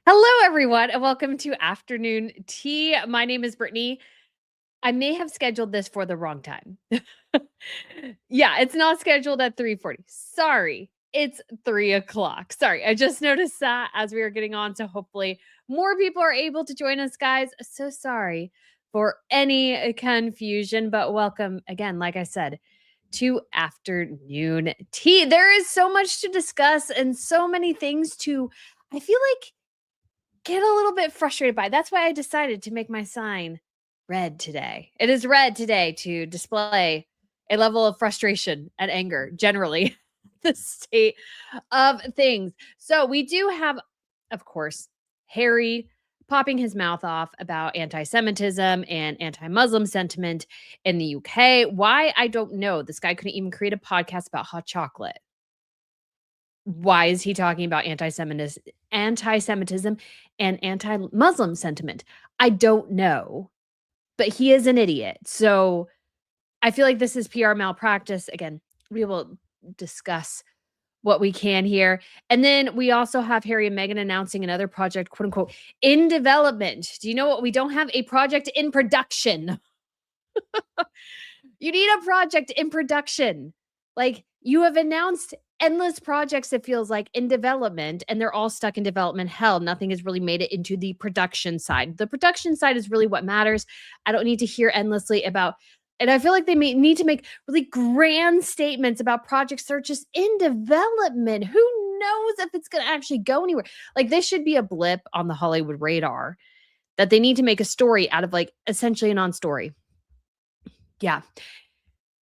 Hello, everyone, and welcome to Afternoon Tea. My name is Brittany. I may have scheduled this for the wrong time. Yeah, it's not scheduled at 3:40. Sorry, it's 3 o'clock. Sorry, I just noticed that as we were getting on. So hopefully more people are able to join us, guys. So sorry for any confusion, but welcome again, like I said, to Afternoon Tea. There is so much to discuss and so many things to, I feel like, get a little bit frustrated by. That's why I decided to make my sign red today. It is red today to display a level of frustration and anger, generally, the state of things. So we do have, of course, Harry popping his mouth off about anti Semitism and anti Muslim sentiment in the UK. Why? I don't know. This guy couldn't even create a podcast about hot chocolate. Why is he talking about anti-Semitism and anti-Muslim sentiment? I don't know, but he is an idiot. So I feel like this is PR malpractice. Again, we will discuss what we can here. And then we also have Harry and Meghan announcing another project, quote unquote, in development. Do you know what? We don't have a project in production. You need a project in production. Like, you have announced endless projects, it feels like, in development, and they're all stuck in development hell. Nothing has really made it into the production side. The production side is really what matters. I don't need to hear endlessly about, and I feel like they need to make really grand statements about projects that are just in development. Who knows if it's going to actually go anywhere? Like, this should be a blip on the Hollywood radar that they need to make a story out of, like, essentially a non-story. Yeah.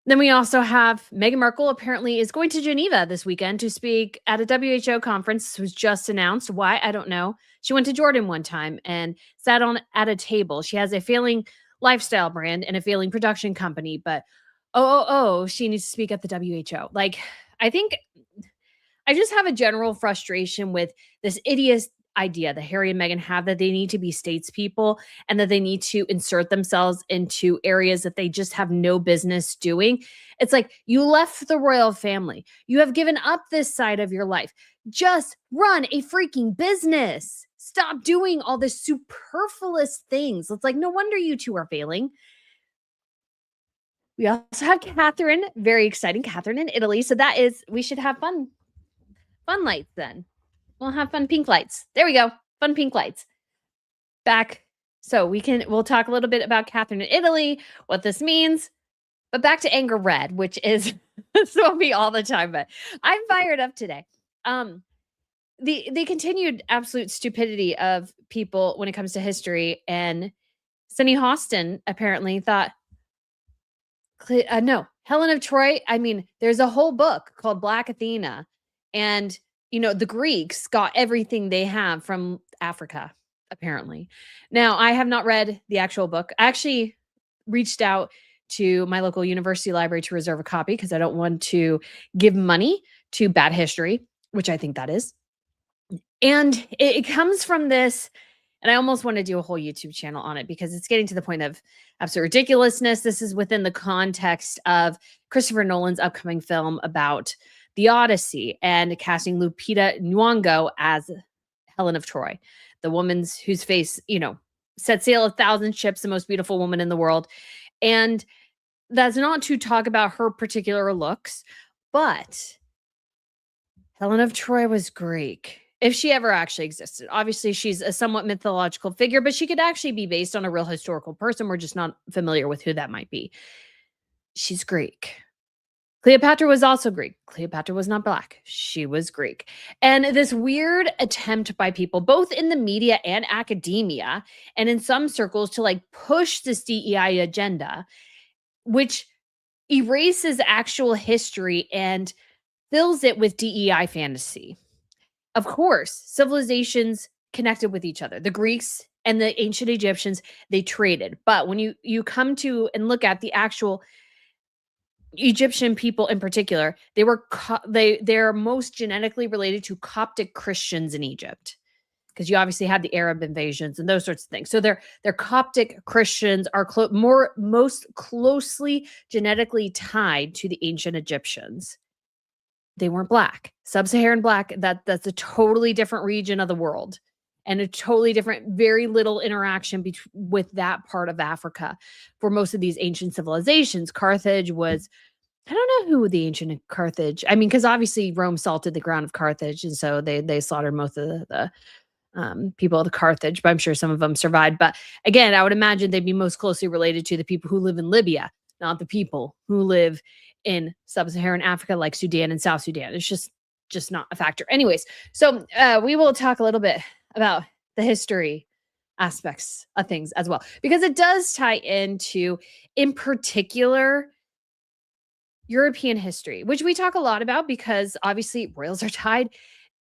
Then we also have Meghan Markle apparently is going to Geneva this weekend to speak at a WHO conference. This was just announced. Why? I don't know. She went to Jordan one time and sat on at a table. She has a failing lifestyle brand and a failing production company, but she needs to speak at the WHO. Like, I think I just have a general frustration with this idiot idea that Harry and Meghan have that they need to be statespeople and that they need to insert themselves into areas that they just have no business doing. It's like, you left the royal family. You have given up this side of your life. Just run a freaking business. Stop doing all this superfluous things. It's like, no wonder you two are failing. We also have Catherine, very exciting, Catherine in Italy. So that is, we should have fun lights then. We'll have fun pink lights. There we go. Fun pink lights. Back. So we'll talk a little bit about Catherine in Italy, what this means, but back to anger red, which is this won't be all the time, but I'm fired up today. The continued absolute stupidity of people when it comes to history, and Sunny Hostin apparently thought, no, Helen of Troy. I mean, there's a whole book called Black Athena, and the Greeks got everything they have from Africa, apparently. Now, I have not read the actual book. I actually reached out to my local university library to reserve a copy because I don't want to give money to bad history, which I think that is. And it comes from this, and I almost want to do a whole YouTube channel on it because it's getting to the point of absolute ridiculousness. This is within the context of Christopher Nolan's upcoming film about the Odyssey and casting Lupita Nyong'o as Helen of Troy, the woman whose face, set sail 1,000 ships, the most beautiful woman in the world. And that's not to talk about her particular looks, but Helen of Troy was Greek. If she ever actually existed. Obviously, she's a somewhat mythological figure, but she could actually be based on a real historical person. We're just not familiar with who that might be. She's Greek. Cleopatra was also Greek. Cleopatra was not Black. She was Greek. And this weird attempt by people, both in the media and academia, and in some circles, to push this DEI agenda, which erases actual history and fills it with DEI fantasy. Of course, civilizations connected with each other. The Greeks and the ancient Egyptians, they traded. But when you come to and look at the actual Egyptian people in particular, they're most genetically related to Coptic Christians in Egypt, because you obviously had the Arab invasions and those sorts of things. So they're Coptic Christians are most closely genetically tied to the ancient Egyptians. They weren't Black. Sub-Saharan Black, that's a totally different region of the world. and a totally different, very little interaction with that part of Africa for most of these ancient civilizations. Carthage was, I don't know who the ancient Carthage. I mean, because obviously Rome salted the ground of Carthage, and so they slaughtered most of the people of the Carthage, but I'm sure some of them survived. But again, I would imagine they'd be most closely related to the people who live in Libya, not the people who live in sub-Saharan Africa, like Sudan and South Sudan. It's just not a factor. Anyways, so we will talk a little bit about the history aspects of things as well, because it does tie into, in particular, European history, which we talk a lot about because obviously royals are tied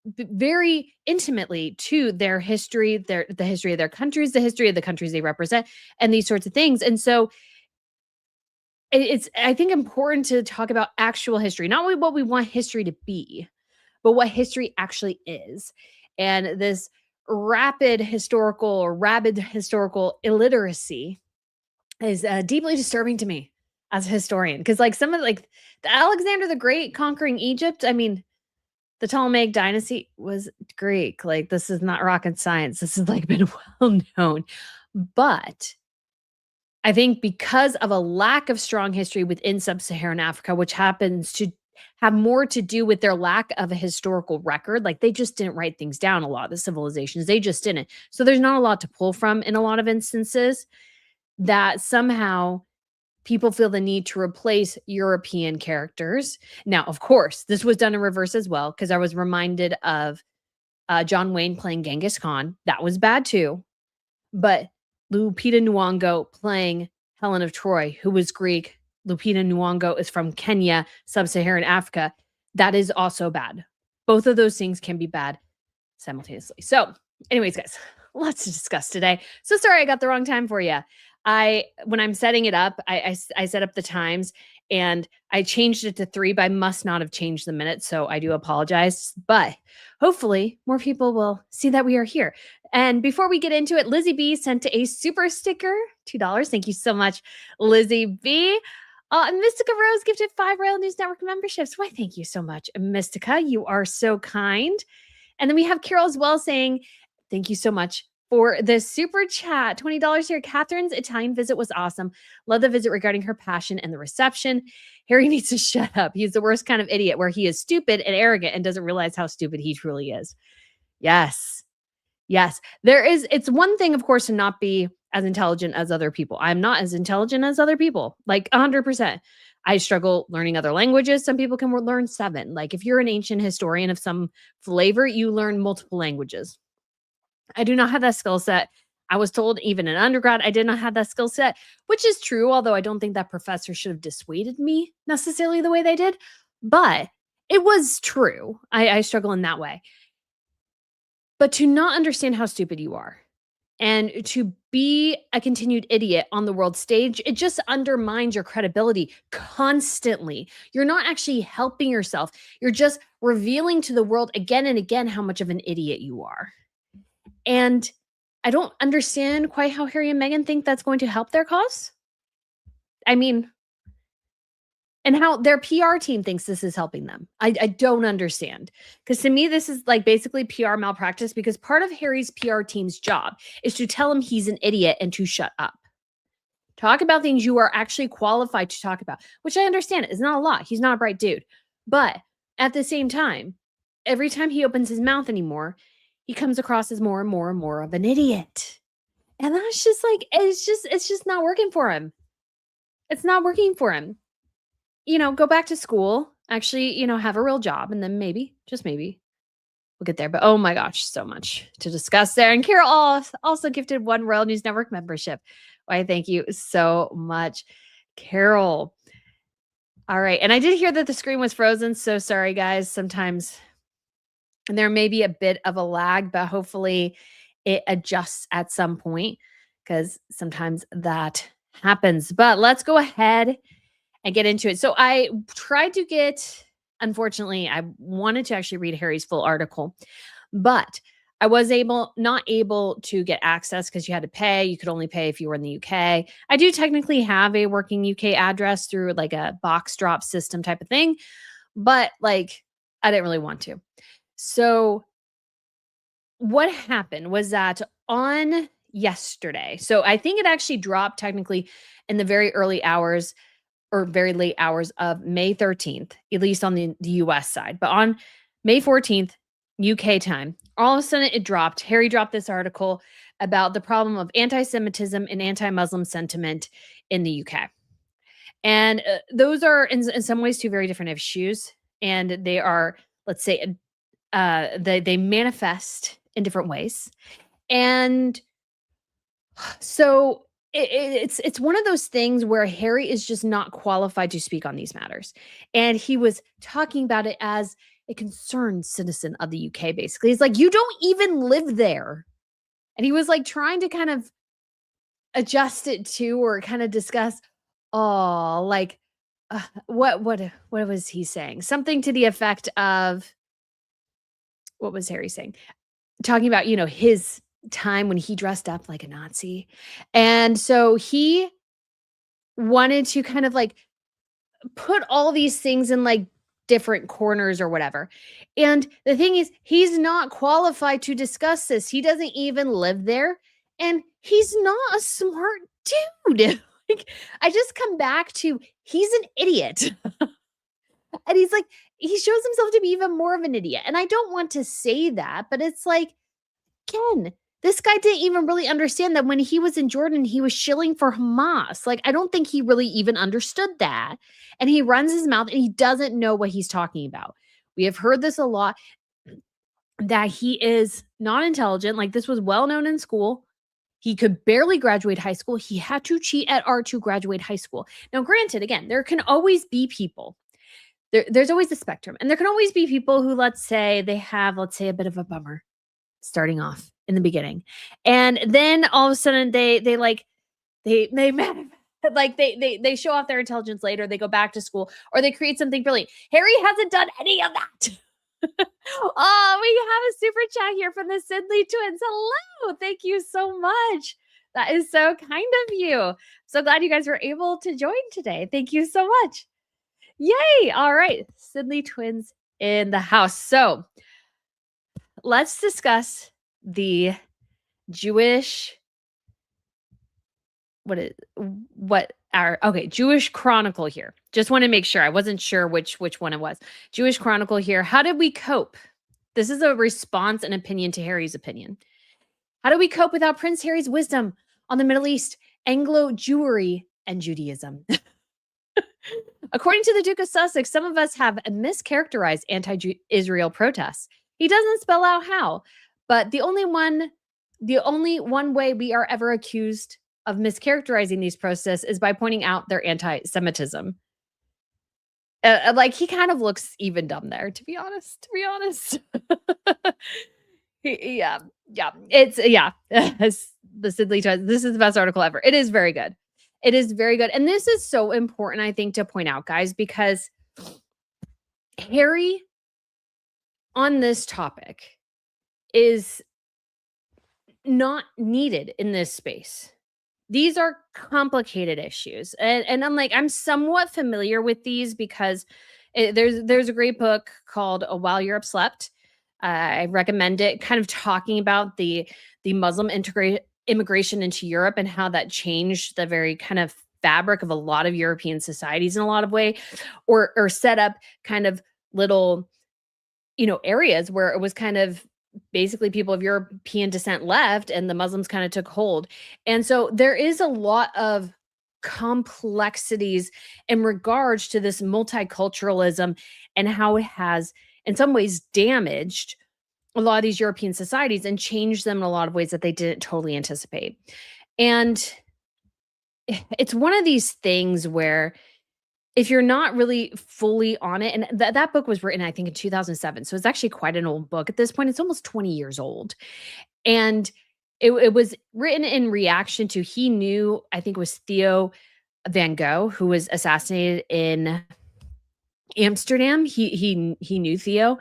very intimately to their history, the history of their countries, the history of the countries they represent, and these sorts of things. And so it's, I think, important to talk about actual history, not what we want history to be, but what history actually is. And this rabid historical illiteracy is deeply disturbing to me as a historian, because like some of like the Alexander the Great conquering Egypt, I mean, the Ptolemaic dynasty was Greek. Like, this is not rocket science. This has like been well known. But I think because of a lack of strong history within sub-Saharan Africa, which happens to have more to do with their lack of a historical record, like they just didn't write things down, a lot of the civilizations, they just didn't. So there's not a lot to pull from in a lot of instances, that somehow people feel the need to replace European characters. Now, of course, this was done in reverse as well, because I was reminded of John Wayne playing Genghis Khan. That was bad too. But Lupita Nyong'o playing Helen of Troy, who was Greek. Lupita Nyong'o is from Kenya, sub-Saharan Africa. That is also bad. Both of those things can be bad simultaneously. So anyways, guys, lots to discuss today. So sorry I got the wrong time for you. When I'm setting it up, I set up the times and I changed it to 3, but I must not have changed the minutes. So I do apologize, but hopefully more people will see that we are here. And before we get into it, Lizzie B sent a super sticker, $2. Thank you so much, Lizzie B. Mystica Rose gifted 5 Royal News Network memberships. Why, thank you so much, Mystica. You are so kind. And then we have Carol as well saying, thank you so much for the super chat. $20 here. Catherine's Italian visit was awesome. Love the visit regarding her passion and the reception. Harry needs to shut up. He's the worst kind of idiot, where he is stupid and arrogant and doesn't realize how stupid he truly is. Yes. Yes. It's one thing, of course, to not be as intelligent as other people. I'm not as intelligent as other people, like 100%. I struggle learning other languages. Some people can learn 7. Like if you're an ancient historian of some flavor, you learn multiple languages. I do not have that skill set. I was told even in undergrad, I did not have that skill set, which is true. Although I don't think that professor should have dissuaded me necessarily the way they did, but it was true. I struggle in that way. But to not understand how stupid you are and to be a continued idiot on the world stage, it just undermines your credibility constantly. You're not actually helping yourself. You're just revealing to the world again and again how much of an idiot you are. And I don't understand quite how Harry and Meghan think that's going to help their cause. I mean, and how their PR team thinks this is helping them. I don't understand. Because to me, this is like basically PR malpractice, because part of Harry's PR team's job is to tell him he's an idiot and to shut up. Talk about things you are actually qualified to talk about, which I understand is not a lot. He's not a bright dude. But at the same time, every time he opens his mouth anymore, he comes across as more and more and more of an idiot. And that's just like, it's just not working for him. It's not working for him. Go back to school, actually, have a real job, and then maybe, just maybe, we'll get there. But oh my gosh, so much to discuss there. And Carol also gifted 1 Royal News Network membership. Why, thank you so much, Carol. All right. And I did hear that the screen was frozen. So sorry, guys. Sometimes there may be a bit of a lag, but hopefully it adjusts at some point, because sometimes that happens. But let's go ahead and get into it. So I tried to unfortunately, I wanted to actually read Harry's full article, but I was not able to get access because you had to pay. You could only pay if you were in the UK. I do technically have a working UK address through like a box drop system type of thing, but like I didn't really want to. So what happened was that on yesterday, so I think it actually dropped technically in the very early hours or very late hours of May 13th, at least on the US side. But on May 14th, UK time, all of a sudden it dropped. Harry dropped this article about the problem of anti Semitism and anti Muslim sentiment in the UK. And those are, in some ways, two very different issues. And they are, let's say, they manifest in different ways. And so it's one of those things where Harry is just not qualified to speak on these matters. And he was talking about it as a concerned citizen of the UK, basically. He's like, you don't even live there. And he was like trying to kind of adjust it to or kind of discuss, oh, like what was he saying? Something to the effect of what was Harry saying? Talking about, his time when he dressed up like a Nazi. And so he wanted to kind of like put all these things in like different corners or whatever. And the thing is, he's not qualified to discuss this. He doesn't even live there. And he's not a smart dude. Like, I just come back to he's an idiot. And he's like, he shows himself to be even more of an idiot. And I don't want to say that, but it's like, Ken, this guy didn't even really understand that when he was in Jordan, he was shilling for Hamas. Like, I don't think he really even understood that. And he runs his mouth and he doesn't know what he's talking about. We have heard this a lot that he is not intelligent. Like, this was well known in school. He could barely graduate high school. He had to cheat at art to graduate high school. Now, granted, again, there can always be people. There's always a spectrum. And there can always be people who, let's say, they have, a bit of a bummer starting off in the beginning. And then all of a sudden they they show off their intelligence later, they go back to school, or they create something brilliant. Harry hasn't done any of that. Oh, we have a super chat here from the Sidley twins. Hello. Thank you so much. That is so kind of you. So glad you guys were able to join today. Thank you so much. Yay. All right. Sidley twins in the house. So let's discuss the Jewish Jewish Chronicle here. Just want to make sure. I wasn't sure which one it was. Jewish Chronicle here. How did we cope? This is a response and opinion to Harry's opinion. How do we cope without Prince Harry's wisdom on the Middle East, Anglo Jewry, and Judaism? According to the Duke of Sussex, some of us have mischaracterized anti-Israel protests. He doesn't spell out how, but the only one way we are ever accused of mischaracterizing these protests is by pointing out their anti-Semitism. Like, he kind of looks even dumb there, to be honest. Yeah. It's the Sidley Twins. This is the best article ever. It is very good. It is very good. And this is so important, I think, to point out, guys, because Harry on this topic is not needed in this space. These are complicated issues. And I'm somewhat familiar with these because there's a great book called While Europe Slept. I recommend it, kind of talking about the Muslim immigration into Europe and how that changed the very kind of fabric of a lot of European societies in a lot of way, or set up kind of little, areas where it was kind of basically people of European descent left and the Muslims kind of took hold. And so there is a lot of complexities in regards to this multiculturalism and how it has in some ways damaged a lot of these European societies and changed them in a lot of ways that they didn't totally anticipate. And it's one of these things where if you're not really fully on it, and that book was written, I think, in 2007. So it's actually quite an old book at this point. It's almost 20 years old. And it was written in reaction to, he knew, I think it was Theo Van Gogh, who was assassinated in Amsterdam. He knew Theo.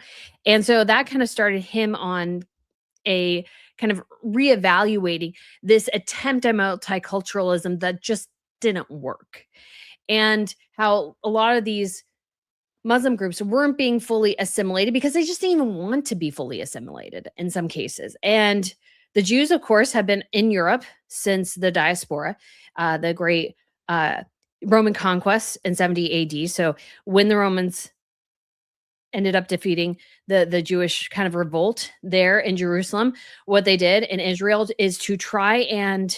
And so that kind of started him on a kind of reevaluating this attempt at multiculturalism that just didn't work. And how a lot of these Muslim groups weren't being fully assimilated because they just didn't even want to be fully assimilated in some cases. And the Jews, of course, have been in Europe since the diaspora, the great uh, Roman conquest in 70 AD. So when the Romans ended up defeating the Jewish kind of revolt there in Jerusalem, what they did in Israel is to try and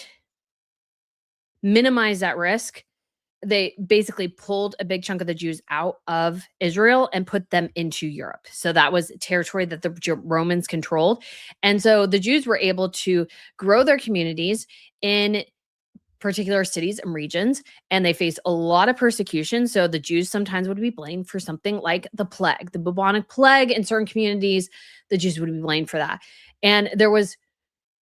minimize that risk. They basically pulled a big chunk of the Jews out of Israel and put them into Europe. So that was territory that the Romans controlled. And so the Jews were able to grow their communities in particular cities and regions, and they faced a lot of persecution. So the Jews sometimes would be blamed for something like the plague, the bubonic plague in certain communities. The Jews would be blamed for that. And there was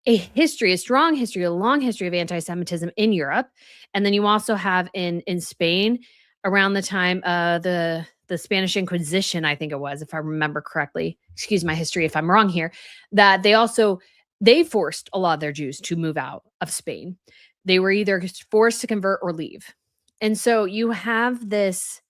a history, a strong history, a long history of anti-Semitism in Europe. And then you also have in Spain around the time the Spanish Inquisition, I think it was, if I remember correctly. Excuse my history if I'm wrong here, that they forced a lot of their Jews to move out of Spain. They were either forced to convert or leave. And so you have this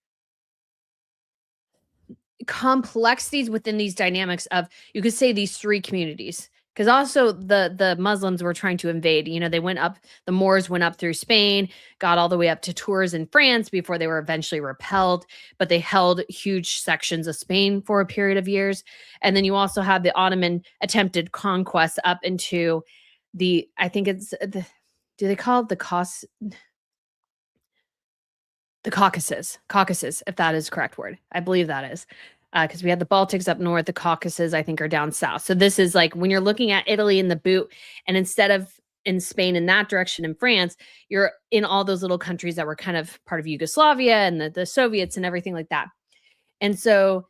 complexities within these dynamics of, you could say, these three communities, because also the Muslims were trying to invade. They went up, the Moors went up through Spain, got all the way up to Tours in France before they were eventually repelled, but they held huge sections of Spain for a period of years. And then you also have the Ottoman attempted conquest up into I think it's do they call it the Caucasus, if that is the correct word. I believe that is, because we had the Baltics up north, the Caucasus, I think, are down south. So this is like when you're looking at Italy in the boot, and instead of in Spain in that direction in France, you're in all those little countries that were kind of part of Yugoslavia and the Soviets and everything like that. And so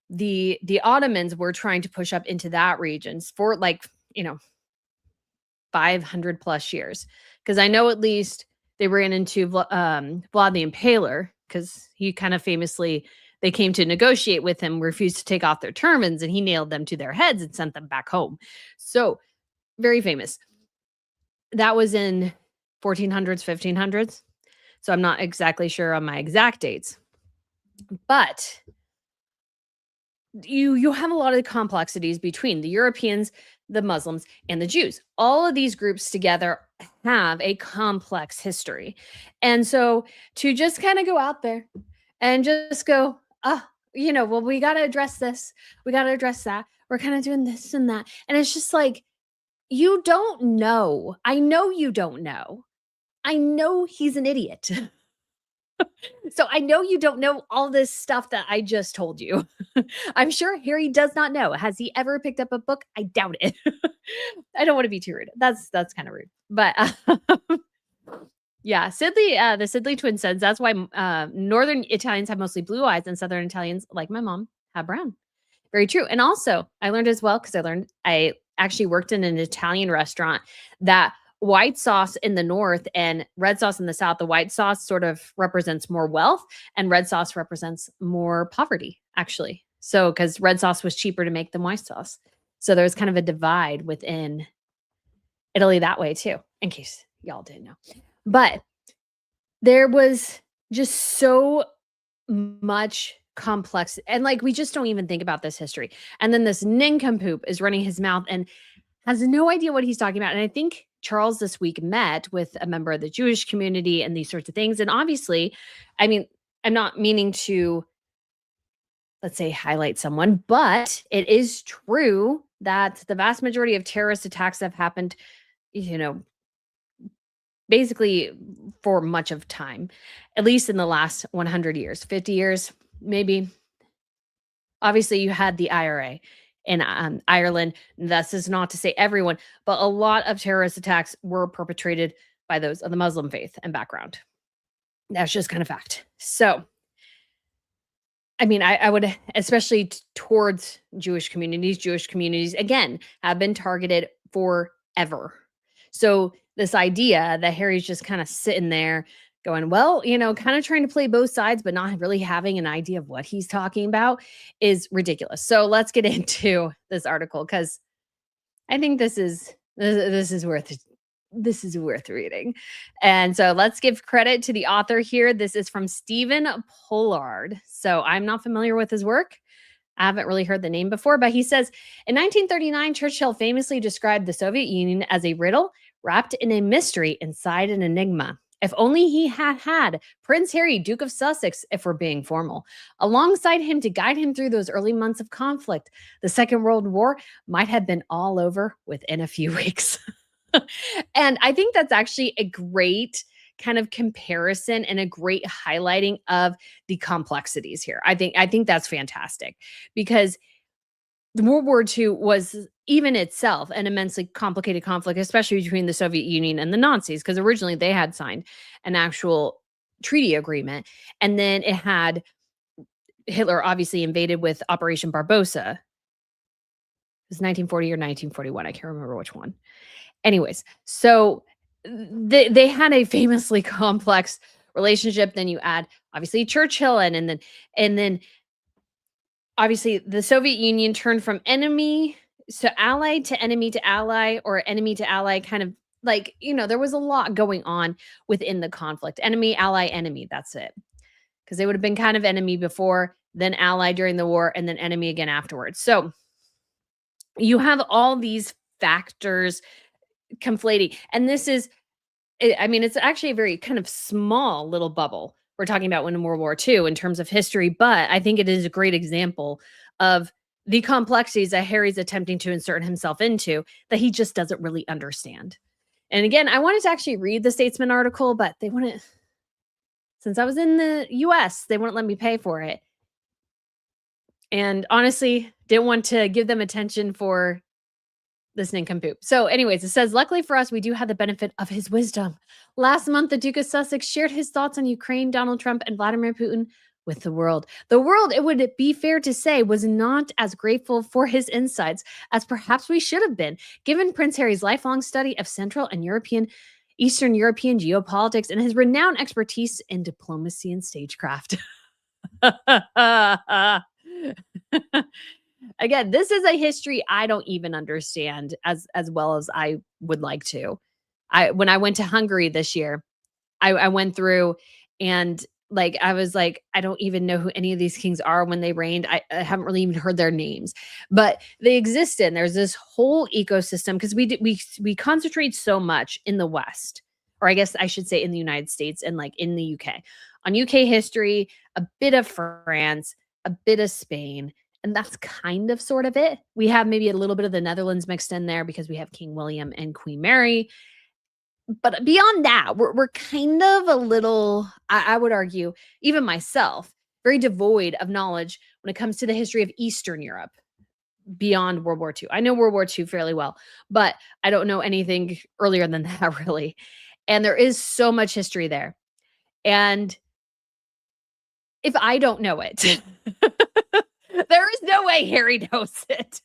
the Ottomans were trying to push up into that region for 500 plus years, because I know at least they ran into Vlad the Impaler, because he kind of famously, they came to negotiate with him, refused to take off their turbans, and he nailed them to their heads and sent them back home. So very famous. That was in 1400s, 1500s. So I'm not exactly sure on my exact dates, but you have a lot of the complexities between the Europeans, the Muslims, and the Jews. All of these groups together have a complex history. And so to just kind of go out there and just go, well, we got to address this, we got to address that, we're kind of doing this and that. And it's just like, you don't know. I know you don't know. I know he's an idiot. So I know you don't know all this stuff that I just told you. I'm sure Harry does not know. Has he ever picked up a book? I doubt it. I don't want to be too rude. That's kind of rude. But yeah, Sidley, the Sidley twin says that's why Northern Italians have mostly blue eyes and Southern Italians, like my mom, have brown. Very true. And also, I learned as well, because I actually worked in an Italian restaurant, that white sauce in the north and red sauce in the south, the white sauce sort of represents more wealth and red sauce represents more poverty, actually. So, because red sauce was cheaper to make than white sauce. So there's kind of a divide within Italy that way too, in case y'all didn't know. But there was just so much complex, and we just don't even think about this history. And then this nincompoop is running his mouth and has no idea what he's talking about. And I think Charles this week met with a member of the Jewish community and these sorts of things. And obviously, I mean, I'm not meaning to, let's say, highlight someone, but it is true that the vast majority of terrorist attacks have happened, basically for much of time, at least in the last 100 years, 50 years, maybe. Obviously, you had the IRA in Ireland. This is not to say everyone, but a lot of terrorist attacks were perpetrated by those of the Muslim faith and background. That's just kind of fact. So, I mean, I would, especially towards Jewish communities, again, have been targeted forever. So this idea that Harry's just kind of sitting there going, well, kind of trying to play both sides, but not really having an idea of what he's talking about is ridiculous. So let's get into this article, because I think this is worth this is worth reading. And so let's give credit to the author here. This is from Stephen Pollard. So I'm not familiar with his work. I haven't really heard the name before, but he says in 1939, Churchill famously described the Soviet Union as a riddle wrapped in a mystery inside an enigma. If only he had had Prince Harry, Duke of Sussex, if we're being formal, alongside him to guide him through those early months of conflict, the Second World War might have been all over within a few weeks. And I think that's actually a great kind of comparison and a great highlighting of the complexities here. I think that's fantastic because the World War II was even itself an immensely complicated conflict, especially between the Soviet Union and the Nazis, because originally they had signed an actual treaty agreement. And then it had Hitler obviously invaded with Operation Barbarossa. It was 1940 or 1941. I can't remember which one. Anyways, so they had a famously complex relationship. Then you add obviously Churchill and then obviously the Soviet Union turned from enemy to ally to enemy to ally or enemy to ally, kind of like, there was a lot going on within the conflict. Enemy, ally, enemy. That's it. Because they would have been kind of enemy before, then ally during the war, and then enemy again afterwards. So you have all these factors conflating. And this is, it's actually a very kind of small little bubble we're talking about when in World War II in terms of history, but I think it is a great example of the complexities that Harry's attempting to insert himself into that he just doesn't really understand. And again, I wanted to actually read the Statesman article, but they wouldn't, since I was in the US, they wouldn't let me pay for it. And honestly, didn't want to give them attention for this nincompoop. So anyways, it says, luckily for us, we do have the benefit of his wisdom. Last month, the Duke of Sussex shared his thoughts on Ukraine, Donald Trump, and Vladimir Putin with the world. The world, it would be fair to say, was not as grateful for his insights as perhaps we should have been, given Prince Harry's lifelong study of Central and Eastern European geopolitics and his renowned expertise in diplomacy and stagecraft. Again, this is a history I don't even understand as well as I would like to. When I went to Hungary this year, I went through and I was like, I don't even know who any of these kings are when they reigned. I haven't really even heard their names, but they existed. And there's this whole ecosystem because we concentrate so much in the West, or I guess I should say in the United States and in the UK, on UK history, a bit of France, a bit of Spain. And that's kind of sort of it. We have maybe a little bit of the Netherlands mixed in there because we have King William and Queen Mary. But beyond that, we're kind of a little, I would argue, even myself, very devoid of knowledge when it comes to the history of Eastern Europe beyond World War II. I know World War II fairly well, but I don't know anything earlier than that, really. And there is so much history there. And if I don't know it, there is no way Harry knows it.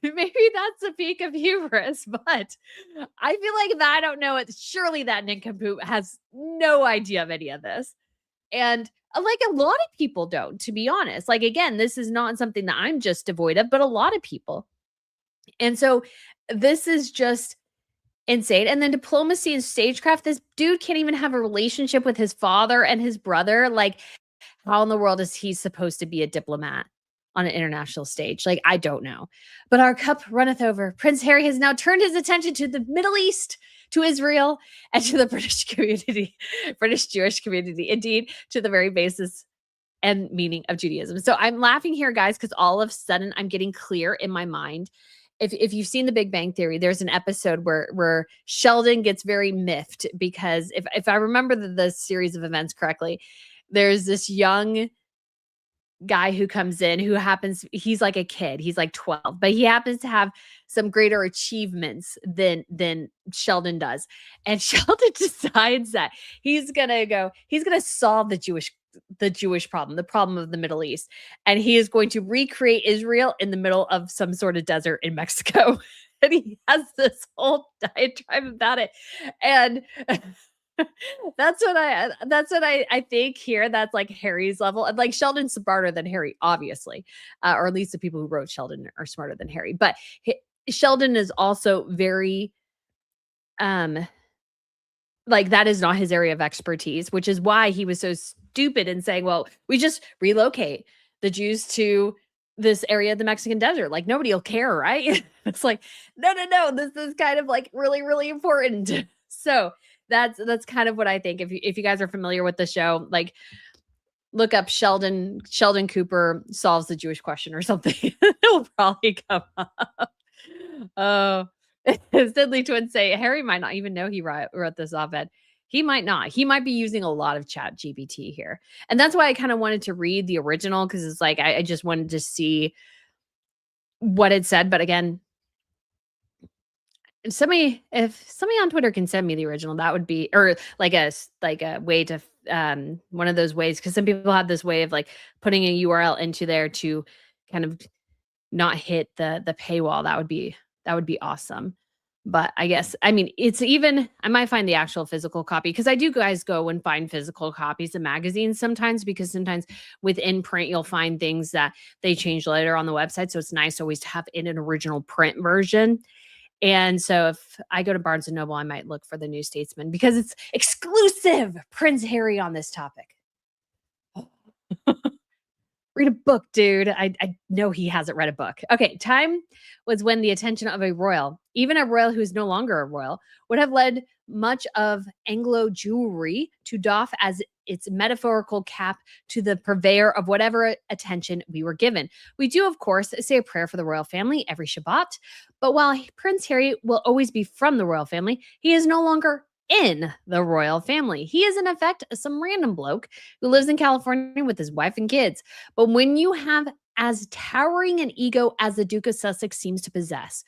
Maybe that's a peak of hubris, but I feel like if I don't know it, surely that nincompoop has no idea of any of this. And a lot of people don't, to be honest. Again, this is not something that I'm just devoid of, but a lot of people. And so this is just insane. And then diplomacy and stagecraft, this dude can't even have a relationship with his father and his brother. How in the world is he supposed to be a diplomat on an international stage? I don't know. But our cup runneth over. Prince Harry has now turned his attention to the Middle East, to Israel, and to the British community, British Jewish community, indeed, to the very basis and meaning of Judaism. So I'm laughing here, guys, because all of a sudden I'm getting clear in my mind. If you've seen The Big Bang Theory, there's an episode where Sheldon gets very miffed because if I remember the series of events correctly, there's this young guy who comes in he's like a kid, he's 12, but he happens to have some greater achievements than Sheldon does. And Sheldon decides that he's gonna solve the Jewish problem, the problem of the Middle East. And he is going to recreate Israel in the middle of some sort of desert in Mexico. And he has this whole diatribe about it. And that's what I think here. That's Harry's level. And Sheldon's smarter than Harry, obviously, or at least the people who wrote Sheldon are smarter than Harry. But Sheldon is also very Um, like, that is not his area of expertise, which is why he was so stupid in saying, "Well, we just relocate the Jews to this area of the Mexican desert, like, nobody'll care, right?" It's like, "No, no, no, this is kind of, like, really, really important." So, that's kind of what I think. If you guys are familiar with the show, like, look up Sheldon Cooper solves the Jewish question or something. It'll probably come up. Oh, Sidley Twins say Harry might not even know he wrote this op-ed. He might not. He might be using a lot of Chat GPT here. And that's why I kind of wanted to read the original because it's like I just wanted to see what it said. But again, if somebody on Twitter can send me the original, that would be or like a way to one of those ways because some people have this way of like putting a URL into there to kind of not hit the paywall. That would be awesome. But I guess I mean it's even I might find the actual physical copy because I do guys go and find physical copies of magazines sometimes because sometimes within print you'll find things that they change later on the website. So it's nice always to have in an original print version. And so if I go to Barnes and Noble, I might look for the New Statesman because it's exclusive Prince Harry on this topic. Read a book, dude. I know he hasn't read a book. Okay, time was when the attention of a royal, even a royal who is no longer a royal, would have led much of Anglo Jewry to doff as its metaphorical cap to the purveyor of whatever attention we were given. We do, of course, say a prayer for the royal family every Shabbat, but while Prince Harry will always be from the royal family, he is no longer in the royal family. He is, in effect, some random bloke who lives in California with his wife and kids. But when you have as towering an ego as the Duke of Sussex seems to possess,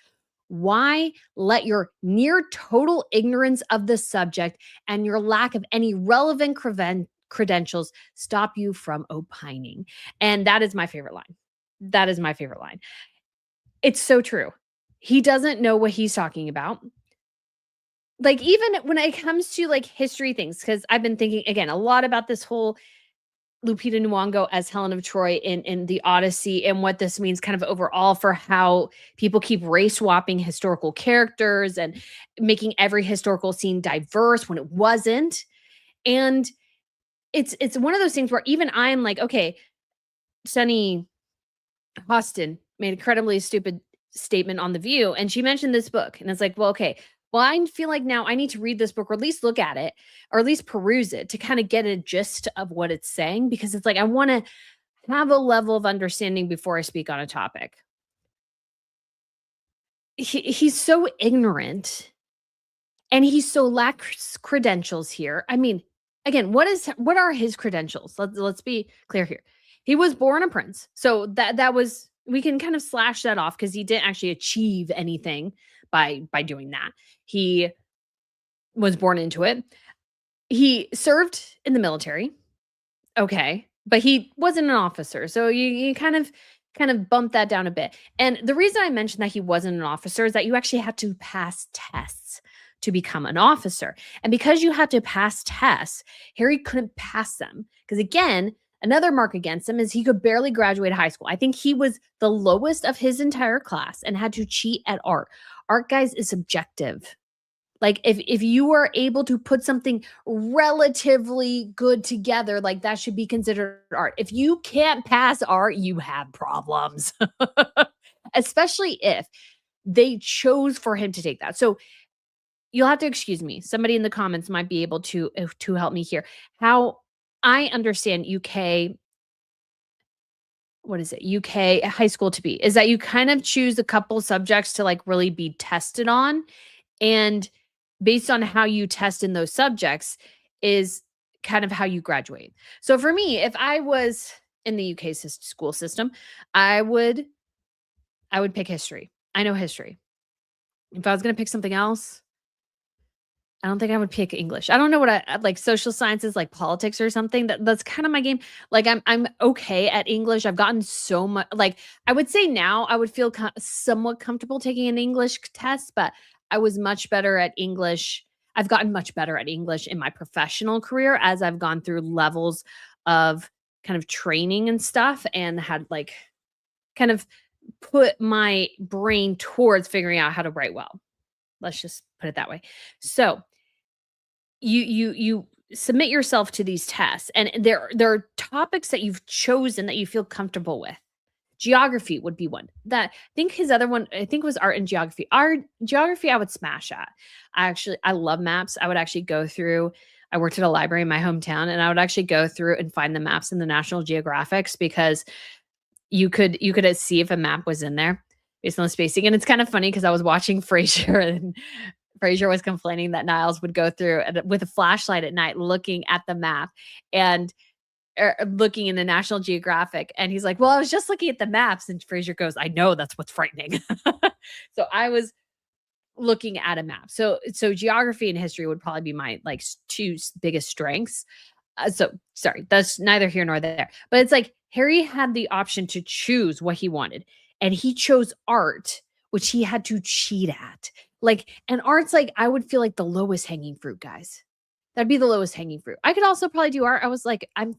why let your near total ignorance of the subject and your lack of any relevant credentials stop you from opining? And that is my favorite line. That is my favorite line. It's so true. He doesn't know what he's talking about. Like, even when it comes to like history things, because I've been thinking again a lot about this whole Lupita Nyong'o as Helen of Troy in the Odyssey and what this means kind of overall for how people keep race swapping historical characters and making every historical scene diverse when it wasn't. And it's one of those things where even I'm like, okay, Sunny Austin made an incredibly stupid statement on The View, and she mentioned this book, and it's like, well, okay, well, I feel like now I need to read this book or at least look at it or at least peruse it to kind of get a gist of what it's saying because it's like I want to have a level of understanding before I speak on a topic. He's so ignorant and he so lacks credentials here. I mean, again, what are his credentials? Let's be clear here. He was born a prince. So that was we can kind of slash that off because he didn't actually achieve anything by doing that. He was born into it. He served in the military. Okay. But he wasn't an officer. So you kind of bump that down a bit. And the reason I mentioned that he wasn't an officer is that you actually had to pass tests to become an officer. And because you had to pass tests, Harry couldn't pass them. Because again, another mark against him is he could barely graduate high school. I think he was the lowest of his entire class and had to cheat at art. Art, guys, is subjective. Like if you are able to put something relatively good together, like that should be considered art. If you can't pass art, you have problems. Especially if they chose for him to take that. So you'll have to excuse me. Somebody in the comments might be able to help me here. How I understand UK what is it? UK high school to be is that you kind of choose a couple subjects to like really be tested on and based on how you test in those subjects is kind of how you graduate. So for me, if I was in the UK school system, I would pick history. I know history. If I was going to pick something else, I don't think I would pick English. I don't know what I like social sciences, like politics or something. That's kind of my game. Like I'm okay at English. I've gotten so much. Like I would say now I would feel somewhat comfortable taking an English test, but I was much better at English. I've gotten much better at English in my professional career as I've gone through levels of kind of training and stuff, and had like kind of put my brain towards figuring out how to write well. Let's just put it that way. So, you submit yourself to these tests, and there are topics that you've chosen that you feel comfortable with. Geography would be one. That I think his other one, I think, was art and geography. Art geography I would smash at. I love maps. I would actually go through I worked at a library in my hometown, and I would actually go through and find the maps in the National Geographics because you could see if a map was in there based on the spacing. And it's kind of funny because I was watching Frasier, and Frasier was complaining that Niles would go through with a flashlight at night looking at the map and looking in the National Geographic. And he's like, "Well, I was just looking at the maps." And Frasier goes, "I know, that's what's frightening." So I was looking at a map. So geography and history would probably be my like two biggest strengths. So sorry, that's neither here nor there. But it's like Harry had the option to choose what he wanted, and he chose art, which he had to cheat at. Like, and art's like, I would feel like the lowest hanging fruit, guys. That'd be the lowest hanging fruit. I could also probably do art. I was like, I'm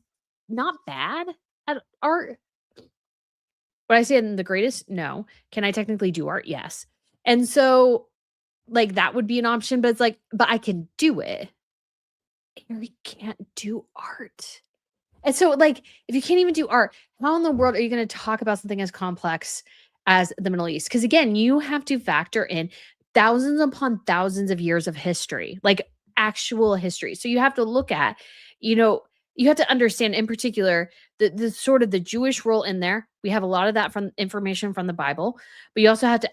not bad at art. Would I say I'm the greatest? No. Can I technically do art? Yes. And so, like, that would be an option, but it's like, but I can do it. Harry can't do art. And so, like, if you can't even do art, how in the world are you gonna talk about something as complex as the Middle East? Because again, you have to factor in thousands upon thousands of years of history, like actual history. So you have to look at, you know, you have to understand in particular the sort of the Jewish role in there. We have a lot of that from information from the Bible, but you also have to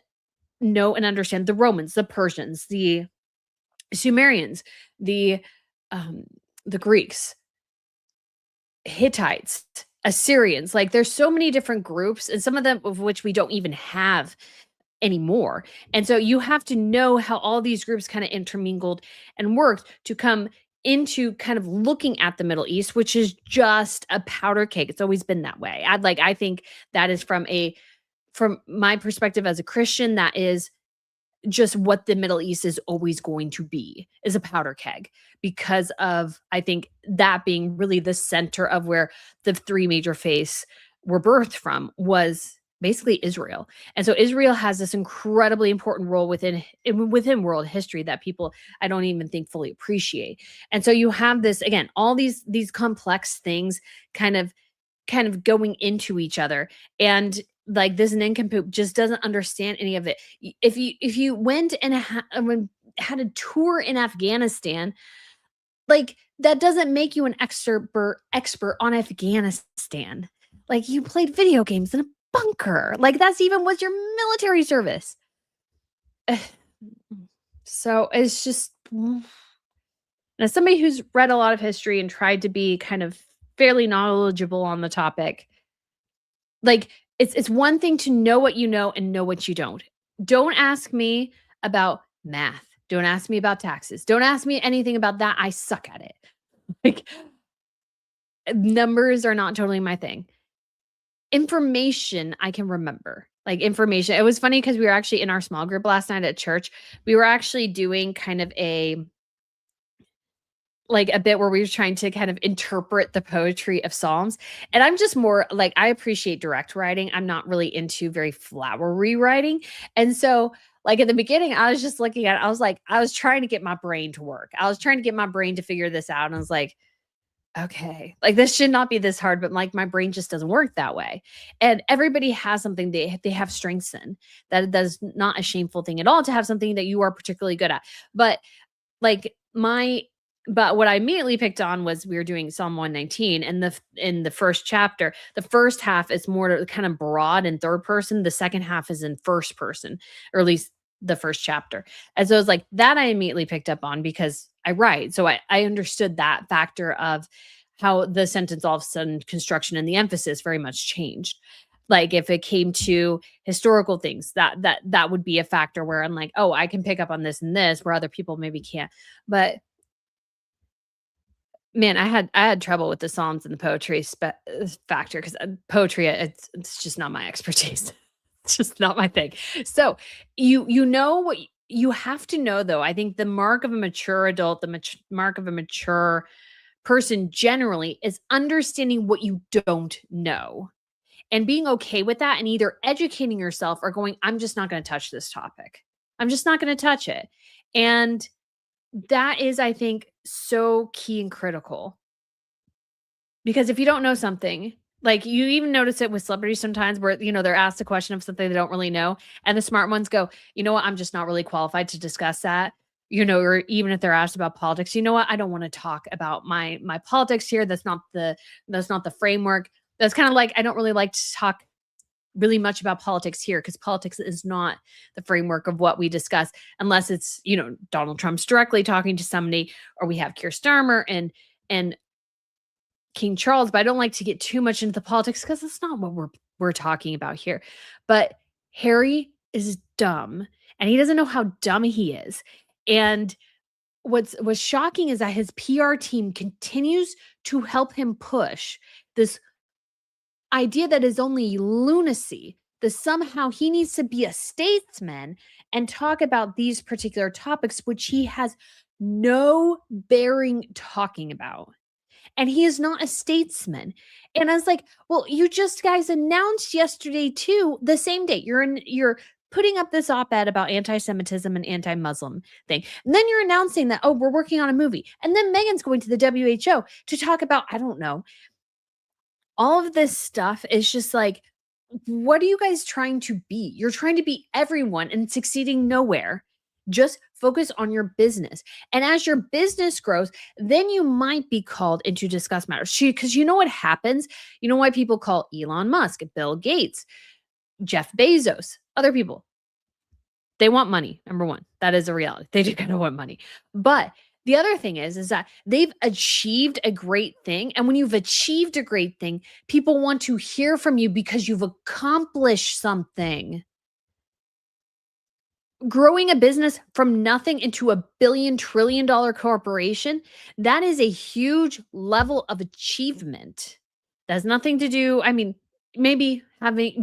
know and understand the Romans, the Persians, the Sumerians, the um, the Greeks, Hittites, Assyrians. Like there's so many different groups, and some of them of which we don't even have anymore. And so you have to know how all these groups kind of intermingled and worked to come into kind of looking at the Middle East, which is just a powder cake. It's always been that way. I think that is from my perspective as a Christian, that is just what the Middle East is always going to be, is a powder keg, because of, I think, that being really the center of where the three major faiths were birthed from was basically Israel. And so Israel has this incredibly important role within world history that people, I don't even think, fully appreciate. And so you have this, again, all these complex things kind of going into each other. And like this nincompoop just doesn't understand any of it. If you went and had a tour in Afghanistan, like that doesn't make you an expert on Afghanistan. Like you played video games in a bunker. Like that's even was your military service. So it's just, as somebody who's read a lot of history and tried to be kind of fairly knowledgeable on the topic, like it's one thing to know what you know and know what you don't. Don't ask me about math. Don't ask me about taxes. Don't ask me anything about that. I suck at it. Like numbers are not totally my thing. Information I can remember. Like information. It was funny because we were actually in our small group last night at church. We were actually doing kind of a bit where we were trying to kind of interpret the poetry of Psalms. And I'm just more like, I appreciate direct writing. I'm not really into very flowery writing. And so, like, at the beginning, I was just looking at it. I was like, I was trying to get my brain to work. I was trying to get my brain to figure this out. And I was like, okay, like this should not be this hard, but like my brain just doesn't work that way. And everybody has something they have strengths in. That is not a shameful thing at all to have something that you are particularly good at. But like but what I immediately picked on was we were doing Psalm 119, and in the first chapter, the first half is more kind of broad in third person. The second half is in first person, or at least the first chapter. And so it was like that I immediately picked up on because I write. So I understood that factor of how the sentence all of a sudden construction and the emphasis very much changed. Like if it came to historical things, that would be a factor where I'm like, oh, I can pick up on this and this where other people maybe can't. But man, I had trouble with the Psalms and the poetry factor because poetry, it's just not my expertise. It's just not my thing. So you know what you have to know, though. I think the mark of a mature adult, mark of a mature person generally is understanding what you don't know and being okay with that, and either educating yourself or going, I'm just not going to touch this topic. I'm just not gonna touch it. And that is, I think, so key and critical because if you don't know something, like you even notice it with celebrities sometimes where, they're asked a question of something they don't really know, and the smart ones go, "You know what? I'm just not really qualified to discuss that." Or even if they're asked about politics, "You know what? I don't want to talk about my politics here. That's not the framework." That's kind of like I don't really like to talk really much about politics here because politics is not the framework of what we discuss unless it's, Donald Trump's directly talking to somebody or we have Keir Starmer and King Charles, but I don't like to get too much into the politics because that's not what we're talking about here. But Harry is dumb and he doesn't know how dumb he is. And what's shocking is that his PR team continues to help him push this idea that is only lunacy, that somehow he needs to be a statesman and talk about these particular topics, which he has no bearing talking about. And he is not a statesman. And I was like, well, you just guys announced yesterday too, the same day. You're putting up this op-ed about anti-Semitism and anti-Muslim thing. And then you're announcing that, oh, we're working on a movie. And then Megan's going to the WHO to talk about, I don't know, all of this stuff is just like, what are you guys trying to be? You're trying to be everyone and succeeding nowhere. Just focus on your business. And as your business grows, then you might be called in to discuss matters. Because you know what happens? You know why people call Elon Musk, Bill Gates, Jeff Bezos, other people? They want money, number one. That is a reality. They do kind of want money. But the other thing is that they've achieved a great thing. And when you've achieved a great thing, people want to hear from you because you've accomplished something. Growing a business from nothing into a billion-trillion-dollar corporation, that is a huge level of achievement. That has nothing to do, I mean, maybe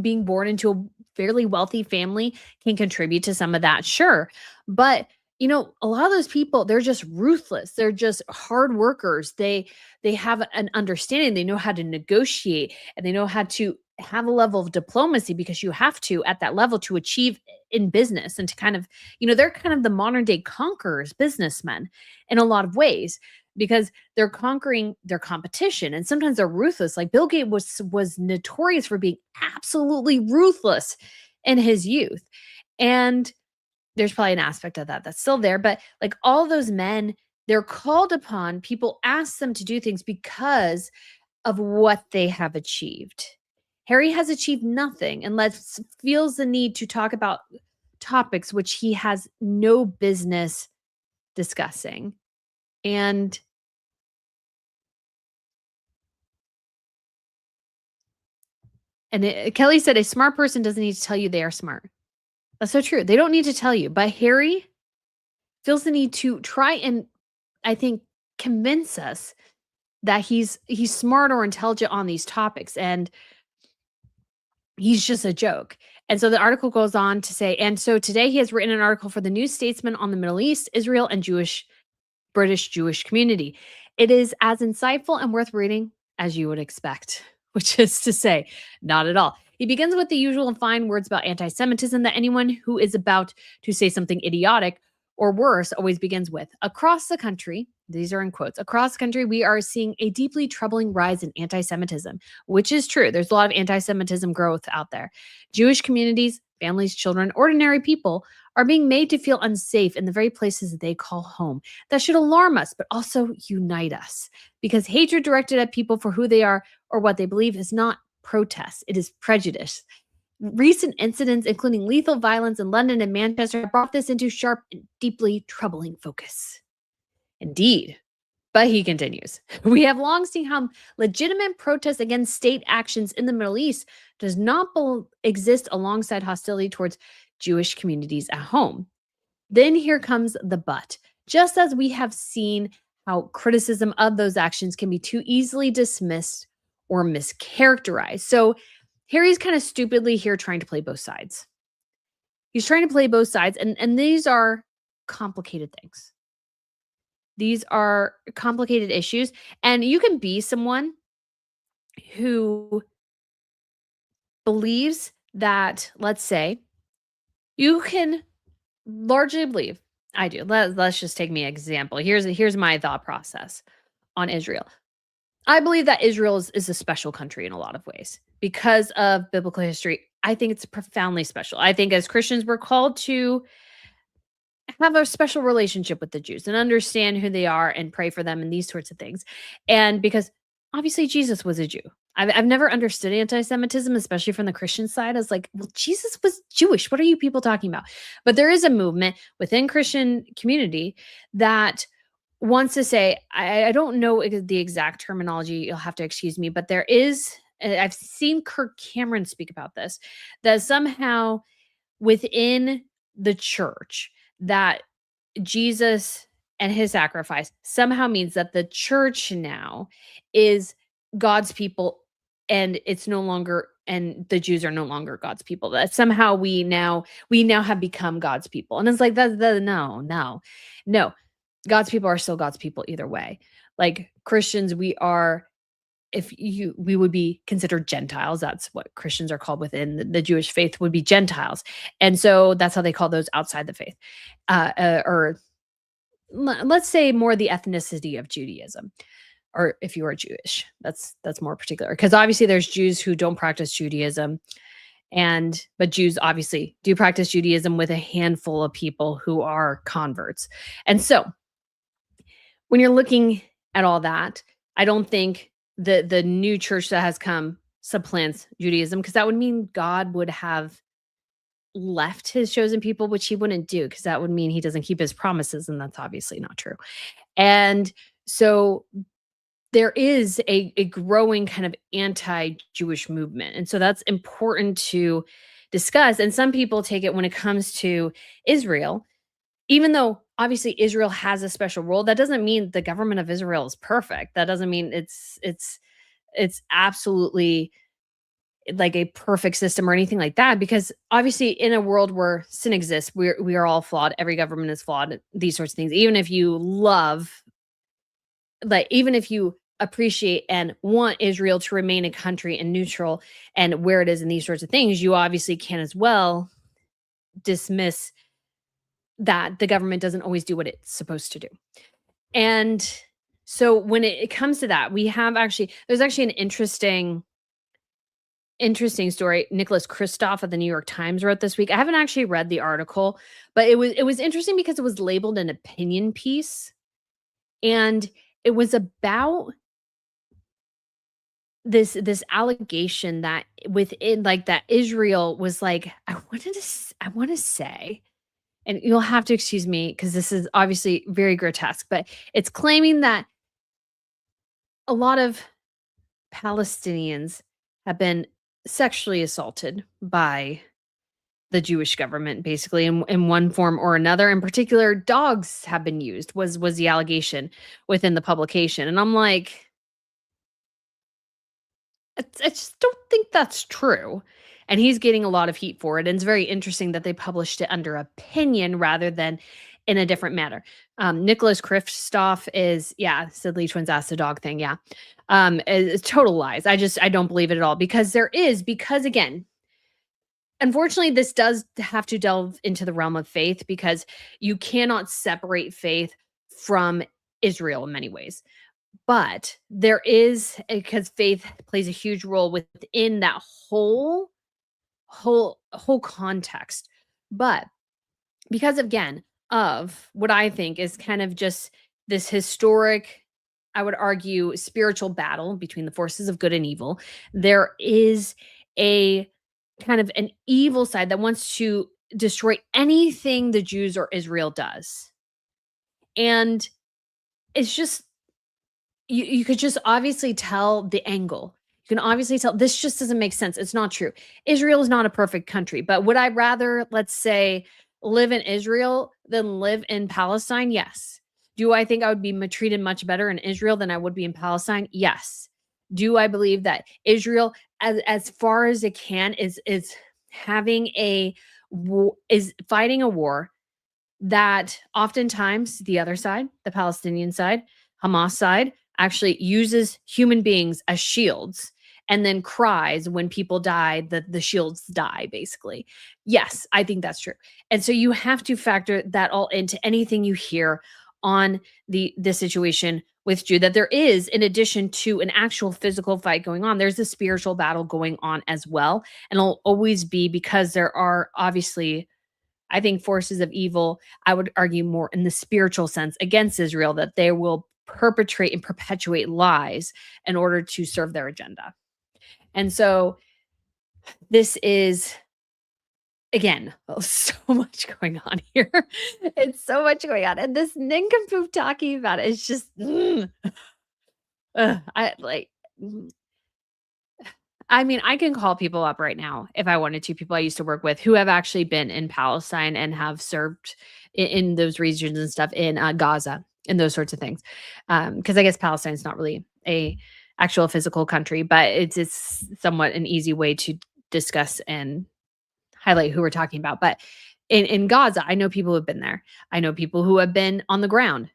being born into a fairly wealthy family can contribute to some of that, sure. But, a lot of those people, they're just ruthless. They're just hard workers. They have an understanding. They know how to negotiate and they know how to have a level of diplomacy because you have to at that level to achieve in business and to kind of, they're kind of the modern day conquerors, businessmen in a lot of ways because they're conquering their competition and sometimes they're ruthless. Like Bill Gates was notorious for being absolutely ruthless in his youth. And there's probably an aspect of that that's still there, but like all those men, they're called upon, people ask them to do things because of what they have achieved. Harry has achieved nothing unless feels the need to talk about topics which he has no business discussing. And Kelly said a smart person doesn't need to tell you they are smart. That's so true. They don't need to tell you, but Harry feels the need to try and I think convince us that he's smart or intelligent on these topics and he's just a joke. And so the article goes on to say, and so today he has written an article for the New Statesman on the Middle East, Israel, and British Jewish community. It is as insightful and worth reading as you would expect, which is to say, not at all. He begins with the usual fine words about anti Semitism that anyone who is about to say something idiotic or worse always begins with. Across the country, these are in quotes, across the country, we are seeing a deeply troubling rise in anti Semitism, which is true. There's a lot of anti Semitism growth out there. Jewish communities, families, children, ordinary people are being made to feel unsafe in the very places that they call home. That should alarm us, but also unite us because hatred directed at people for who they are or what they believe is not protest, it is prejudice. Recent incidents, including lethal violence in London and Manchester, have brought this into sharp and deeply troubling focus. Indeed. But he continues, we have long seen how legitimate protests against state actions in the Middle East does not exist alongside hostility towards Jewish communities at home. Then here comes the but. Just as we have seen how criticism of those actions can be too easily dismissed or mischaracterized. So Harry's kind of stupidly here trying to play both sides. He's trying to play both sides, and these are complicated things. These are complicated issues, and you can be someone who believes that, let's say, you can largely believe I do. Let's just take me an example. Here's my thought process on Israel. I believe that Israel is a special country in a lot of ways because of biblical history. I think it's profoundly special. I think as Christians, we're called to have a special relationship with the Jews and understand who they are and pray for them and these sorts of things. And because obviously Jesus was a Jew. I've never understood anti-Semitism, especially from the Christian side. I was like, well, Jesus was Jewish. What are you people talking about? But there is a movement within Christian community that wants to say, I don't know the exact terminology. You'll have to excuse me, but there is. I've seen Kirk Cameron speak about this. That somehow within the church that Jesus and his sacrifice somehow means that the church now is God's people and it's no longer and the Jews are no longer God's people. That somehow we now have become God's people. And it's like that no, no. No. God's people are still God's people either way. Like Christians, we would be considered Gentiles. That's what Christians are called within the Jewish faith would be Gentiles. And so that's how they call those outside the faith. Or let's say more the ethnicity of Judaism, or if you are Jewish, that's more particular. Because obviously there's Jews who don't practice Judaism, but Jews obviously do practice Judaism with a handful of people who are converts. And so when you're looking at all that, I don't think the new church that has come supplants Judaism, because that would mean God would have left his chosen people, which he wouldn't do, because that would mean he doesn't keep his promises, and that's obviously not true. And so there is a growing kind of anti-Jewish movement. And so that's important to discuss. And some people take it when it comes to Israel, even though obviously Israel has a special role, that doesn't mean the government of Israel is perfect. That doesn't mean it's absolutely like a perfect system or anything like that, because obviously in a world where sin exists, we are all flawed. Every government is flawed, these sorts of things. Even if you appreciate and want Israel to remain a country and neutral and where it is and these sorts of things, you obviously can as well dismiss that the government doesn't always do what it's supposed to do. And so when it comes to that, there's actually an interesting story. Nicholas Kristof of the New York Times wrote this week. I haven't actually read the article, but it was interesting because it was labeled an opinion piece. And it was about this allegation that within like that Israel was like, I want to say, and you'll have to excuse me because this is obviously very grotesque, but it's claiming that a lot of Palestinians have been sexually assaulted by the Jewish government, basically in one form or another. In particular, dogs have been used, was the allegation within the publication. And I'm like, I just don't think that's true. And he's getting a lot of heat for it. And it's very interesting that they published it under opinion rather than in a different manner. Nicholas Kristof Sidley Twins asked the dog thing. Yeah. It's total lies. I don't believe it at all because again, unfortunately, this does have to delve into the realm of faith because you cannot separate faith from Israel in many ways. But there is, because faith plays a huge role within that whole context. But because again of what I think is kind of just this historic, I would argue, spiritual battle between the forces of good and evil, there is a kind of an evil side that wants to destroy anything the Jews or Israel does. And it's just you could just obviously tell the angle. You can obviously tell this just doesn't make sense. It's not true. Israel is not a perfect country, but would I rather, let's say, live in Israel than live in Palestine? Yes. Do I think I would be treated much better in Israel than I would be in Palestine? Yes. Do I believe that Israel, as far as it can, is having is fighting a war that oftentimes the other side, the Palestinian side, Hamas side, actually uses human beings as shields and then cries when people die, the shields die, basically. Yes, I think that's true. And so you have to factor that all into anything you hear on the situation with Jude, that there is, in addition to an actual physical fight going on, there's a spiritual battle going on as well. And it'll always be, because there are obviously, I think, forces of evil, I would argue more in the spiritual sense, against Israel, that they will perpetrate and perpetuate lies in order to serve their agenda. And so this is, again, so much going on here. It's so much going on. And this nincompoop talking about it is just, I like, mm, I mean, I can call people up right now if I wanted to, people I used to work with who have actually been in Palestine and have served in those regions and stuff, in Gaza and those sorts of things. Because I guess Palestine is not really a actual physical country, but it's somewhat an easy way to discuss and highlight who we're talking about. But in Gaza, I know people who have been there. I know people who have been on the ground,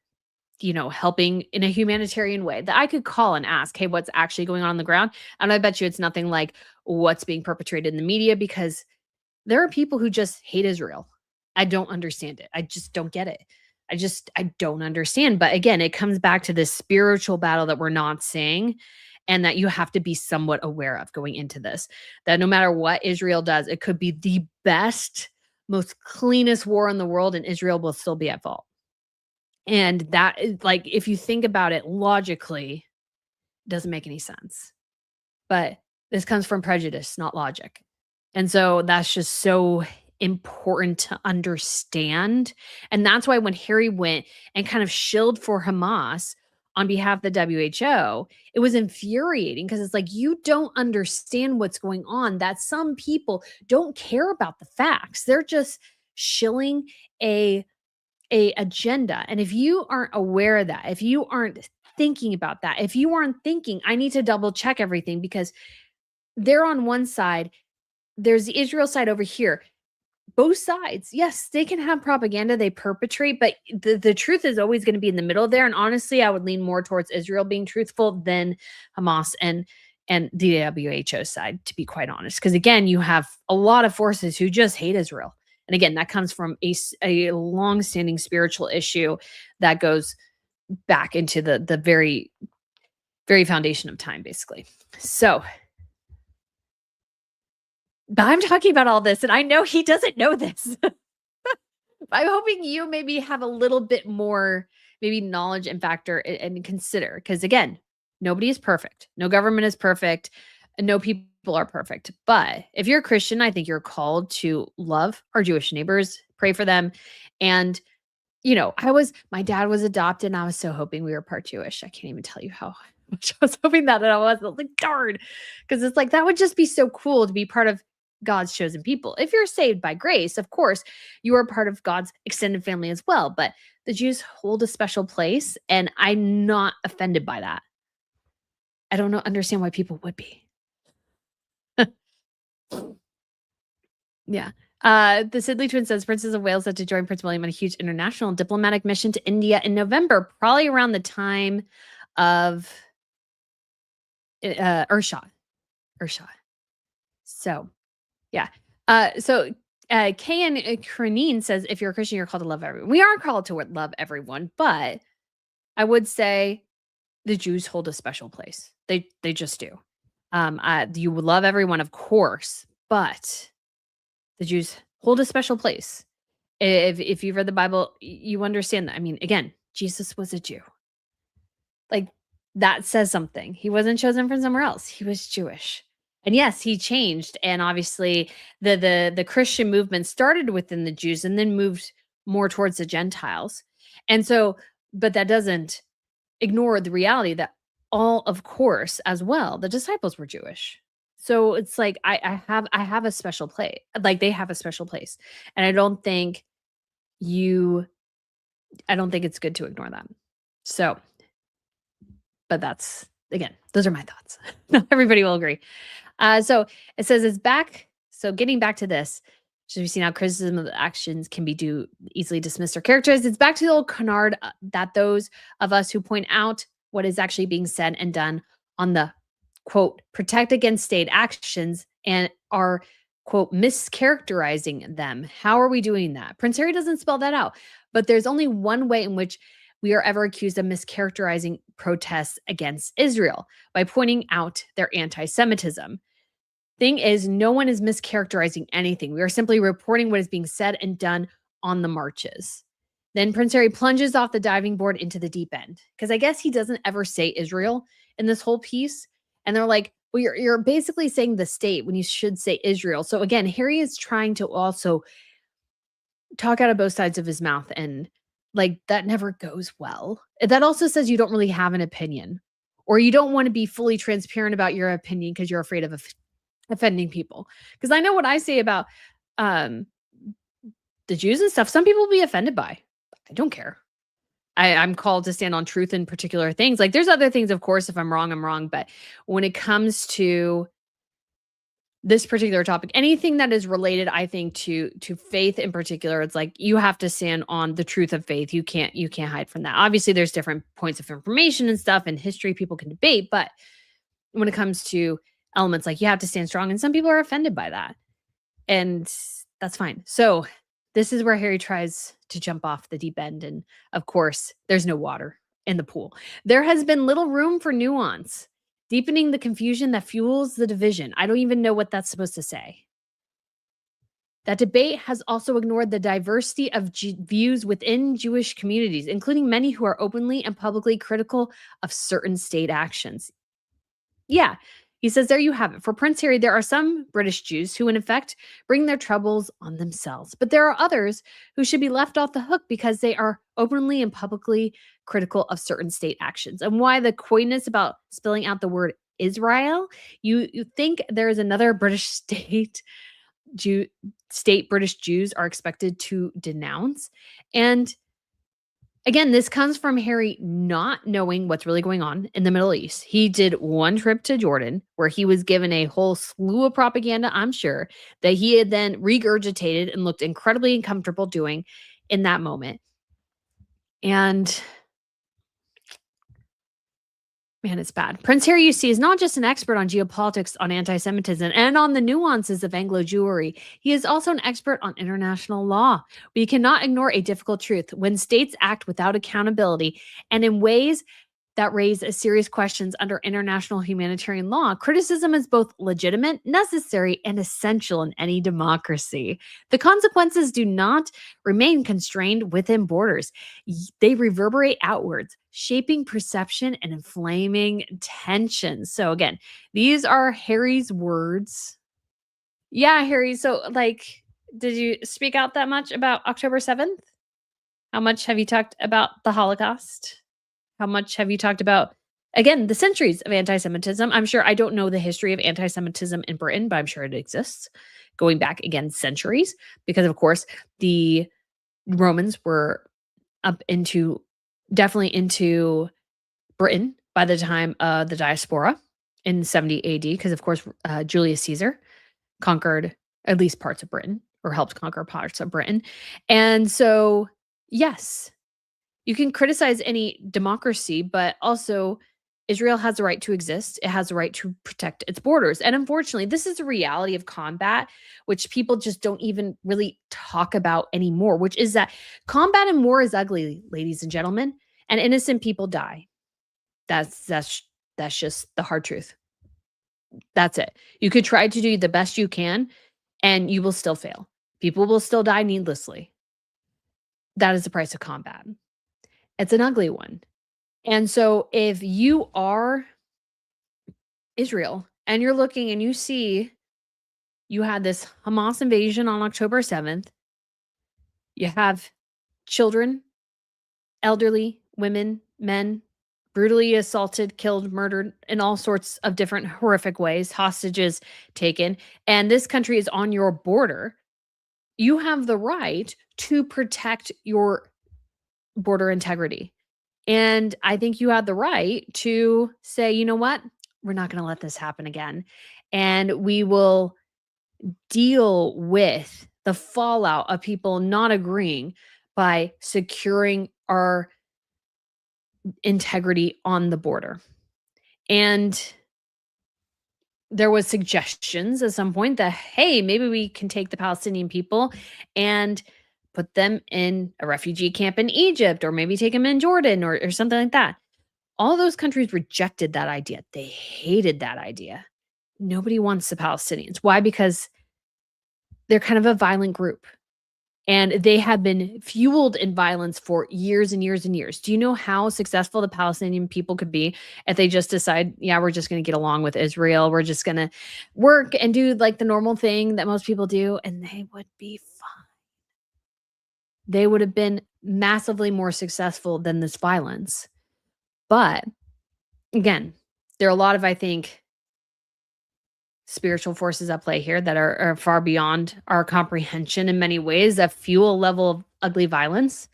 helping in a humanitarian way, that I could call and ask, hey, what's actually going on the ground? And I bet you it's nothing like what's being perpetrated in the media, because there are people who just hate Israel. I don't understand it. I just don't get it. I don't understand. But again, it comes back to this spiritual battle that we're not seeing, and that you have to be somewhat aware of going into this. That no matter what Israel does, it could be the best, most cleanest war in the world, and Israel will still be at fault. And that is, like, if you think about it logically, it doesn't make any sense. But this comes from prejudice, not logic. And so that's just so important to understand. And that's why when Harry went and kind of shilled for Hamas on behalf of the WHO, it was infuriating, because it's like, you don't understand what's going on, that some people don't care about the facts. They're just shilling a agenda. And if you aren't aware of that, if you aren't thinking about that, if you aren't thinking, I need to double check everything, because they're on one side, there's the Israel side over here. Both sides, yes, they can have propaganda they perpetrate, but the truth is always going to be in the middle there. And honestly, I would lean more towards Israel being truthful than Hamas and the WHO side, to be quite honest. Because again, you have a lot of forces who just hate Israel. And again, that comes from a long-standing spiritual issue that goes back into the very, very foundation of time, basically. So, but I'm talking about all this, and I know he doesn't know this. I'm hoping you maybe have a little bit more, maybe, knowledge and factor and consider, because again, nobody is perfect. No government is perfect. And no people are perfect. But if you're a Christian, I think you're called to love our Jewish neighbors, pray for them. And, my dad was adopted, and I was so hoping we were part Jewish. I can't even tell you how much I was hoping that, and I was like, darn. Because it's like, that would just be so cool to be part of God's chosen people. If you're saved by grace, of course, you are part of God's extended family as well. But the Jews hold a special place, and I'm not offended by that. I don't understand why people would be. Yeah. The Sidley twin says Princess of Wales had to join Prince William on a huge international diplomatic mission to India in November, probably around the time of Urshad. So, yeah. Kayan Kraneen says, if you're a Christian, you're called to love everyone. We are called to love everyone, but I would say the Jews hold a special place. They just do. You would love everyone, of course, but the Jews hold a special place. If you've read the Bible, you understand that. I mean, again, Jesus was a Jew. Like, that says something. He wasn't chosen from somewhere else. He was Jewish. And yes, he changed. And obviously the Christian movement started within the Jews and then moved more towards the Gentiles. And so, but that doesn't ignore the reality that of course, as well, the disciples were Jewish. So it's like, I have a special place. Like, they have a special place. And I don't think it's good to ignore them. So, but that's, again, those are my thoughts. Not everybody will agree. So it says it's back. So getting back to this, should we see now criticism of the actions can be easily dismissed or characterized? It's back to the old canard that those of us who point out what is actually being said and done on the quote, protect against state actions and are, quote, mischaracterizing them. How are we doing that? Prince Harry doesn't spell that out, but there's only one way in which we are ever accused of mischaracterizing protests against Israel by pointing out their anti Semitism. Thing is, no one is mischaracterizing anything. We are simply reporting what is being said and done on the marches. Then Prince Harry plunges off the diving board into the deep end because I guess he doesn't ever say Israel in this whole piece. And they're like, well, you're basically saying the state when you should say Israel. So again, Harry is trying to also talk out of both sides of his mouth, and like that never goes well. That also says you don't really have an opinion, or you don't want to be fully transparent about your opinion because you're afraid of offending people. Because I know what I say about um, the Jews and stuff, some people will be offended by. I don't care. I'm called to stand on truth in particular things. Like there's other things, of course, if I'm wrong, I'm wrong. But when it comes to this particular topic, anything that is related, I think, to faith in particular, it's like you have to stand on the truth of faith. You can't hide from that. Obviously, there's different points of information and stuff and history people can debate, but when it comes to elements, like you have to stand strong, and some people are offended by that. And that's fine. So this is where Harry tries to jump off the deep end. And of course, there's no water in the pool. There has been little room for nuance, deepening the confusion that fuels the division. I don't even know what that's supposed to say. That debate has also ignored the diversity of views within Jewish communities, including many who are openly and publicly critical of certain state actions. Yeah. He says, there you have it. For Prince Harry, there are some British Jews who, in effect, bring their troubles on themselves. But there are others who should be left off the hook because they are openly and publicly critical of certain state actions. And why the coyness about spelling out the word Israel? You think there is another British state British Jews are expected to denounce? And again, this comes from Harry not knowing what's really going on in the Middle East. He did one trip to Jordan where he was given a whole slew of propaganda, I'm sure, that he had then regurgitated and looked incredibly uncomfortable doing in that moment. And man, it's bad. Prince Harry, you see, is not just an expert on geopolitics, on anti Semitism, and on the nuances of Anglo Jewry. He is also an expert on international law. We cannot ignore a difficult truth. When states act without accountability and in ways that raise serious questions under international humanitarian law, criticism is both legitimate, necessary, and essential in any democracy. The consequences do not remain constrained within borders, they reverberate outwards, shaping perception and inflaming tension. So, again, these are Harry's words. Yeah, Harry. So, like, did you speak out that much about October 7th? How much have you talked about the Holocaust? How much have you talked about, again, the centuries of anti Semitism? I'm sure I don't know the history of anti Semitism in Britain, but I'm sure it exists going back again centuries because, of course, the Romans were up into definitely into Britain by the time of the diaspora in 70 AD, because, of course, Julius Caesar conquered at least parts of Britain or helped conquer parts of Britain. And so, yes, you can criticize any democracy, but also Israel has the right to exist. It has the right to protect its borders. And unfortunately, this is a reality of combat, which people just don't even really talk about anymore, which is that combat and war is ugly, ladies and gentlemen, and innocent people die. That's just the hard truth. That's it. You could try to do the best you can, and you will still fail. People will still die needlessly. That is the price of combat. It's an ugly one. And so if you are Israel and you're looking and you see you had this Hamas invasion on October 7th, you have children, elderly, women, men brutally assaulted, killed, murdered in all sorts of different horrific ways, hostages taken, and this country is on your border, you have the right to protect your border integrity. And I think you have the right to say, you know what? We're not going to let this happen again. And we will deal with the fallout of people not agreeing by securing our integrity on the border. And there was suggestions at some point that, hey, maybe we can take the Palestinian people and put them in a refugee camp in Egypt, or maybe take them in Jordan, or something like that. All those countries rejected that idea. They hated that idea. Nobody wants the Palestinians. Why? Because they're kind of a violent group. And they have been fueled in violence for years and years and years. Do you know how successful the Palestinian people could be if they just decide, yeah, we're just going to get along with Israel. We're just going to work and do like the normal thing that most people do, and they would be fine. They would have been massively more successful than this violence. But again, there are a lot of, I think, spiritual forces at play here that are far beyond our comprehension in many ways, that fuel a level of ugly violence.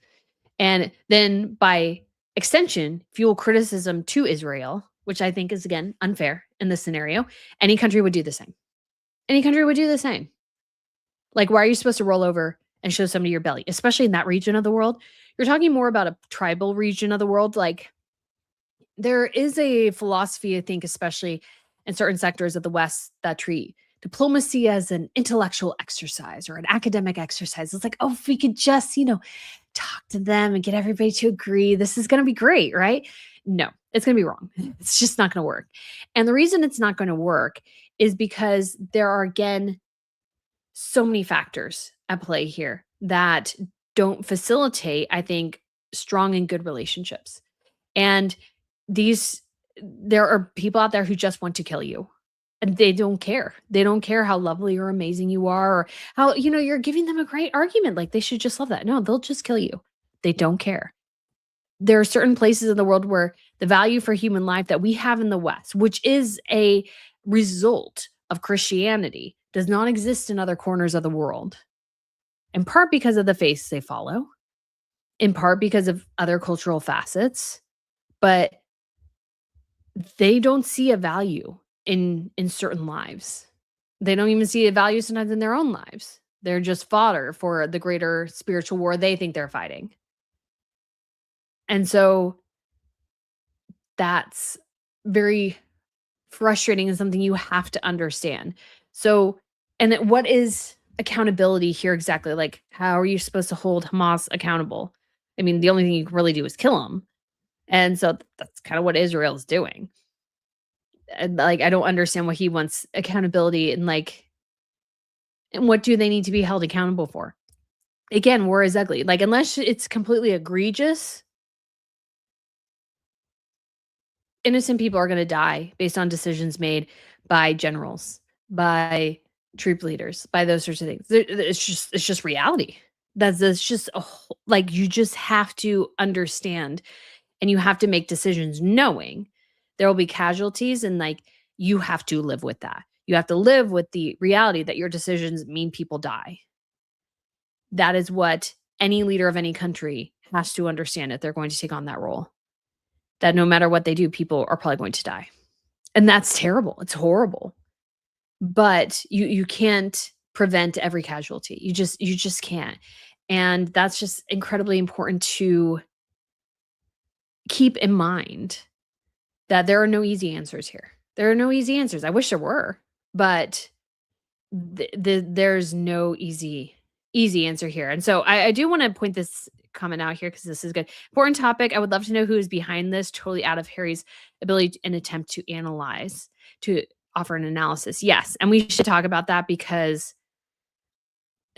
And then by extension, fuel criticism to Israel, which I think is, again, unfair in this scenario. Any country would do the same. Any country would do the same. Like, why are you supposed to roll over and show somebody your belly, especially in that region of the world? You're talking more about a tribal region of the world. Like, there is a philosophy, I think, especially in certain sectors of the West, that treat diplomacy as an intellectual exercise or an academic exercise. It's like, oh, if we could just, talk to them and get everybody to agree, this is going to be great, right? No, it's going to be wrong. It's just not going to work. And the reason it's not going to work is because there are, again, so many factors at play here that don't facilitate, I think, strong and good relationships. And there are people out there who just want to kill you, and they don't care. They don't care how lovely or amazing you are, or how, you're giving them a great argument. Like, they should just love that. No, they'll just kill you. They don't care. There are certain places in the world where the value for human life that we have in the West, which is a result of Christianity, does not exist in other corners of the world. In part because of the faiths they follow, in part because of other cultural facets, but they don't see a value in certain lives. They don't even see a value sometimes in their own lives. They're just fodder for the greater spiritual war they think they're fighting. And so that's very frustrating and something you have to understand. So, and then what is accountability here exactly? Like, how are you supposed to hold Hamas accountable? I mean, the only thing you can really do is kill them. And so that's kind of what Israel is doing. And, like, I don't understand what he wants accountability, and and what do they need to be held accountable for? Again, war is ugly. Like, unless it's completely egregious, innocent people are going to die based on decisions made by generals, by troop leaders, by those sorts of things. It's just reality. That's just like, you just have to understand, and you have to make decisions knowing there will be casualties, and like, you have to live with that. You have to live with the reality that your decisions mean people die. That is what any leader of any country has to understand if they're going to take on that role. That no matter what they do, people are probably going to die. And that's terrible. It's horrible. But you can't prevent every casualty. You just can't. And that's just incredibly important to keep in mind, that there are no easy answers here. There are no easy answers. I wish there were, but there's no easy answer here. And so I do want to point this comment out here, because this is good. Important topic. I would love to know who is behind this, totally out of Harry's ability and attempt to analyze, to offer an analysis. Yes. And we should talk about that, because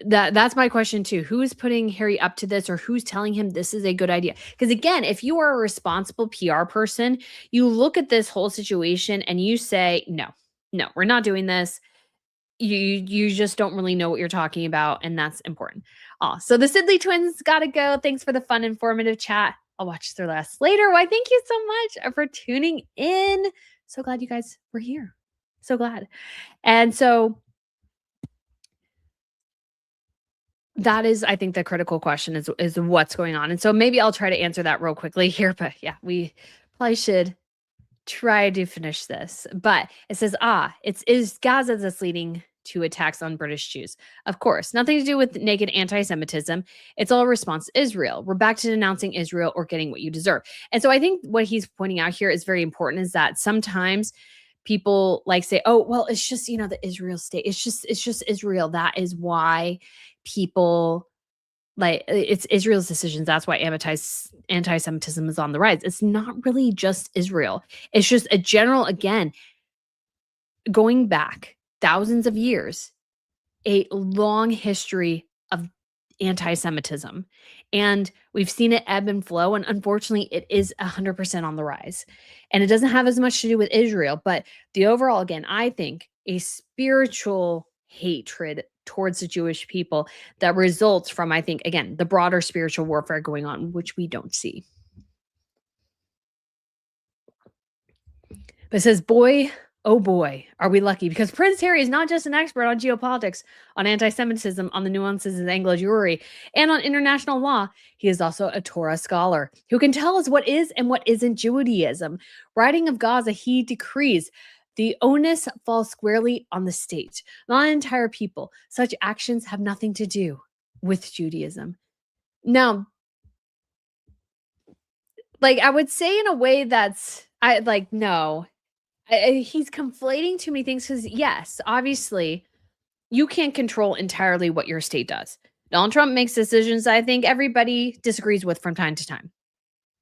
that's my question too. Who is putting Harry up to this, or who's telling him this is a good idea? Because again, if you are a responsible PR person, you look at this whole situation and you say, no, we're not doing this. You just don't really know what you're talking about, and that's important. So the Sidley twins gotta go. Thanks for the fun, informative chat. I'll watch their last later. Why, thank you so much for tuning in. So glad you guys were here. So glad. And so that is, I think, the critical question is what's going on. And so maybe I'll try to answer that real quickly here, but yeah, we probably should try to finish this. But it says, is Gaza that's leading to attacks on British Jews? Of course, nothing to do with naked anti-Semitism. It's all a response to Israel. We're back to denouncing Israel or getting what you deserve. And so I think what he's pointing out here is very important, is that sometimes people like say, "Oh, well, it's just, the Israel state. It's just Israel. That is why people like it's Israel's decisions. That's why anti-Semitism is on the rise." It's not really just Israel. It's just a general, again, going back thousands of years, a long history of anti-Semitism. And we've seen it ebb and flow. And unfortunately, it is 100% on the rise. And it doesn't have as much to do with Israel, but the overall, again, I think a spiritual hatred towards the Jewish people that results from, I think, again, the broader spiritual warfare going on, which we don't see. But it says, boy, oh boy, are we lucky, because Prince Harry is not just an expert on geopolitics, on anti-Semitism, on the nuances of Anglo Jewry, and on international law. He is also a Torah scholar who can tell us what is and what isn't Judaism. Writing of Gaza, he decrees the onus falls squarely on the state, not an entire people. Such actions have nothing to do with Judaism. Now, like, I would say in a way that's, no. He's conflating too many things because, yes, obviously, you can't control entirely what your state does. Donald Trump makes decisions I think everybody disagrees with from time to time.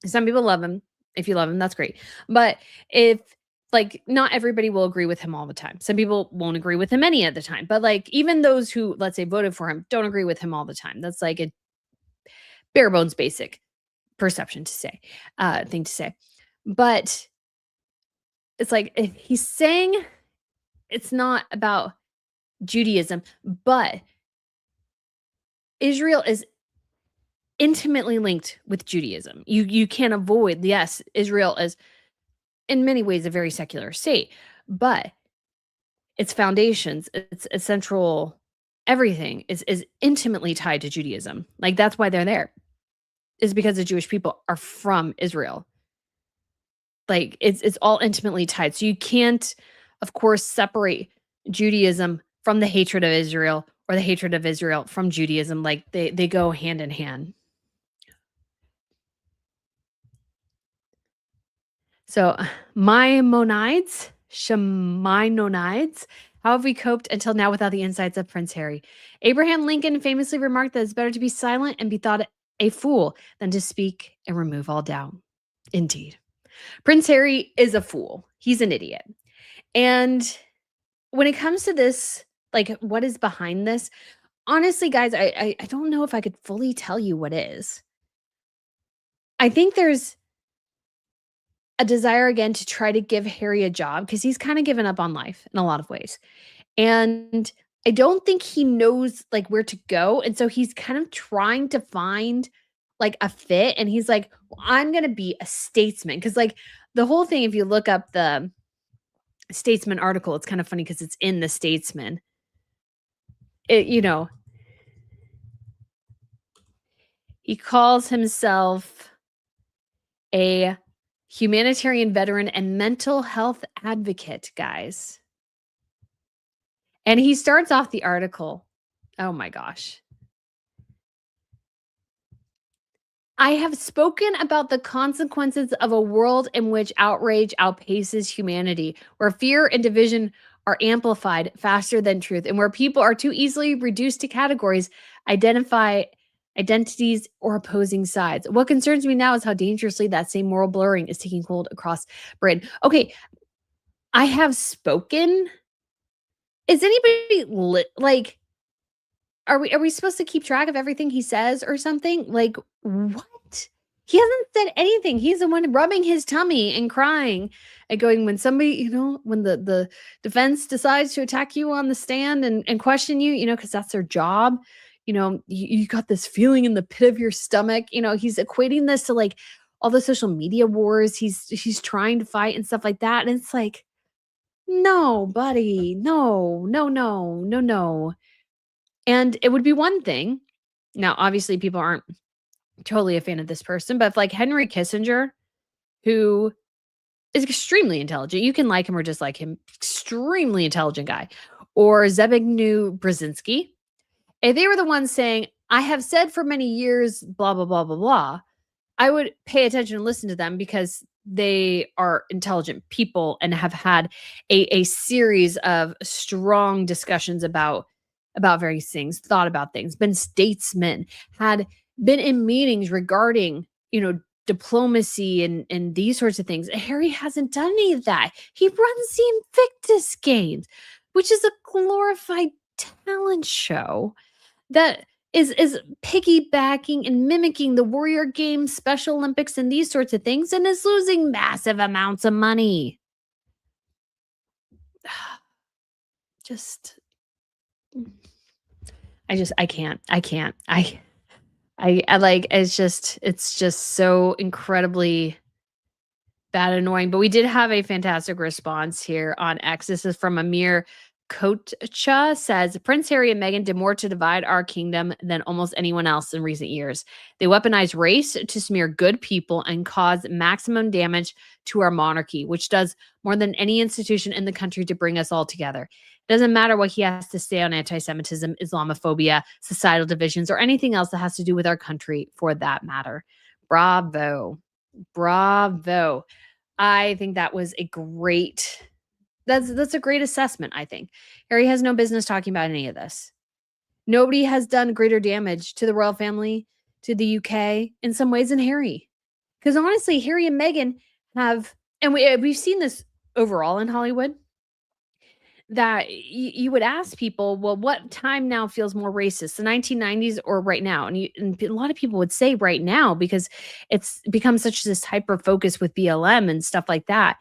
Some people love him. If you love him, that's great. But if, not everybody will agree with him all the time. Some people won't agree with him any of the time. But, even those who, let's say, voted for him don't agree with him all the time. That's like a bare bones basic perception to say, thing to say. But it's like, if he's saying it's not about Judaism, but Israel is intimately linked with Judaism. You can't avoid, yes, Israel is in many ways a very secular state, but its foundations, its central everything is intimately tied to Judaism. Like, that's why they're there. Is because the Jewish people are from Israel. Like, it's all intimately tied. So you can't, of course, separate Judaism from the hatred of Israel, or the hatred of Israel from Judaism. Like, they go hand in hand. So, Shemai-nonides, how have we coped until now without the insights of Prince Harry? Abraham Lincoln famously remarked that it's better to be silent and be thought a fool than to speak and remove all doubt. Indeed. Prince Harry is a fool. He's an idiot. And when it comes to this, what is behind this? Honestly, guys, I don't know if I could fully tell you what is. I think there's a desire, again, to try to give Harry a job because he's kind of given up on life in a lot of ways. And I don't think he knows, where to go. And so he's kind of trying to find, a fit. And he's like, well, I'm going to be a statesman. Because, the whole thing, if you look up the Statesman article, it's kind of funny because it's in the Statesman. He calls himself a humanitarian veteran and mental health advocate, guys. And he starts off the article. Oh my gosh. I have spoken about the consequences of a world in which outrage outpaces humanity, where fear and division are amplified faster than truth, and where people are too easily reduced to categories, identities, or opposing sides. What concerns me now is how dangerously that same moral blurring is taking hold across Britain. Okay, I have spoken. Is anybody are we supposed to keep track of everything he says or something? What? He hasn't said anything. He's the one rubbing his tummy and crying and going, when somebody, when the defense decides to attack you on the stand and question you, because that's their job, you got this feeling in the pit of your stomach. He's equating this to all the social media wars he's trying to fight and stuff like that. And it's like, no, buddy, no. And it would be one thing. Now, obviously, people aren't totally a fan of this person, but if Henry Kissinger, who is extremely intelligent, you can like him or dislike him, extremely intelligent guy, or Zbigniew Brzezinski, if they were the ones saying, I have said for many years, blah, blah, blah, blah, blah, I would pay attention and listen to them because they are intelligent people and have had a series of strong discussions about various things, thought about things, been statesmen, had been in meetings regarding, diplomacy and these sorts of things. Harry hasn't done any of that. He runs the Invictus Games, which is a glorified talent show that is piggybacking and mimicking the Warrior Games, Special Olympics, and these sorts of things, and is losing massive amounts of money. Just I can't. I like, it's just so incredibly bad, annoying. But we did have a fantastic response here on X. This is from Amir Kocha, says Prince Harry and Meghan did more to divide our kingdom than almost anyone else in recent years. They weaponized race to smear good people and cause maximum damage to our monarchy, which does more than any institution in the country to bring us all together. It doesn't matter what he has to say on anti-Semitism, Islamophobia, societal divisions, or anything else that has to do with our country for that matter. Bravo. Bravo. I think that was that's a great assessment, I think. Harry has no business talking about any of this. Nobody has done greater damage to the royal family, to the UK, in some ways than Harry. Because honestly, Harry and Meghan have, and we've seen this overall in Hollywood, that you would ask people, well, what time now feels more racist, the 1990s or right now? And a lot of people would say right now, because it's become such this hyper focus with BLM and stuff like that.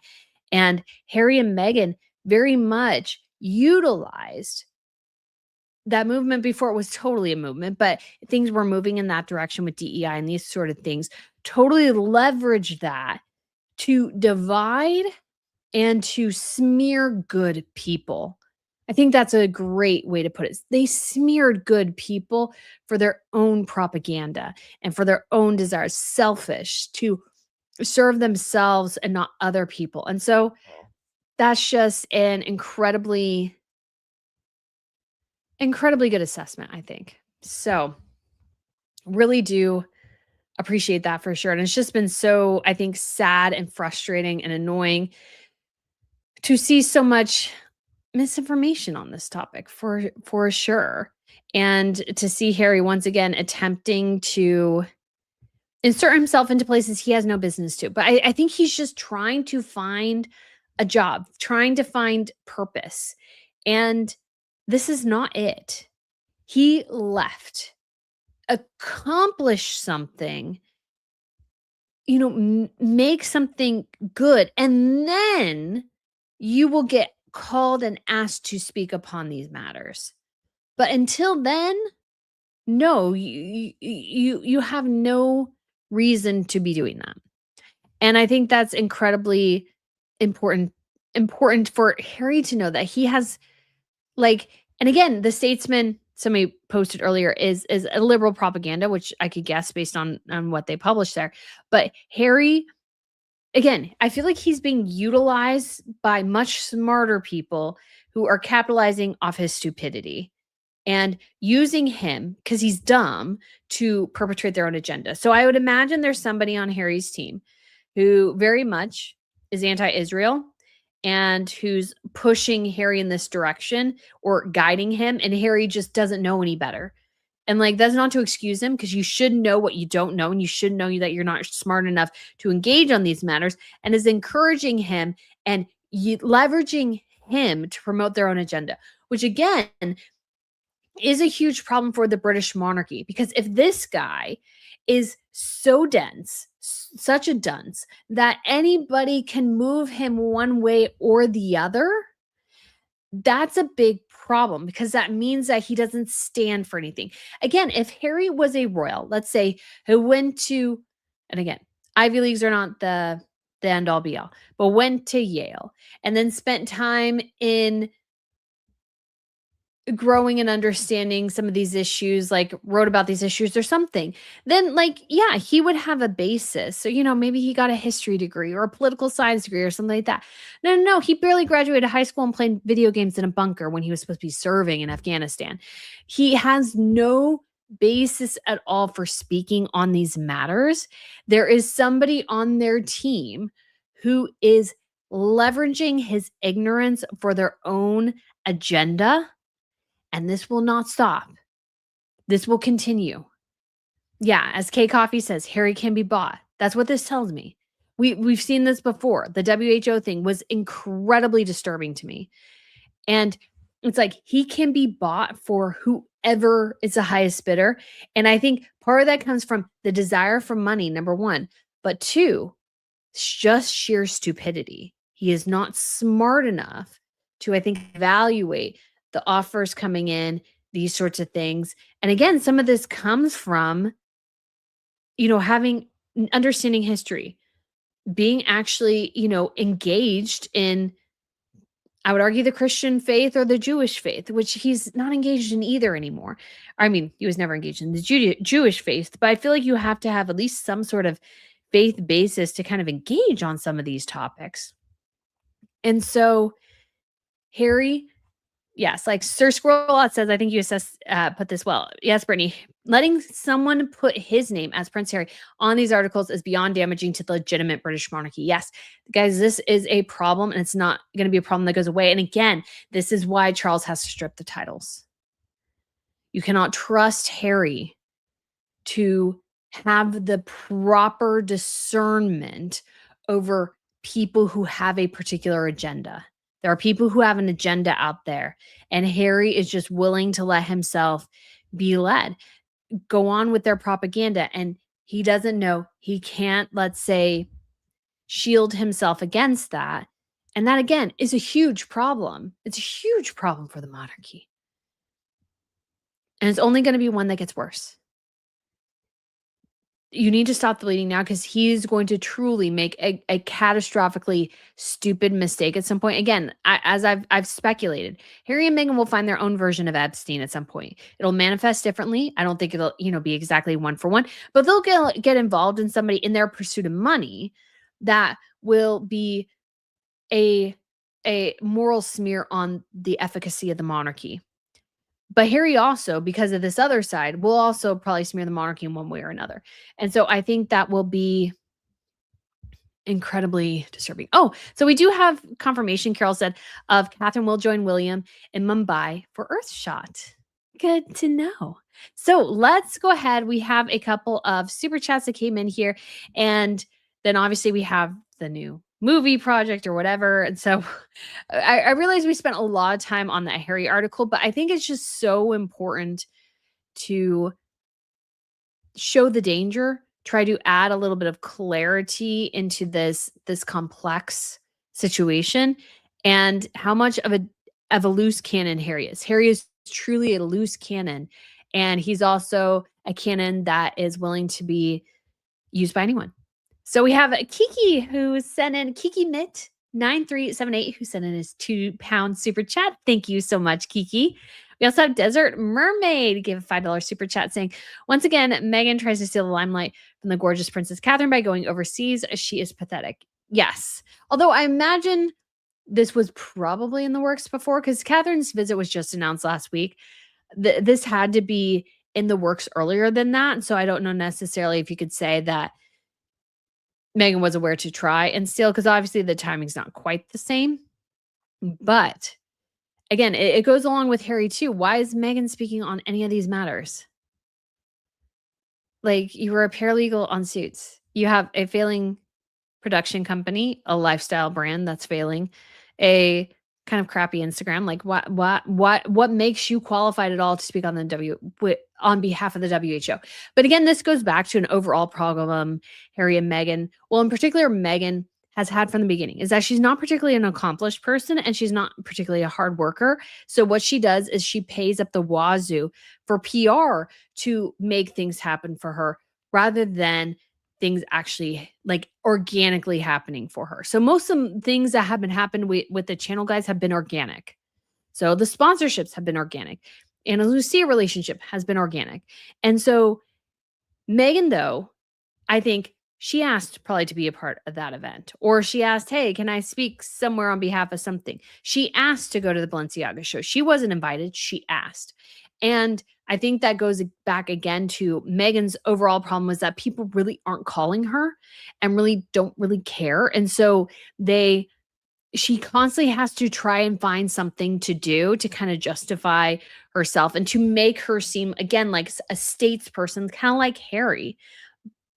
And Harry and Meghan very much utilized that movement before it was totally a movement, but things were moving in that direction with DEI and these sort of things, totally leveraged that to divide and to smear good people. I think that's a great way to put it. They smeared good people for their own propaganda and for their own desires, selfish, to serve themselves and not other people. And so that's just an incredibly good assessment, I think. So really do appreciate that for sure. And it's just been so, I think, sad and frustrating and annoying to see so much misinformation on this topic for sure. And to see Harry once again attempting to insert himself into places he has no business to. But I think he's just trying to find a job, trying to find purpose. And this is not it. He left, accomplish something, make something good, and then you will get called and asked to speak upon these matters. But until then, no, you have no reason to be doing that. And I think that's incredibly important for Harry to know that he has, like, and again, the statesman somebody posted earlier is a liberal propaganda, which I could guess based on what they published there. But Harry, again, I feel like he's being utilized by much smarter people who are capitalizing off his stupidity and using him because he's dumb to perpetrate their own agenda. So I would imagine there's somebody on Harry's team who very much is anti-Israel and who's pushing Harry in this direction or guiding him, and Harry just doesn't know any better. And like, that's not to excuse him, because you should know what you don't know, and you should know that you're not smart enough to engage on these matters, and is encouraging him and leveraging him to promote their own agenda, which again is a huge problem for the British monarchy. Because if this guy is so dense, such a dunce, that anybody can move him one way or the other, that's a big problem, because that means that he doesn't stand for anything. Again, if Harry was a royal, let's say, who went to, and again, Ivy Leagues are not the end all be all, but went to Yale and then spent time in growing and understanding some of these issues, like wrote about these issues or something, then like, yeah, he would have a basis. So, maybe he got a history degree or a political science degree or something like that. No, he barely graduated high school and played video games in a bunker when he was supposed to be serving in Afghanistan. He has no basis at all for speaking on these matters. There is somebody on their team who is leveraging his ignorance for their own agenda, and this will not stop. This will continue. Yeah, as Kay Coffee says, Harry can be bought. That's what this tells me. We've seen this before. The WHO thing was incredibly disturbing to me. And it's like he can be bought for whoever is the highest bidder. And I think part of that comes from the desire for money, number one. But two, just sheer stupidity. He is not smart enough to, I think, evaluate the offers coming in, these sorts of things. And again, some of this comes from, having understanding history, being actually, engaged in, I would argue, the Christian faith or the Jewish faith, which he's not engaged in either anymore. I mean, he was never engaged in the Jewish faith, but I feel like you have to have at least some sort of faith basis to kind of engage on some of these topics. And so Harry, yes, like Sir Squirrelot says, I think you put this well. Yes, Brittany, letting someone put his name as Prince Harry on these articles is beyond damaging to the legitimate British monarchy. Yes, guys, this is a problem, and it's not going to be a problem that goes away. And again, this is why Charles has to strip the titles. You cannot trust Harry to have the proper discernment over people who have a particular agenda. There are people who have an agenda out there, and Harry is just willing to let himself be led, go on with their propaganda, and he doesn't know, he can't, let's say, shield himself against that. And that, again, is a huge problem. It's a huge problem for the monarchy. And it's only going to be one that gets worse. You need to stop the bleeding now, because he's going to truly make a catastrophically stupid mistake at some point. Again, as I've speculated, Harry and Meghan will find their own version of Epstein at some point. It'll manifest differently. I don't think it'll, be exactly one for one, but they'll get involved in somebody in their pursuit of money that will be a moral smear on the efficacy of the monarchy. But Harry also, because of this other side, will also probably smear the monarchy in one way or another. And so I think that will be incredibly disturbing. Oh, so we do have confirmation, Carol said, of Catherine will join William in Mumbai for Earthshot. Good to know. So let's go ahead. We have a couple of super chats that came in here. And then obviously we have the new movie project or whatever. And so I realize we spent a lot of time on that Harry article, but I think it's just so important to show the danger, try to add a little bit of clarity into this complex situation, and how much of a loose cannon Harry is. Harry is truly a loose cannon, and he's also a cannon that is willing to be used by anyone. So we have Kiki, who sent in, Kiki Mitt 9378, who sent in his £2 super chat. Thank you so much, Kiki. We also have Desert Mermaid give a $5 super chat saying, once again, Meghan tries to steal the limelight from the gorgeous Princess Catherine by going overseas. She is pathetic. Yes. Although I imagine this was probably in the works before, because Catherine's visit was just announced last week. This had to be in the works earlier than that. So I don't know necessarily if you could say that Meghan was aware to try and steal, because obviously the timing's not quite the same. But again, it goes along with Harry too. Why is Meghan speaking on any of these matters? Like, you were a paralegal on Suits. You have a failing production company, a lifestyle brand that's failing, a kind of crappy Instagram. Like, what makes you qualified at all to speak on on behalf of the WHO? But again, this goes back to an overall problem Harry and Meghan, well, in particular, Meghan has had from the beginning, is that she's not particularly an accomplished person, and she's not particularly a hard worker. So what she does is she pays up the wazoo for PR to make things happen for her, rather than things actually like organically happening for her. So most of the things that have been happened with the channel guys have been organic. So the sponsorships have been organic. And a Lucia relationship has been organic. And so Meghan, though, I think she asked probably to be a part of that event, or she asked, hey, can I speak somewhere on behalf of something? She asked to go to the Balenciaga show. She wasn't invited. She asked. And I think that goes back again to Meghan's overall problem was that people really aren't calling her and really don't really care. And so they she constantly has to try and find something to do to kind of justify herself and to make her seem again like a statesperson, kind of like Harry.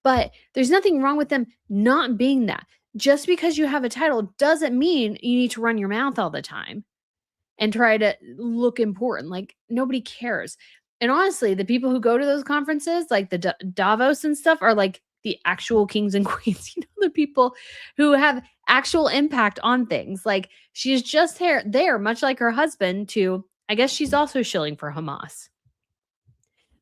But there's nothing wrong with them not being that. Just because you have a title doesn't mean you need to run your mouth all the time and try to look important. Like nobody cares. And honestly, the people who go to those conferences, like the Davos and stuff, are like the actual kings and queens. The people who have actual impact on things. Like she's just there, much like her husband. To I guess she's also shilling for Hamas.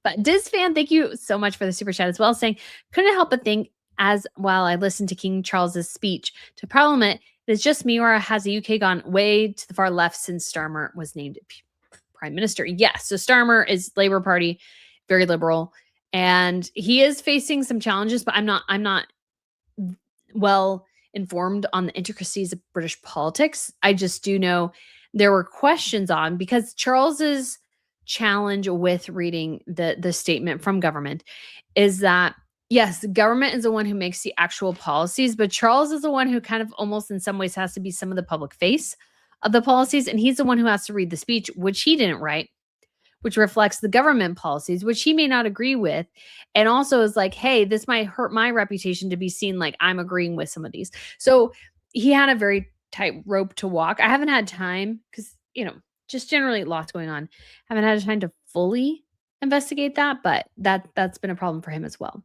But Diz fan, thank you so much for the super chat as well, saying couldn't help but think as while I listened to King Charles's speech to Parliament, it's just me, or has the UK gone way to the far left since Starmer was named Prime Minister? Yes. So Starmer is Labour Party, very liberal, and he is facing some challenges, but I'm not well informed on the intricacies of British politics. I just do know there were questions on because Charles's challenge with reading the statement from government is that yes, the government is the one who makes the actual policies, but Charles is the one who kind of almost in some ways has to be some of the public face of the policies. And he's the one who has to read the speech, which he didn't write, which reflects the government policies, which he may not agree with. And also is like, hey, this might hurt my reputation to be seen like I'm agreeing with some of these. So he had a very tight rope to walk. I haven't had time because, just generally lots going on. Haven't had time to fully investigate that, but that's been a problem for him as well.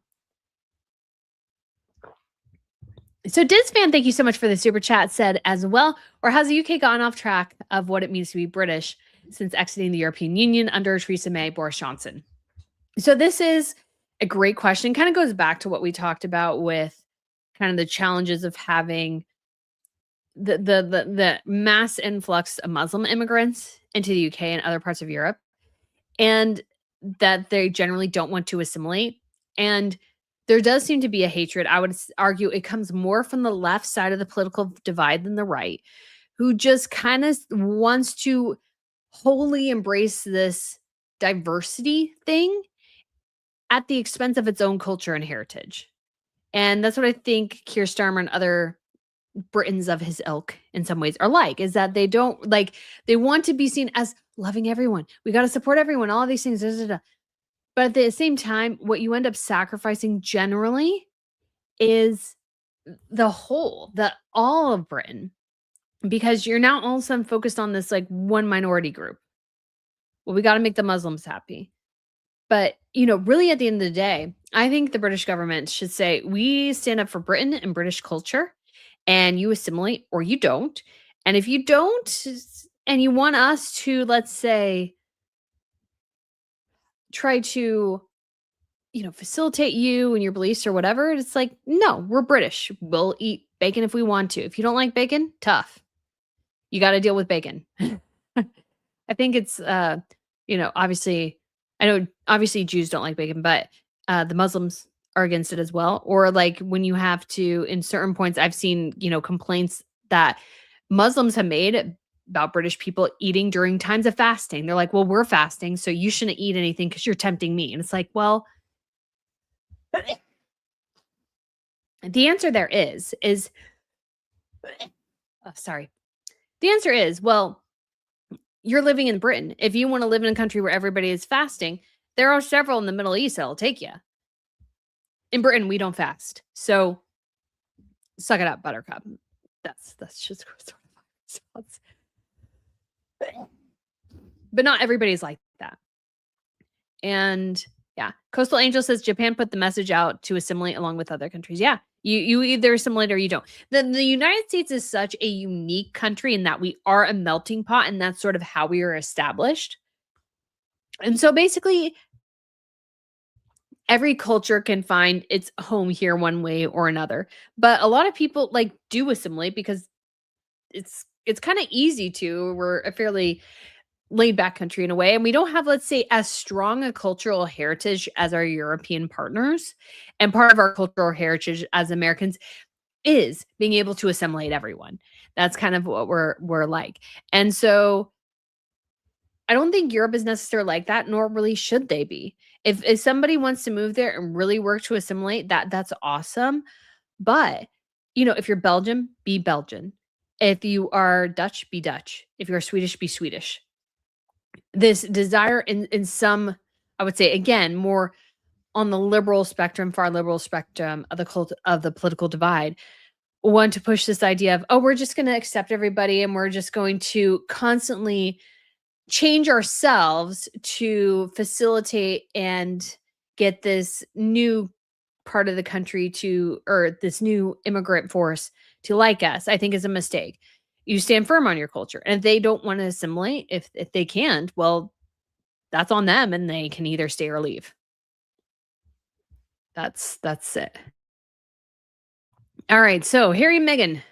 So Diz fan, thank you so much for the super chat, said as well, or has the UK gone off track of what it means to be British since exiting the European Union under Theresa May, Boris Johnson? So this is a great question. Kind of goes back to what we talked about with kind of the challenges of having the mass influx of Muslim immigrants into the UK and other parts of Europe, and that they generally don't want to assimilate. And there does seem to be a hatred. I would argue it comes more from the left side of the political divide than the right, who just kind of wants to wholly embrace this diversity thing at the expense of its own culture and heritage. And that's what I think Keir Starmer and other Britons of his ilk in some ways are like, is that they don't like, they want to be seen as loving everyone. We got to support everyone, all of these things. Da, da, da. But at the same time, what you end up sacrificing generally is all of Britain, because you're now all of a sudden focused on this like one minority group. Well, we got to make the Muslims happy. But, really at the end of the day, I think the British government should say, we stand up for Britain and British culture, and you assimilate or you don't. And if you don't, and you want us to, let's say, try to, facilitate you and your beliefs or whatever, it's like, no, we're British. We'll eat bacon if we want to. If you don't like bacon, tough. You got to deal with bacon. I think it's, obviously, I know obviously Jews don't like bacon, but the Muslims are against it as well. Or like when you have to, in certain points, I've seen, complaints that Muslims have made about British people eating during times of fasting. They're like, well, we're fasting, so you shouldn't eat anything because you're tempting me. And it's like, well, the answer there is, sorry. The answer is, well, you're living in Britain. If you want to live in a country where everybody is fasting, there are several in the Middle East that'll take you. In Britain, we don't fast. So suck it up, Buttercup. That's just sort of response. But not everybody's like that. And yeah, Coastal Angel says Japan put the message out to assimilate along with other countries. Yeah, you either assimilate or you don't. The United States is such a unique country in that we are a melting pot, and that's sort of how we are established. And so basically, every culture can find its home here one way or another. But a lot of people like do assimilate because it's kind of easy to. We're a fairly laid back country in a way, and we don't have, let's say, as strong a cultural heritage as our European partners. And part of our cultural heritage as Americans is being able to assimilate everyone. That's kind of what we're like. And so I don't think Europe is necessarily like that, nor really should they be. If somebody wants to move there and really work to assimilate, that's awesome. But, if you're Belgian, be Belgian. If you are Dutch, be Dutch. If you're Swedish, be Swedish. This desire in some, I would say again, more on the liberal spectrum, far liberal spectrum of the political divide, want to push this idea of, oh, we're just going to accept everybody and we're just going to constantly change ourselves to facilitate and get this new part of the country to, or this new immigrant force to like us, I think is a mistake. You stand firm on your culture. And if they don't want to assimilate, if they can't, well, that's on them and they can either stay or leave. That's it. All right. So Harry and Meghan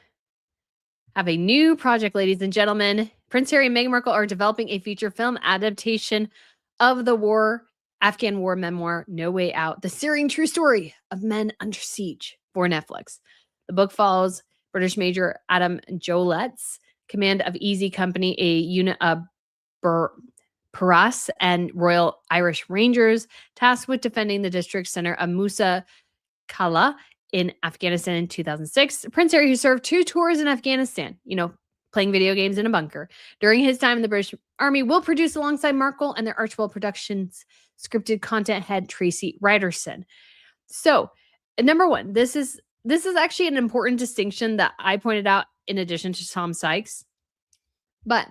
have a new project, ladies and gentlemen. Prince Harry and Meghan Markle are developing a feature film adaptation of the Afghan war memoir, No Way Out, the searing true story of men under siege for Netflix. The book follows British Major Adam Jolette's command of Easy Company, a unit of Paras and Royal Irish Rangers tasked with defending the district center of Musa Kala in Afghanistan in 2006. Prince Harry, who served 2 tours in Afghanistan, playing video games in a bunker during his time in the British Army, will produce alongside Markle and their Archibald Productions scripted content head Tracy Ryderson. So, number one, this is actually an important distinction that I pointed out in addition to Tom Sykes, but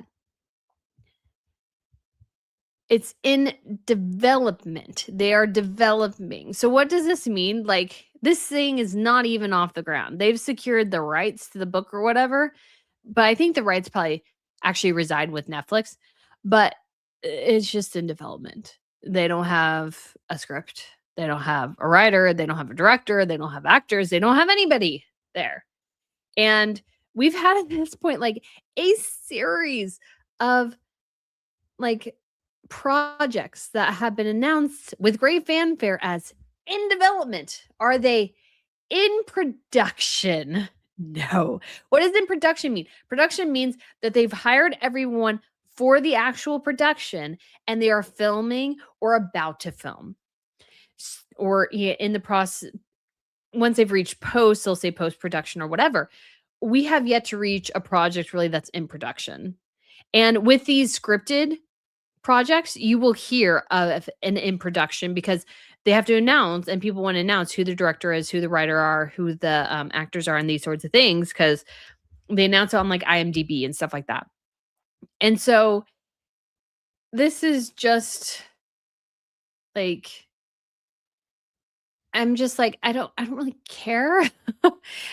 it's in development. They are developing. So what does this mean? Like, this thing is not even off the ground. They've secured the rights to the book or whatever, but I think the rights probably actually reside with Netflix, but it's just in development. They don't have a script. They don't have a writer. They don't have a director. They don't have actors. They don't have anybody there. And we've had at this point like a series of like projects that have been announced with great fanfare as in development. Are they in production? No. What does in production mean? Production means that they've hired everyone for the actual production and they are filming or about to film. Or in the process, once they've reached post, they'll say post production or whatever. We have yet to reach a project really that's in production. And with these scripted projects, you will hear of an in production because they have to announce and people want to announce who the director is, who the writer are, who the actors are, and these sorts of things because they announce it on like IMDb and stuff like that. And so this is just like, I'm just like, I don't really care. And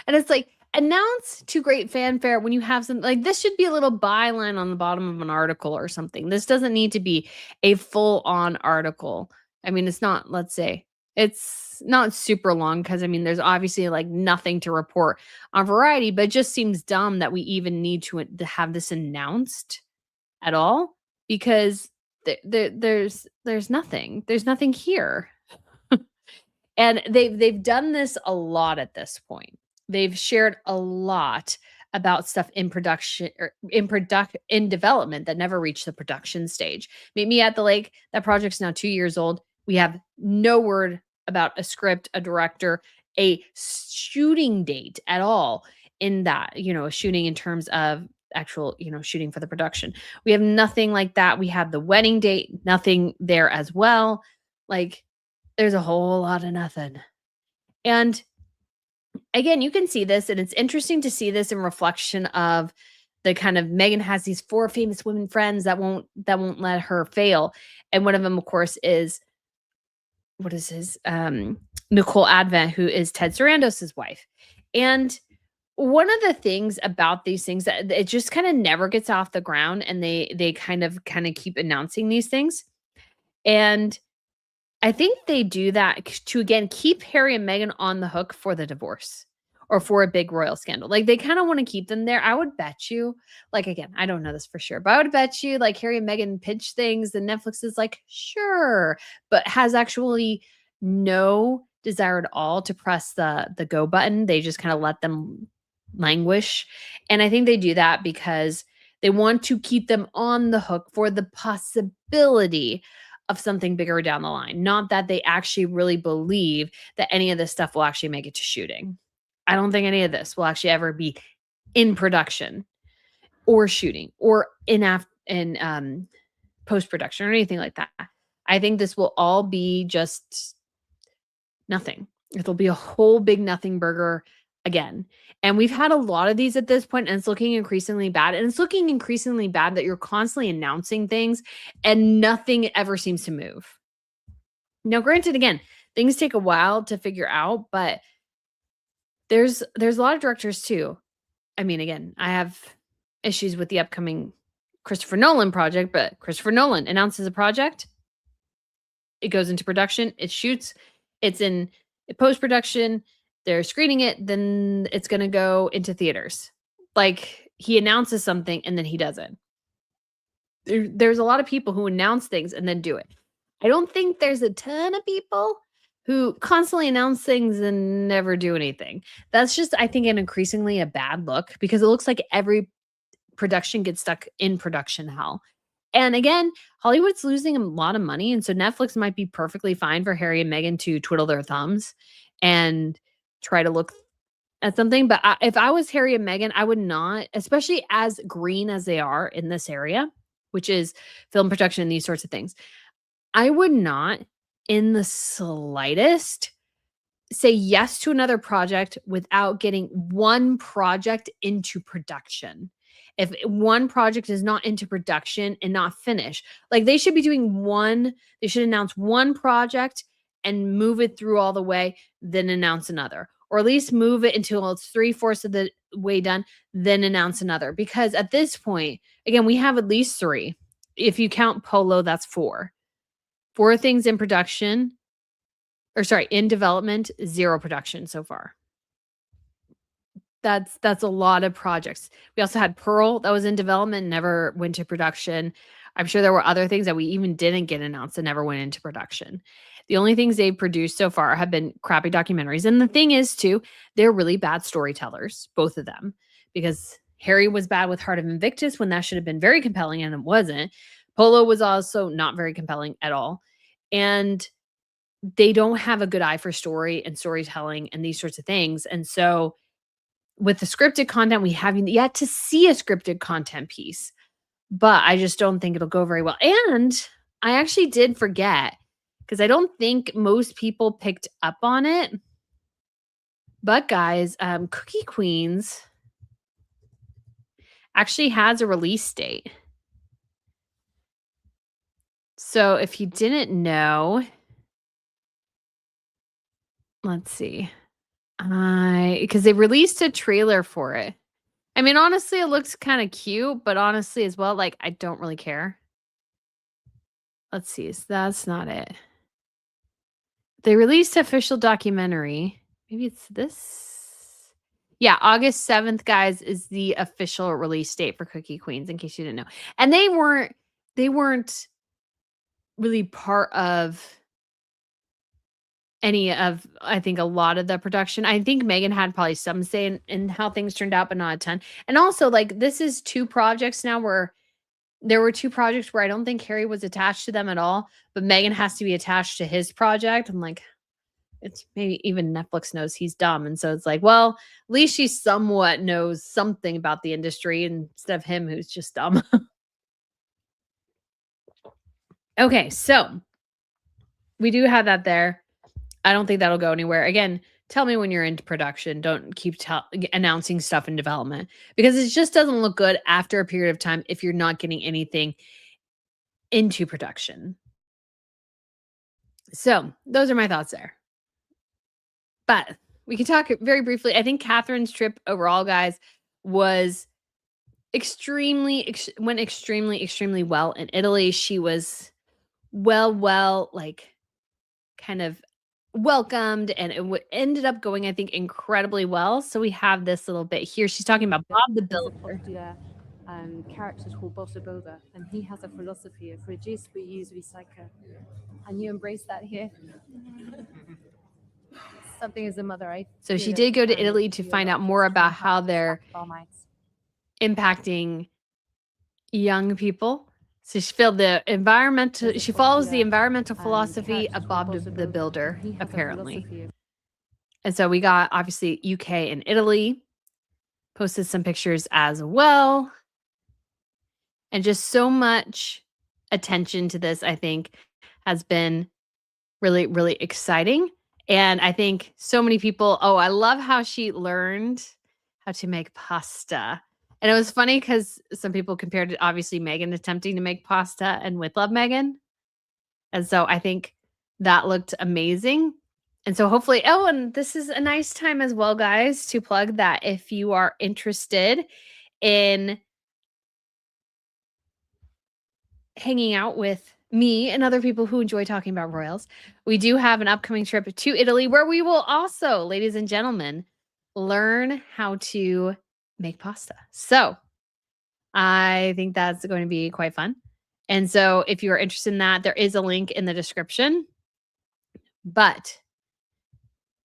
it's like, announce to great fanfare when you have some like this should be a little byline on the bottom of an article or something. This doesn't need to be a full on article. I mean, it's not, let's say, it's not super long because I mean, there's obviously like nothing to report on Variety, but it just seems dumb that we even need to have this announced at all because there's nothing here. And they've done this a lot at this point. They've shared a lot about stuff in production or in development that never reached the production stage. Meet Me at the Lake, that project's now 2 years old. We have no word about a script, a director, a shooting date at all in that, a shooting in terms of actual, shooting for the production. We have nothing like that. We have the wedding date, nothing there as well. Like, there's a whole lot of nothing. And again, you can see this, and it's interesting to see this in reflection of the kind of Meghan has these 4 famous women friends that won't let her fail. And one of them, of course, is what is his Nicole Advent, who is Ted Sarandos's wife. And one of the things about these things that it just kind of never gets off the ground, and they kind of keep announcing these things. And I think they do that to, again, keep Harry and Meghan on the hook for the divorce or for a big royal scandal. Like, they kind of want to keep them there. I would bet you, like, again, I don't know this for sure, but I would bet you, like, Harry and Meghan pitch things and Netflix is like, sure, but has actually no desire at all to press the go button. They just kind of let them languish. And I think they do that because They want to keep them on the hook for the possibility of something bigger down the line, not that they actually really believe that any of this stuff will actually make it to shooting. I don't think any of this will actually ever be in production or shooting or in post-production or anything like that. I think this will all be just nothing. It'll be a whole big nothing burger again. And we've had a lot of these at this point, and it's looking increasingly bad. And it's looking increasingly bad that you're constantly announcing things and nothing ever seems to move. Now, granted, again, things take a while to figure out, but there's a lot of directors too. I mean, again, I have issues with the upcoming Christopher Nolan project, but Christopher Nolan announces a project, it goes into production, it shoots, it's in post-production, they're screening it, then it's gonna go into theaters. Like, he announces something and then he doesn't. There's a lot of people who announce things and then do it. I don't think there's a ton of people who constantly announce things and never do anything. That's just, I think, an increasingly a bad look because it looks like every production gets stuck in production hell. And again, Hollywood's losing a lot of money, and so Netflix might be perfectly fine for Harry and Meghan to twiddle their thumbs and try to look at something. But if I was Harry and Meghan, I would not, especially as green as they are in this area, which is film production and these sorts of things. I would not, in the slightest, say yes to another project without getting one project into production. If one project is not into production and not finished, like they should be doing they should announce one project and move it through all the way, then announce another, or at least move it until it's 3/4 of the way done, then announce another. Because at this point, again, we have at least 3. If you count Polo, that's 4. 4 things in production, or sorry, in development, 0 production so far. That's a lot of projects. We also had Pearl that was in development, never went to production. I'm sure there were other things that we even didn't get announced and never went into production. The only things they've produced so far have been crappy documentaries. And the thing is, too, they're really bad storytellers, both of them, because Harry was bad with Heart of Invictus when that should have been very compelling and it wasn't. Polo was also not very compelling at all. And they don't have a good eye for story and storytelling and these sorts of things. And so with the scripted content, we haven't yet to see a scripted content piece, but I just don't think it'll go very well. And I actually did forget because I don't think most people picked up on it. But guys, Cookie Queens actually has a release date. So if you didn't know, let's see. Because they released a trailer for it. I mean, honestly, it looks kind of cute, but honestly, as well, like, I don't really care. Let's see. So that's not it. They released official documentary. Maybe it's this. Yeah, August 7th, guys, is the official release date for Cookie Queens, in case you didn't know. And they weren't really part of any of, I think, a lot of the production. I think Meghan had probably some say in how things turned out, but not a ton. And also, like, this is 2 projects now where there were 2 projects where I don't think Harry was attached to them at all, but Meghan has to be attached to his project. I'm like, it's maybe even Netflix knows he's dumb. And so it's like, well, at least she somewhat knows something about the industry instead of him who's just dumb. Okay, so we do have that there. I don't think that'll go anywhere. Again, tell me when you're into production. Don't keep announcing stuff in development because it just doesn't look good after a period of time if you're not getting anything into production. So those are my thoughts there. But we can talk very briefly. I think Catherine's trip overall, guys, was went extremely well in Italy. She was like kind of welcomed, and it ended up going, I think, incredibly well. So we have this little bit here. She's talking about Bob the There's a Builder. popular character called Bob the Builder, and he has a philosophy of reduce, reuse, recycle. And you embrace that here. Something as a mother, I So she feel did go to can Italy to do a find lot out for more us to about learn how to they're stack our minds. impacting young people. So she follows the environmental philosophy of Bob the Builder, apparently. And so we got obviously UK and Italy. Posted some pictures as well. And just so much attention to this, I think, has been really, really exciting. And I think so many people, I love how she learned how to make pasta. And it was funny because some people compared it, obviously, Meghan attempting to make pasta and With Love Meghan. And so I think that looked amazing. And so hopefully, and this is a nice time as well, guys, to plug that if you are interested in hanging out with me and other people who enjoy talking about royals, we do have an upcoming trip to Italy where we will also, ladies and gentlemen, learn how to make pasta. So I think that's going to be quite fun. And so if you are interested in that, there is a link in the description. But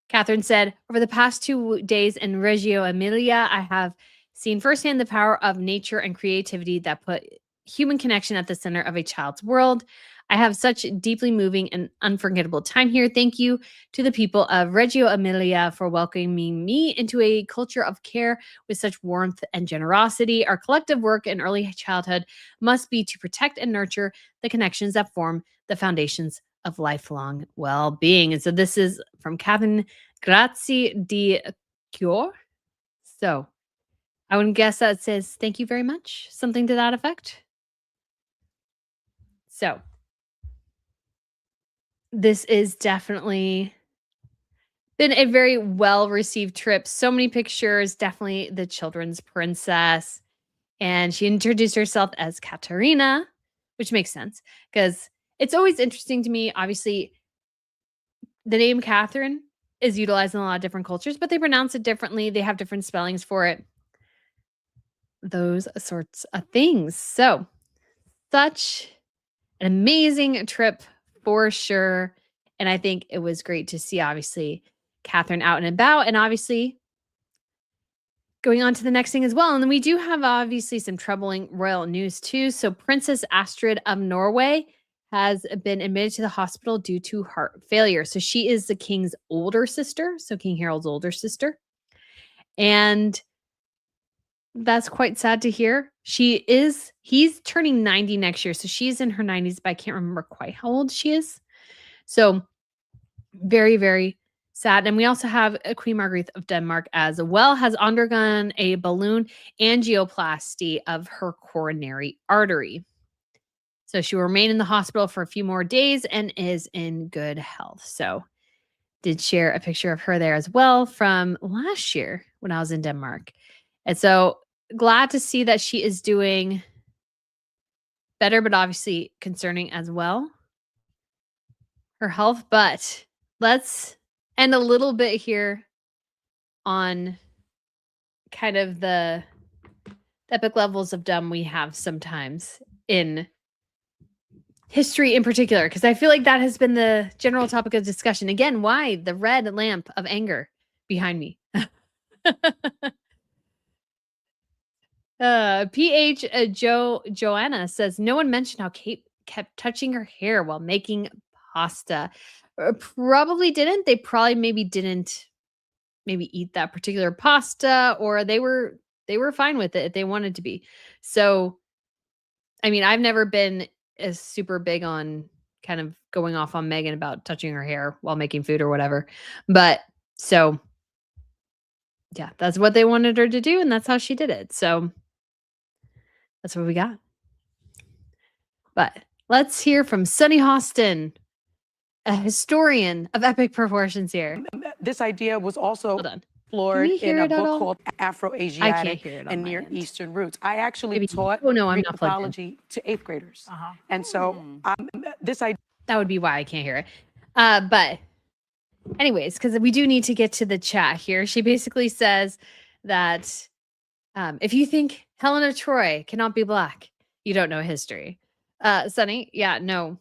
Catherine said, over the past 2 days in Reggio Emilia, I have seen firsthand the power of nature and creativity that put human connection at the center of a child's world. I have such deeply moving and unforgettable time here. Thank you to the people of Reggio Emilia for welcoming me into a culture of care with such warmth and generosity. Our collective work in early childhood must be to protect and nurture the connections that form the foundations of lifelong well-being. And so this is from Catherine Grazie di Cure. So I would guess that says thank you very much, something to that effect. So this is definitely been a very well-received trip. So many pictures, definitely the children's princess. And she introduced herself as Katerina, which makes sense because it's always interesting to me. Obviously, the name Catherine is utilized in a lot of different cultures, but they pronounce it differently. They have different spellings for it. Those sorts of things. So, such an amazing trip for sure. And I think it was great to see, obviously, Catherine out and about, and obviously going on to the next thing as well. And then we do have obviously some troubling royal news too. So Princess Astrid of Norway has been admitted to the hospital due to heart failure. So she is the king's older sister, so King Harold's older sister. And that's quite sad to hear. He's turning 90 next year. So she's in her 90s, but I can't remember quite how old she is. So very, very sad. And we also have Queen Margaretha of Denmark as well, has undergone a balloon angioplasty of her coronary artery. So she will remain in the hospital for a few more days and is in good health. So did share a picture of her there as well from last year when I was in Denmark. And so glad to see that she is doing better, but obviously concerning as well, her health. But let's end a little bit here on kind of the epic levels of dumb we have sometimes in history in particular, because I feel like that has been the general topic of discussion. Again, why the red lamp of anger behind me? PH Joanna says no one mentioned how Kate kept touching her hair while making pasta. Probably didn't. They probably maybe didn't eat that particular pasta, or they were fine with it if they wanted to be. So, I mean, I've never been as super big on kind of going off on Meghan about touching her hair while making food or whatever. But so yeah, that's what they wanted her to do, and that's how she did it. So that's what we got. But let's hear from Sunny Hostin, a historian of epic proportions here. This idea was also Hold on. explored in a book called I can't Afro-Asiatic hear it on and my Near end. Eastern Roots. I actually Maybe. taught Oh, no, I'm Greek not plugged in. mythology to 8th graders. And so this idea. That would be why I can't hear it. But anyways, because we do need to get to the chat here. She basically says that if you think Helena Troy cannot be Black, you don't know history. Sunny, yeah, no.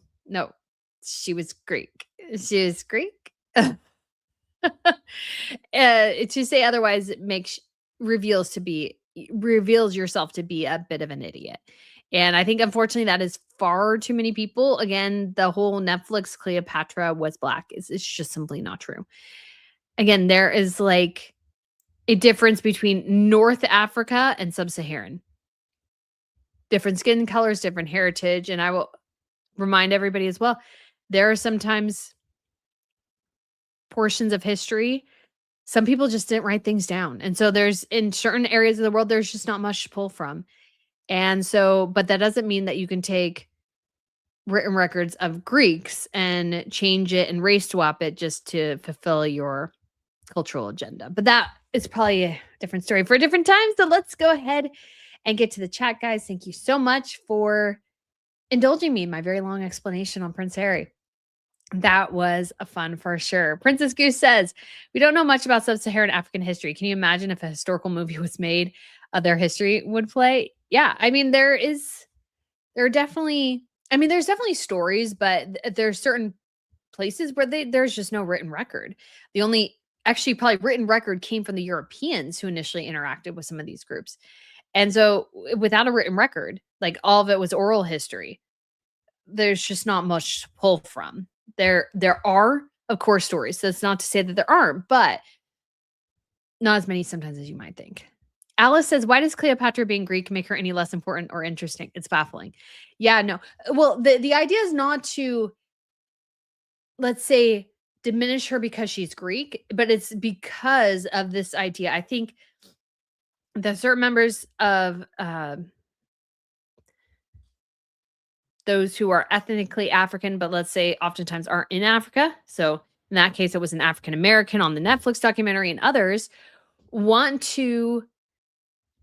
She was Greek. She was Greek. To say otherwise reveals yourself to be a bit of an idiot. And I think, unfortunately, that is far too many people. Again, the whole Netflix Cleopatra was black is just simply not true. Again, there is like a difference between North Africa and Sub-Saharan. Different skin colors, different heritage. And I will remind everybody as well, there are sometimes portions of history, some people just didn't write things down. And so there's in certain areas of the world, there's just not much to pull from. And so, but that doesn't mean that you can take written records of Greeks and change it and race swap it just to fulfill your cultural agenda. But that is probably a different story for a different time. So let's go ahead and get to the chat, guys. Thank you so much for indulging me in my very long explanation on Prince Harry. That was a fun for sure. Princess Goose says, we don't know much about sub-Saharan African history. Can you imagine if a historical movie was made, their history would play? Yeah. I mean, there's definitely stories, but there's certain places where there's just no written record. The only actually probably written record came from the Europeans who initially interacted with some of these groups. And so without a written record, like all of it was oral history, there's just not much to pull from. There are, of course, stories. So that's not to say that there aren't, but not as many sometimes as you might think. Alice says, why does Cleopatra being Greek make her any less important or interesting? It's baffling. Yeah, no. Well, the idea is not to, let's say, diminish her because she's Greek, but it's because of this idea. I think that certain members of those who are ethnically African, but let's say oftentimes aren't in Africa. So in that case, it was an African American on the Netflix documentary, and others want to,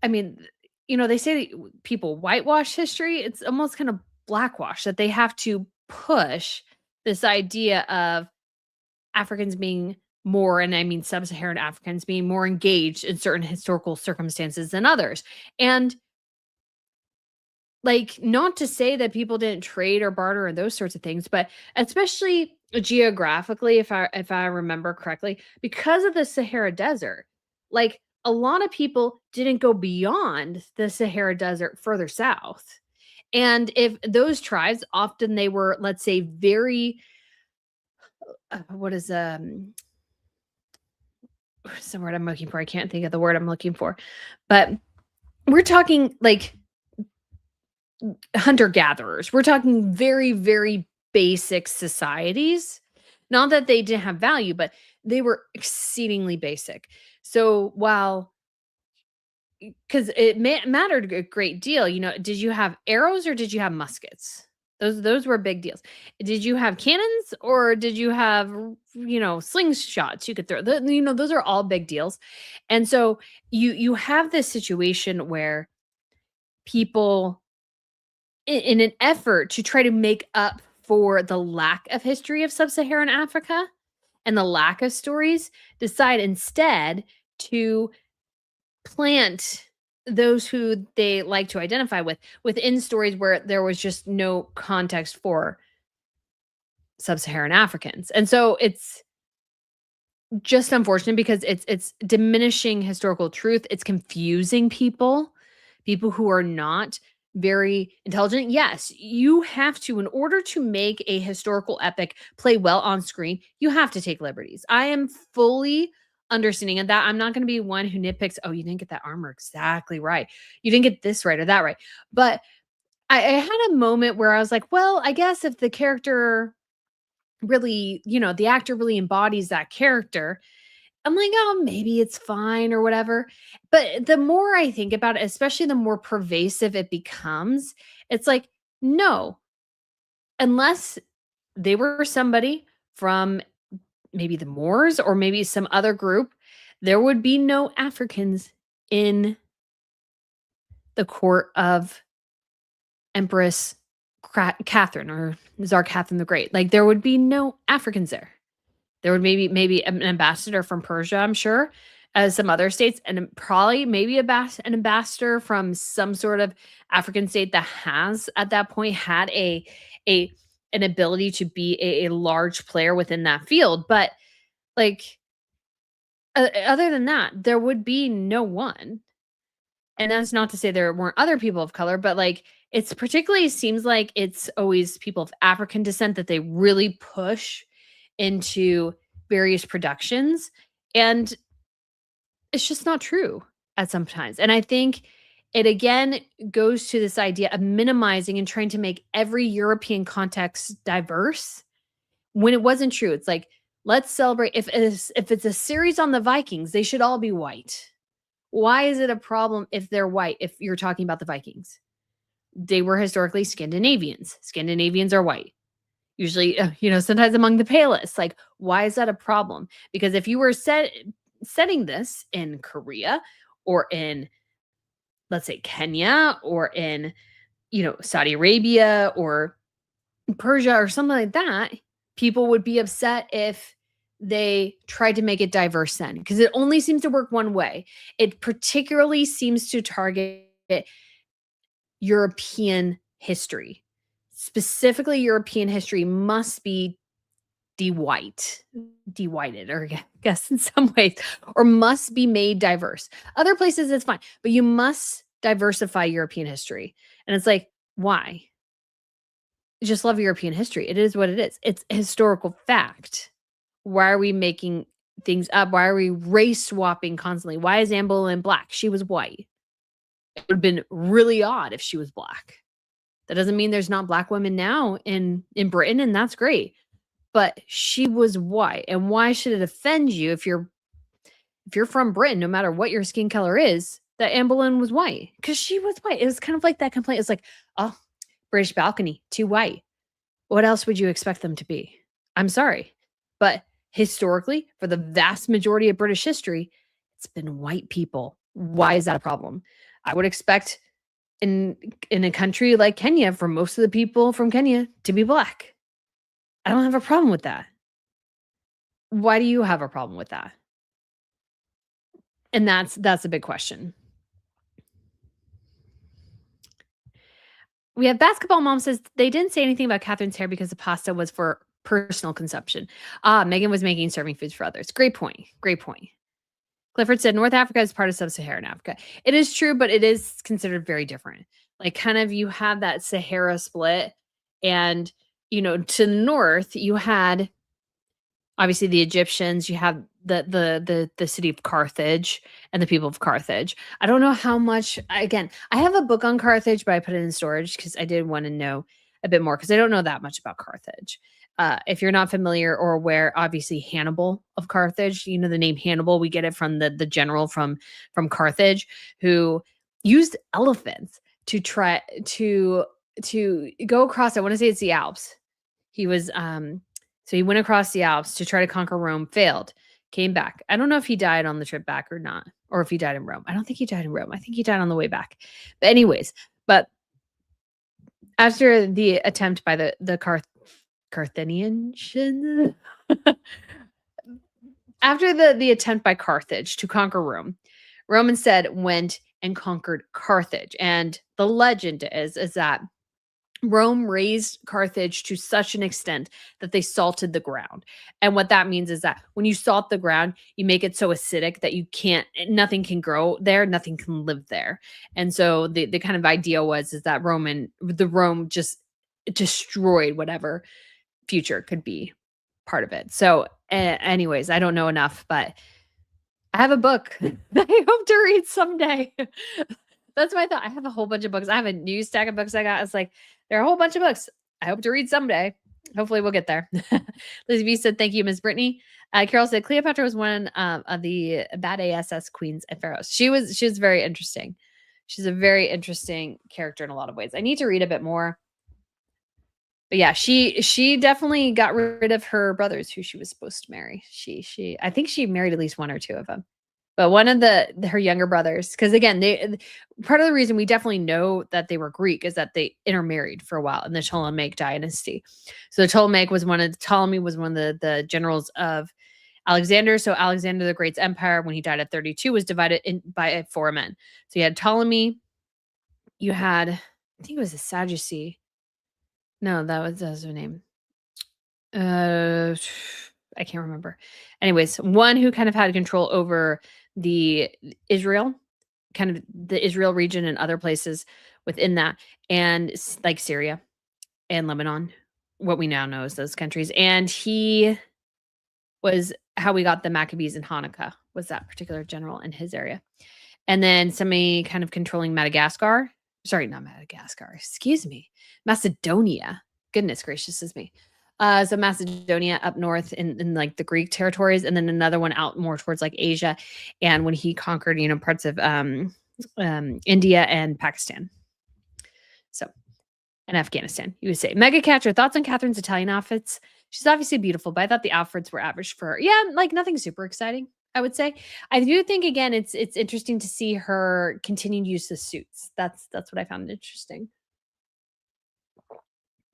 I mean, they say that people whitewash history. It's almost kind of blackwash, that they have to push this idea of Africans being more, and I mean sub-Saharan Africans being more engaged in certain historical circumstances than others. And like, not to say that people didn't trade or barter and those sorts of things, but especially geographically, if I remember correctly, because of the Sahara Desert, like a lot of people didn't go beyond the Sahara Desert further south. And if those tribes, often they were, let's say, very what's the word I'm looking for? I can't think of the word I'm looking for. But we're talking like hunter-gatherers. We're talking very, very basic societies. Not that they didn't have value, but they were exceedingly basic. So while, because it mattered a great deal, did you have arrows or did you have muskets? Those were big deals. Did you have cannons or did you have, slingshots you could throw? Those are all big deals. And so you have this situation where people, in an effort to try to make up for the lack of history of sub-Saharan Africa and the lack of stories, decide instead to plant those who they like to identify with within stories where there was just no context for sub-Saharan Africans. And so it's just unfortunate because it's diminishing historical truth. It's confusing people who are not very intelligent. Yes, you have to, in order to make a historical epic play well on screen, you have to take liberties. I am fully understanding of that. I'm not going to be one who nitpicks, oh, you didn't get that armor exactly right. You didn't get this right or that right. But I had a moment where I was like, well, I guess if the character really, the actor really embodies that character, I'm like, oh, maybe it's fine or whatever. But the more I think about it, especially the more pervasive it becomes, it's like, no, unless they were somebody from maybe the Moors or maybe some other group, there would be no Africans in the court of Empress Catherine or Tsar Catherine the Great. Like, there would be no Africans there. There would maybe an ambassador from Persia, I'm sure, as some other states, and probably maybe an ambassador from some sort of African state that has at that point had an ability to be a large player within that field. But like, other than that, there would be no one. And that's not to say there weren't other people of color, but like it's particularly seems like it's always people of African descent that they really push into various productions. And it's just not true at sometimes. And I think it again goes to this idea of minimizing and trying to make every European context diverse when it wasn't true. It's like, let's celebrate. If it's a series on the Vikings, they should all be white. Why is it a problem if they're white? If you're talking about the Vikings, they were historically Scandinavians. Scandinavians are white. Usually, sometimes among the palest. Like, why is that a problem? Because if you were setting this in Korea or in, let's say, Kenya or in, Saudi Arabia or Persia or something like that, people would be upset if they tried to make it diverse then, because it only seems to work one way. It particularly seems to target European history. Specifically, European history must be de-whited, or I guess in some ways, or must be made diverse. Other places it's fine, but you must diversify European history. And it's like, why? Just love European history. It is what it is. It's a historical fact. Why are we making things up? Why are we race swapping constantly? Why is Anne Boleyn black? She was white. It would have been really odd if she was black. That doesn't mean there's not black women now in Britain, and that's great. But she was white. And why should it offend you if you're from Britain, no matter what your skin color is, that Anne Boleyn was white? Because she was white. It was kind of like that complaint. It's like, oh, British balcony, too white. What else would you expect them to be? I'm sorry. But historically, for the vast majority of British history, it's been white people. Why is that a problem? I would expect in a country like Kenya, for most of the people from Kenya to be black. I don't have a problem with that. Why do you have a problem with that? And that's a big question. We have Basketball Mom says they didn't say anything about Catherine's hair because the pasta was for personal consumption. Meghan was making serving foods for others. Great point. Great point. Clifford said North Africa is part of sub-Saharan Africa. It is true, but it is considered very different. Like kind of you have that Sahara split, and to the north you had obviously the Egyptians, you have the city of Carthage and the people of Carthage. I don't know how much, again, I have a book on Carthage, but I put it in storage because I did want to know a bit more, because I don't know that much about Carthage. If you're not familiar or aware, obviously Hannibal of Carthage, the name Hannibal, we get it from the general from Carthage, who used elephants to try to go across, I want to say it's the Alps. He was so he went across the Alps to try to conquer Rome, failed, came back. I don't know if he died on the trip back or not, or if he died in Rome. I don't think he died in Rome. I think he died on the way back. But anyways, after the attempt by the Carthaginians, after the attempt by Carthage to conquer Rome, Rome instead went and conquered Carthage. And the legend is that Rome raised Carthage to such an extent that they salted the ground. And what that means is that when you salt the ground, you make it so acidic that nothing can grow there, nothing can live there. And so the kind of idea is that Rome just destroyed whatever future could be part of it. So anyways, I don't know enough, but I have a book that I hope to read someday. That's my thought. I have a whole bunch of books. I have a new stack of books I got. It's like, there are a whole bunch of books I hope to read someday. Hopefully we'll get there. Lizzie B said, thank you, Miss Brittany. Carol said, Cleopatra was one of the bad ASS queens at Pharaohs. She was very interesting. She's a very interesting character in a lot of ways. I need to read a bit more. But yeah, she definitely got rid of her brothers who she was supposed to marry. I think she married at least one or two of them. But one of her younger brothers, because again, part of the reason we definitely know that they were Greek is that they intermarried for a while in the Ptolemaic dynasty. So Ptolemy was one of the generals of Alexander. So Alexander the Great's empire, when he died at 32, was divided by 4 men. So you had Ptolemy, you had, I think it was a Sadducee. No, that was her name. I can't remember. Anyways, one who kind of had control over the Israel, kind of the Israel region and other places within that, and like Syria and Lebanon, what we now know as those countries. And he was how we got the Maccabees and Hanukkah, was that particular general in his area. And then somebody kind of controlling Madagascar. Sorry, not Madagascar. Excuse me. Macedonia. Goodness gracious is me. So Macedonia up north in like the Greek territories, and then another one out more towards like Asia. And when he conquered, parts of India and Pakistan. So, and Afghanistan, you would say. Mega Catcher, thoughts on Catherine's Italian outfits? She's obviously beautiful, but I thought the outfits were average for her. Yeah, like nothing super exciting, I would say. I do think again, it's interesting to see her continue to use the suits. That's what I found interesting.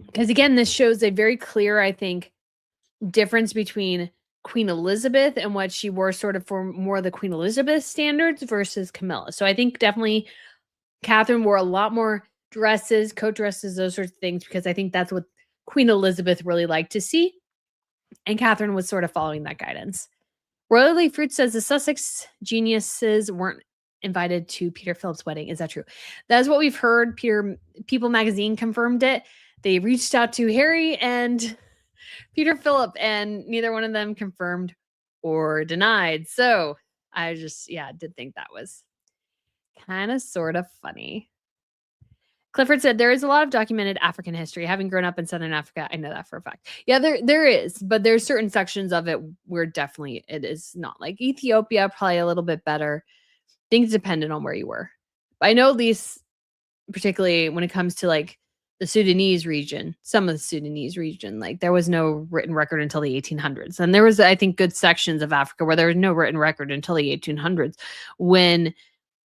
Because again, this shows a very clear, I think, difference between Queen Elizabeth and what she wore sort of for more of the Queen Elizabeth standards versus Camilla. So I think definitely Catherine wore a lot more dresses, coat dresses, those sorts of things, because I think that's what Queen Elizabeth really liked to see. And Catherine was sort of following that guidance. Royally Fruit says the Sussex geniuses weren't invited to Peter Phillips' wedding. Is that true? That is what we've heard. People magazine confirmed it. They reached out to Harry and Peter Phillip, and neither one of them confirmed or denied. So I just, did think that was kind of sort of funny. Clifford said, there is a lot of documented African history. Having grown up in Southern Africa, I know that for a fact. Yeah, there is, but there's certain sections of it where definitely it is not. Like Ethiopia, probably a little bit better. Things depended on where you were. But I know at least, particularly when it comes to like the Sudanese region, some of the Sudanese region, like there was no written record until the 1800s. And there was, I think, good sections of Africa where there was no written record until the 1800s when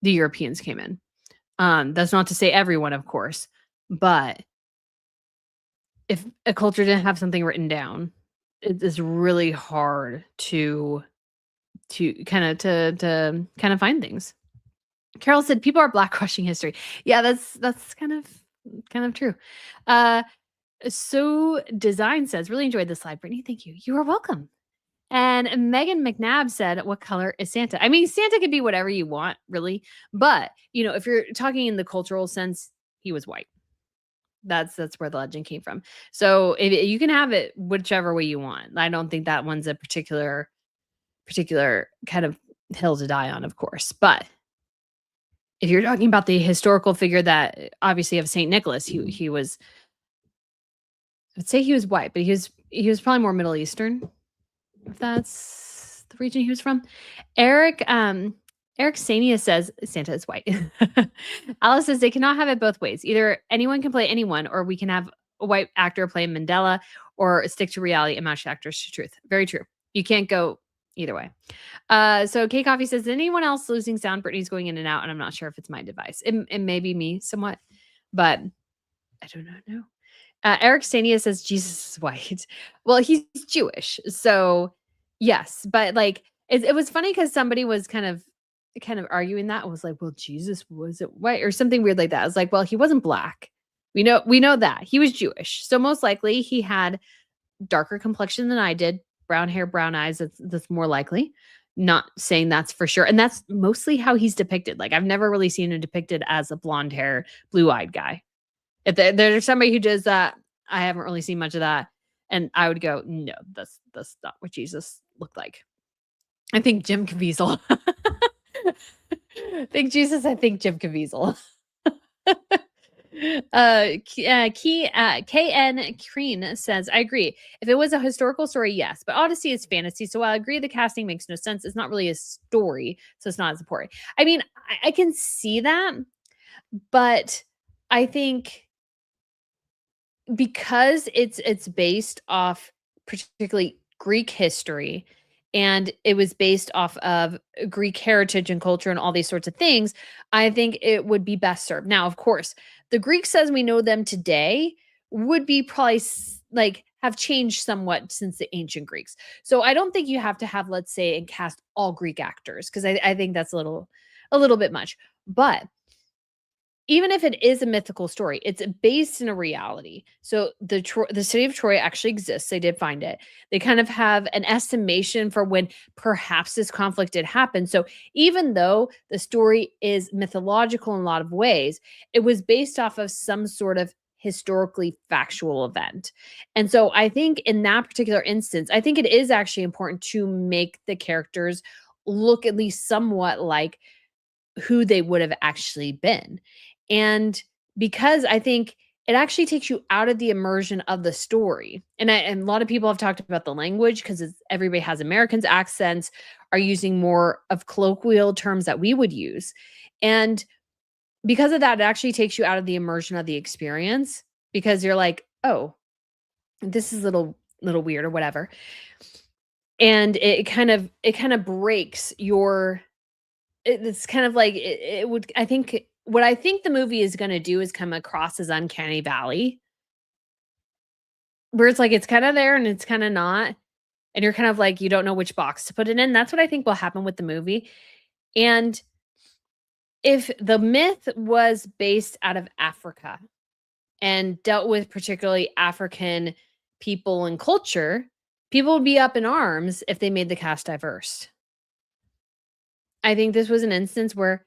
the Europeans came in. That's not to say everyone, of course, but if a culture didn't have something written down, it is really hard to kind of find things. Carol said people are blackwashing history. Yeah, that's kind of true. So Design says, really enjoyed the slide, Brittany. Thank you. You are welcome. And Megan McNabb said, what color is Santa? I mean, Santa could be whatever you want, really. But, if you're talking in the cultural sense, he was white. That's where the legend came from. So if you can have it whichever way you want. I don't think that one's a particular kind of hill to die on, of course. But if you're talking about the historical figure that obviously of St. Nicholas, he was, I'd say he was white, but he was probably more Middle Eastern, if that's the region he was from. Eric Sania says Santa is white. Alice says they cannot have it both ways. Either anyone can play anyone, or we can have a white actor play Mandela, or stick to reality and match actors to truth. Very true. You can't go either way. So K Coffee says, is anyone else losing sound? Brittany's going in and out, and I'm not sure if it's my device. It may be me somewhat, but I do not know. Eric Stania says Jesus is white. Well, he's Jewish, so yes. But like, it was funny because somebody was kind of arguing that. It was like, well, Jesus was it white or something weird like that. I was like, well, he wasn't black. We know that he was Jewish, so most likely he had darker complexion than I did, brown hair, brown eyes. That's more likely. Not saying that's for sure, and that's mostly how he's depicted. Like, I've never really seen him depicted as a blonde hair, blue eyed guy. If there's somebody who does that, I haven't really seen much of that. And I would go, no, that's not what Jesus looked like. I think Jim Caviezel. I think Jim Caviezel. KN Crean says, I agree. If it was a historical story, yes. But Odyssey is fantasy. So while I agree the casting makes no sense, it's not really a story. So it's not as important. I mean, I can see that. But I think because it's based off particularly Greek history, and it was based off of Greek heritage and culture and all these sorts of things, I think it would be best served. Now, of course, the Greeks as we know them today would be probably like have changed somewhat since the ancient Greeks. So I don't think you have to have, let's say, and cast all Greek actors, because I think that's a little bit much. But even if it is a mythical story, it's based in a reality. So the city of Troy actually exists. They did find it. They kind of have an estimation for when perhaps this conflict did happen. So even though the story is mythological in a lot of ways, it was based off of some sort of historically factual event. And so I think in that particular instance, I think it is actually important to make the characters look at least somewhat like who they would have actually been. And because I think it actually takes you out of the immersion of the story. And a lot of people have talked about the language because everybody has Americans accents, are using more of colloquial terms that we would use. And because of that, it actually takes you out of the immersion of the experience because you're like, oh, this is a little weird or whatever. And it kind of breaks your it's kind of like it would I think what I think the movie is gonna do is come across as uncanny valley, where it's like it's kinda there and it's kinda not, and you're kind of like, you don't know which box to put it in. That's what I think will happen with the movie. And if the myth was based out of Africa and dealt with particularly African people and culture, people would be up in arms if they made the cast diverse. I think this was an instance where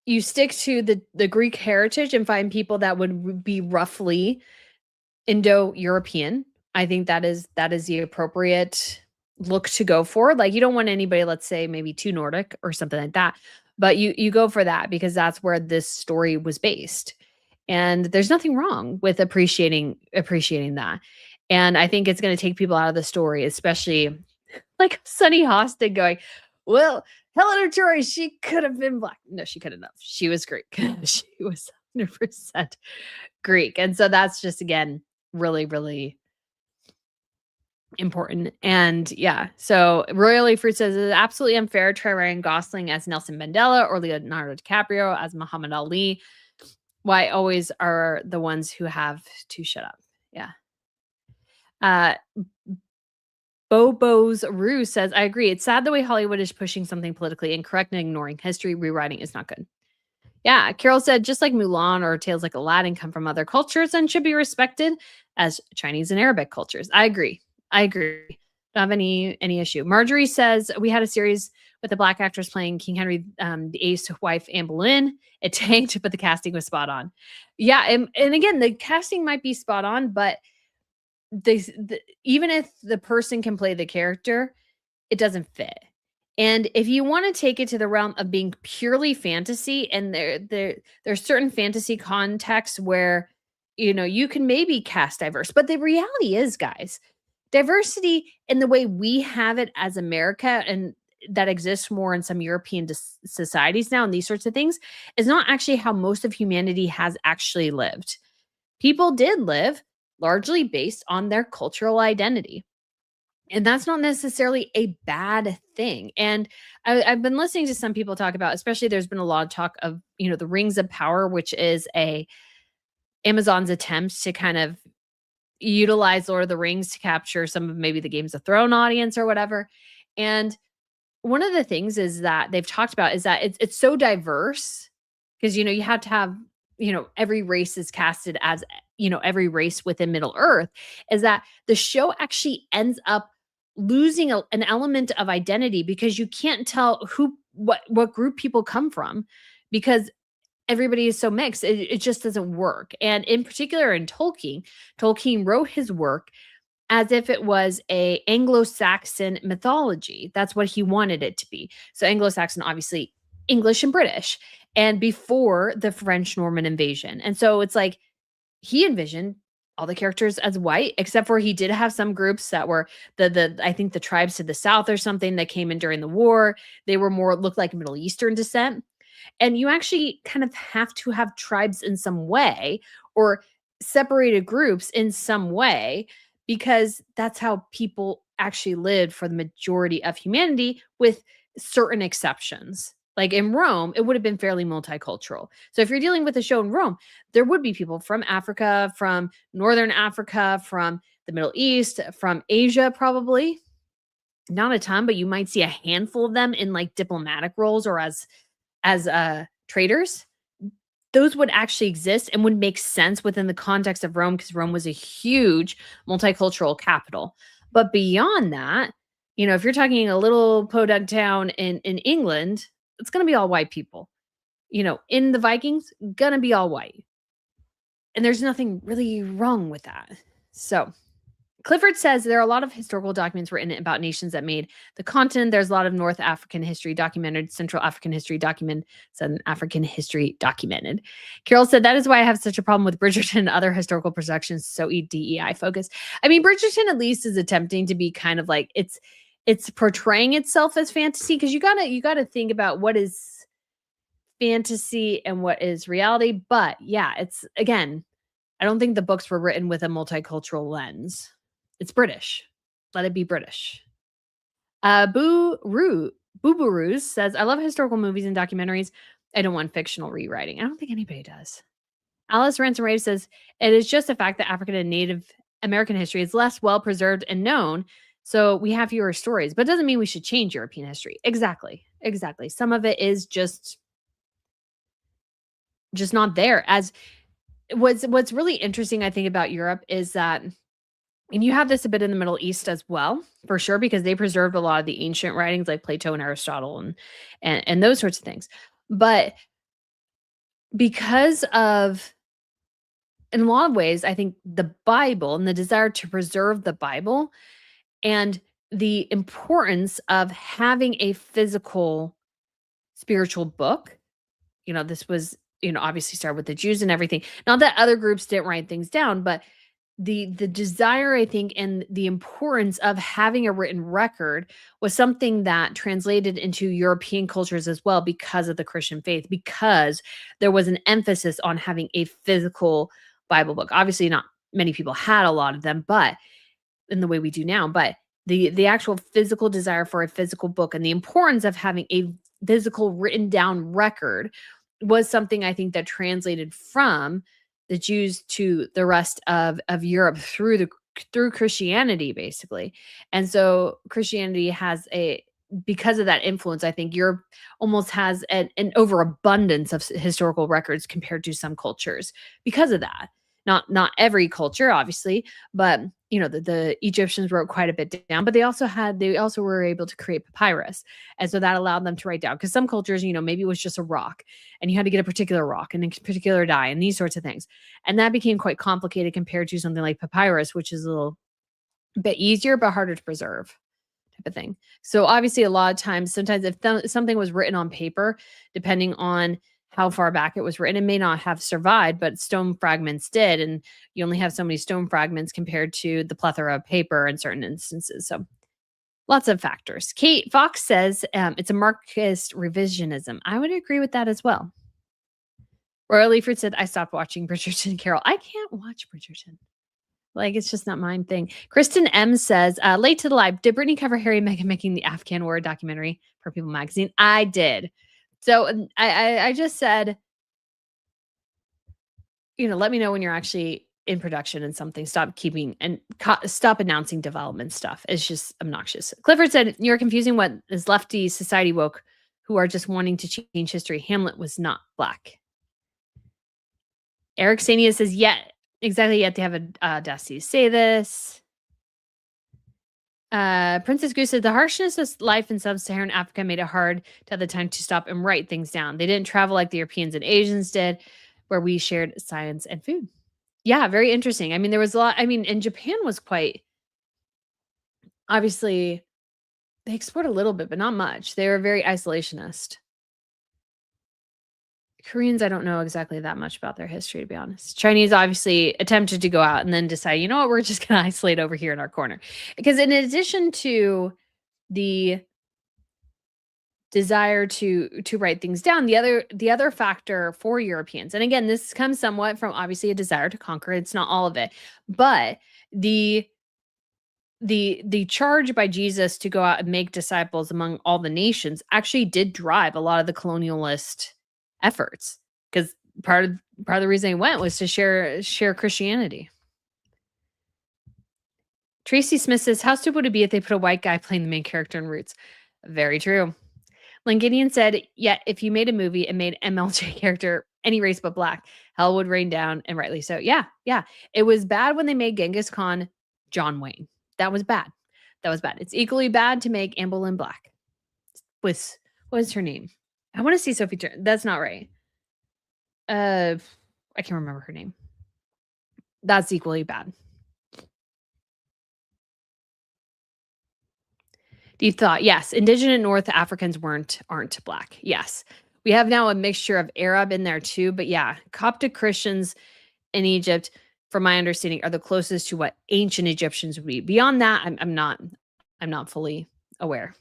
you stick to the Greek heritage and find people that would be roughly Indo-European. I think that is the appropriate look to go for. Like, you don't want anybody, let's say, maybe too Nordic or something like that, but you go for that because that's where this story was based. And there's nothing wrong with appreciating that. And I think it's gonna take people out of the story, especially like Sunny Hostin going, "Well, Helen of Troy, she could have been black." No, she couldn't have. She was Greek. She was 100% Greek. And so that's just, again, really, really important. And yeah, so Royally Fruit says it's absolutely unfair to try Ryan Gosling as Nelson Mandela or Leonardo DiCaprio as Muhammad Ali. Why always are the ones who have to shut up? Yeah. Uh, Bobo's Rue says, I agree. It's sad the way Hollywood is pushing something politically incorrect and ignoring history. Rewriting is not good. Yeah. Carol said, just like Mulan or Tales like Aladdin come from other cultures and should be respected as Chinese and Arabic cultures. I agree. Don't have any issue. Marjorie says, we had a series with the black actress playing King Henry VIII's wife, Anne Boleyn. It tanked, but the casting was spot on. Yeah. And again, the casting might be spot on, but even if the person can play the character, it doesn't fit. And if you want to take it to the realm of being purely fantasy, and there's certain fantasy contexts where you can maybe cast diverse, but the reality is, guys, diversity in the way we have it as America and that exists more in some European societies now and these sorts of things is not actually how most of humanity has actually lived. People did live largely based on their cultural identity. And that's not necessarily a bad thing. And I've been listening to some people talk about, especially there's been a lot of talk of, the Rings of Power, which is Amazon's attempt to kind of utilize Lord of the Rings to capture some of maybe the Games of Thrones audience or whatever. And one of the things is that they've talked about is that it's so diverse because, you have to have, every race is casted as, every race within Middle Earth, is that the show actually ends up losing an element of identity because you can't tell what group people come from because everybody is so mixed. It just doesn't work. And in particular in Tolkien wrote his work as if it was a Anglo-Saxon mythology. That's what he wanted it to be. So Anglo-Saxon, obviously English and British, and before the French Norman invasion. And so it's like he envisioned all the characters as white, except for he did have some groups that were I think the tribes to the south or something that came in during the war. They were looked like Middle Eastern descent. And you actually kind of have to have tribes in some way or separated groups in some way because that's how people actually lived for the majority of humanity with certain exceptions. Like in Rome, it would have been fairly multicultural. So if you're dealing with a show in Rome, there would be people from Africa, from Northern Africa, from the Middle East, from Asia, probably. Not a ton, but you might see a handful of them in like diplomatic roles or as traders. those would actually exist and would make sense within the context of Rome, because Rome was a huge multicultural capital. But beyond that, if you're talking a little podunk town in England, it's going to be all white people. In the Vikings, going to be all white. And there's nothing really wrong with that. So Clifford says there are a lot of historical documents written about nations that made the continent. There's a lot of North African history documented, Central African history documented, Southern African history documented. Carol said, that is why I have such a problem with Bridgerton and other historical productions, so DEI focused. I mean, Bridgerton at least is attempting to be kind of like, it's portraying itself as fantasy, because you gotta think about what is fantasy and what is reality. But yeah, it's, again, I don't think the books were written with a multicultural lens. It's British. Let it be British. Boo Roos says, I love historical movies and documentaries. I don't want fictional rewriting. I don't think anybody does. Alice Ransom Rave says, it is just a fact that African and Native American history is less well preserved and known, so we have fewer stories. But it doesn't mean we should change European history. Exactly. Some of it is just not there. As what's really interesting, I think, about Europe is that, and you have this a bit in the Middle East as well, for sure, because they preserved a lot of the ancient writings like Plato and Aristotle and those sorts of things. But because of, in a lot of ways, I think the Bible and the desire to preserve the Bible and the importance of having a physical spiritual book, this was, obviously started with the Jews and everything. Not that other groups didn't write things down, but the desire, I think, and the importance of having a written record was something that translated into European cultures as well, because of the Christian faith, because there was an emphasis on having a physical Bible book. Obviously, not many people had a lot of them, but in the way we do now, but the actual physical desire for a physical book and the importance of having a physical written down record was something, I think, that translated from the Jews to the rest of Europe through Christianity, basically. And so Christianity has because of that influence, I think Europe almost has an overabundance of historical records compared to some cultures because of that. Not every culture, obviously, but the Egyptians wrote quite a bit down, but they also were able to create papyrus. And so that allowed them to write down, because some cultures, maybe it was just a rock and you had to get a particular rock and a particular dye and these sorts of things. And that became quite complicated compared to something like papyrus, which is a little bit easier, but harder to preserve type of thing. So obviously a lot of times, sometimes if something was written on paper, depending on how far back it was written, it may not have survived, but stone fragments did. And you only have so many stone fragments compared to the plethora of paper in certain instances. So lots of factors. Kate Fox says it's a Marxist revisionism. I would agree with that as well. Royal Leaford said, I stopped watching Bridgerton. Carol, I can't watch Bridgerton. Like, it's just not my thing. Kristen M says, late to the live, did Brittany cover Harry and Meghan making the Afghan War documentary for People magazine? I did. So I just said, let me know when you're actually in production and something. Stop announcing development stuff. It's just obnoxious. Clifford said, you're confusing what is lefty society woke who are just wanting to change history. Hamlet was not black. Eric Sania says, yet they have a audacity to say this. Princess Goose said the harshness of life in sub-Saharan Africa made it hard to have the time to stop and write things down. They didn't travel like the Europeans and Asians did, where we shared science and food. Yeah, very interesting. I mean, there was a lot. I mean, and Japan was quite, obviously, they explored a little bit, but not much. They were very isolationist. Koreans, I don't know exactly that much about their history, to be honest. Chinese obviously attempted to go out and then decide, you know what, we're just going to isolate over here in our corner. Because in addition to the desire to write things down, the other factor for Europeans, and again, this comes somewhat from obviously a desire to conquer. It's not all of it, but the charge by Jesus to go out and make disciples among all the nations actually did drive a lot of the colonialist efforts, because part of the reason he went was to share Christianity. Tracy Smith says, how stupid would it be if they put a white guy playing the main character in Roots? Very true. Gideon said, "Yet if you made a movie and made MLJ character any race but black, hell would rain down, and rightly so." Yeah, yeah. It was bad when they made Genghis Khan John Wayne. That was bad. That was bad. It's equally bad to make Anne Boleyn black. With what is her name? I want to see Sophie Turner. That's not right. I can't remember her name. That's equally bad. Deep thought. Yes, indigenous North Africans aren't black. Yes. We have now a mixture of Arab in there too, but yeah, Coptic Christians in Egypt, from my understanding, are the closest to what ancient Egyptians would be. Beyond that, I'm not fully aware.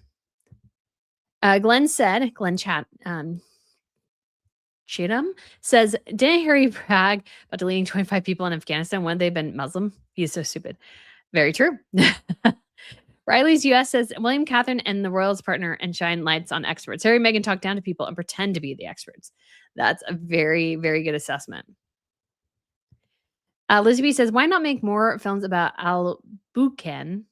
Glenn Chatham says, didn't Harry brag about deleting 25 people in Afghanistan when they've been Muslim? He is so stupid. Very true. Riley's US says, William Catherine and the Royals partner and shine lights on experts. Harry and Meghan talk down to people and pretend to be the experts. That's a very, very good assessment. Lizzie says, why not make more films about Al-Bulan,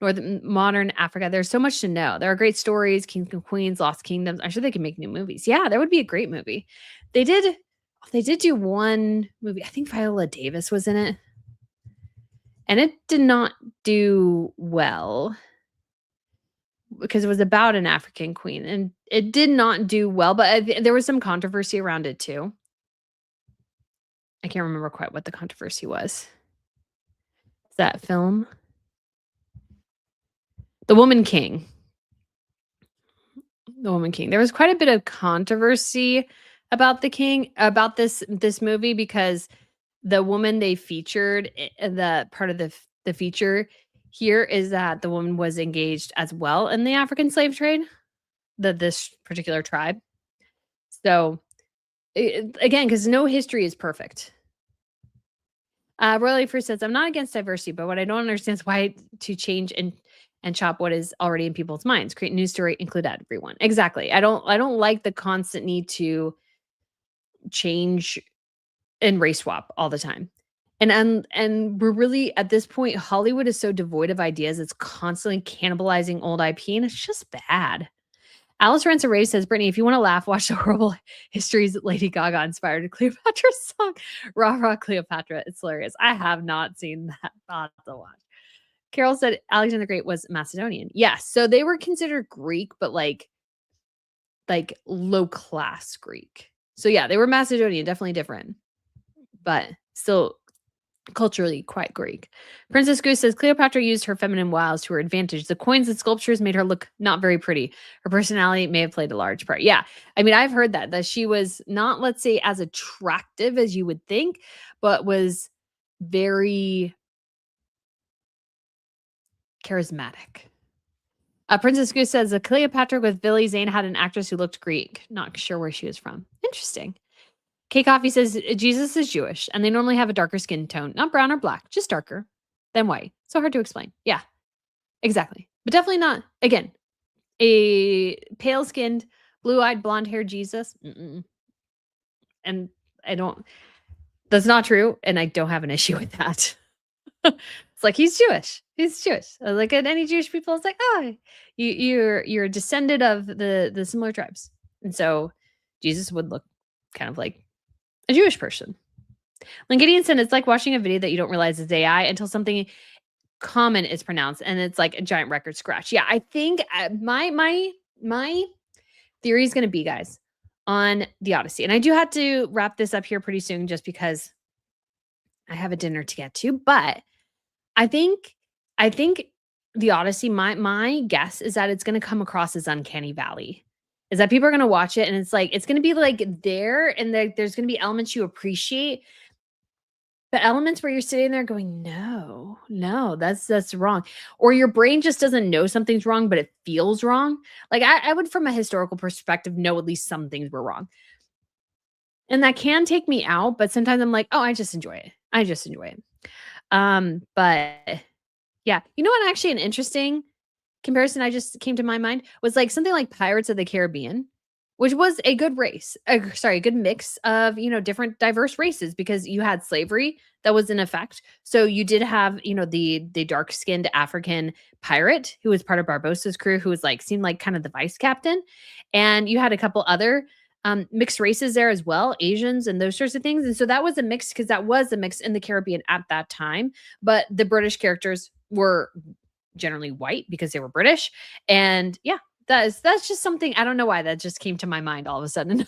Northern modern Africa? There's so much to know. There are great stories, kings and queens, lost kingdoms. I'm sure they can make new movies. Yeah, that would be a great movie. They did do one movie. I think Viola Davis was in it. And it did not do well because it was about an African queen, and it did not do well, but there was some controversy around it too. I can't remember quite what the controversy was. That film? The Woman King. The Woman King. There was quite a bit of controversy about this movie because the woman they featured, the part of the feature here is that the woman was engaged as well in the African slave trade, this particular tribe. So again, because no history is perfect. Royally First says, I'm not against diversity, but what I don't understand is why to change and chop what is already in people's minds. Create a new story, include everyone. Exactly. I don't like the constant need to change and race swap all the time. And we're really at this point, Hollywood is so devoid of ideas, it's constantly cannibalizing old IP, and it's just bad. Alice Ransom Ray says, Brittany, if you want to laugh, watch the horrible histories that Lady Gaga inspired Cleopatra's song, Rah Rah Cleopatra. It's hilarious. I have not seen that. I'll have to watch. Carol said Alexander the Great was Macedonian. Yes. So they were considered Greek, but like low class Greek. So yeah, they were Macedonian, definitely different, but still culturally quite Greek. Princess Goose says Cleopatra used her feminine wiles to her advantage. The coins and sculptures made her look not very pretty. Her personality may have played a large part. Yeah. I mean, I've heard that she was not, let's say, as attractive as you would think, but was very charismatic. Princess Goose says Cleopatra with Billy Zane had an actress who looked Greek. Not sure where she was from. Interesting. K Coffee says Jesus is Jewish and they normally have a darker skin tone, not brown or black, just darker than white. So hard to explain. Yeah, exactly. But definitely not, again, a pale skinned, blue eyed, blonde haired Jesus. And that's not true. And I don't have an issue with that. It's like, he's Jewish. He's Jewish. Like at any Jewish people, it's like, oh, you're a descendant of the similar tribes. And so Jesus would look kind of like a Jewish person. Gideon said it's like watching a video that you don't realize is AI until something common is pronounced and it's like a giant record scratch. Yeah, I think my theory is going to be, guys, on the Odyssey. And I do have to wrap this up here pretty soon just because I have a dinner to get to, but I think the Odyssey, my guess is that it's going to come across as Uncanny Valley. Is that people are going to watch it and it's like, it's going to be like there and there's going to be elements you appreciate, but elements where you're sitting there going, no, that's wrong. Or your brain just doesn't know something's wrong, but it feels wrong. Like I would, from a historical perspective, know at least some things were wrong. And that can take me out, but sometimes I'm like, oh, I just enjoy it. But yeah, you know what, actually an interesting comparison I just came to my mind was like something like Pirates of the Caribbean. which was a good race. Sorry, a good mix of, different diverse races because you had slavery that was in effect. So you did have, the dark-skinned African pirate who was part of Barbossa's crew who was like seemed like kind of the vice captain. And you had a couple other mixed races there as well, Asians and those sorts of things. And so that was a mix because that was a mix in the Caribbean at that time. But the British characters were generally white because they were British. And yeah, that's just something. I don't know why that just came to my mind all of a sudden.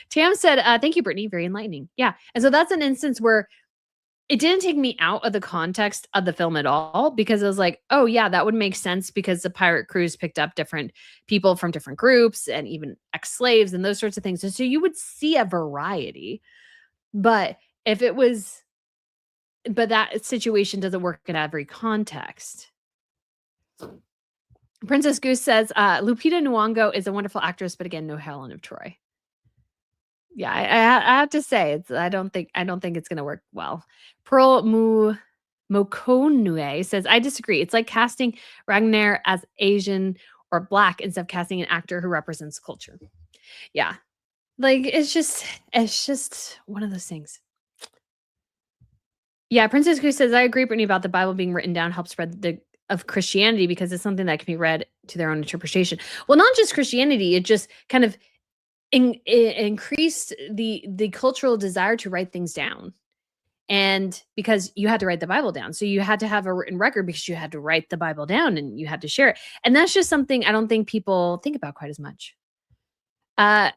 Tam said, thank you, Brittany. Very enlightening. Yeah. And so that's an instance where it didn't take me out of the context of the film at all because I was like, oh, yeah, that would make sense because the pirate crews picked up different people from different groups and even ex-slaves and those sorts of things. And so you would see a variety. But if it was, but that situation doesn't work in every context. Princess Goose says, Lupita Nyong'o is a wonderful actress, but again, no Helen of Troy. Yeah, I have to say, I don't think it's gonna work well. Pearl Mokonue says, I disagree. It's like casting Ragnar as Asian or Black instead of casting an actor who represents culture. Yeah, like it's just one of those things. Yeah, Princess Goose says, I agree, Brittany, about the Bible being written down helps spread of Christianity because it's something that can be read to their own interpretation. Well, not just Christianity, it just kind of increased the cultural desire to write things down. And because you had to write the Bible down. So you had to have a written record because you had to write the Bible down and you had to share it. And that's just something I don't think people think about quite as much.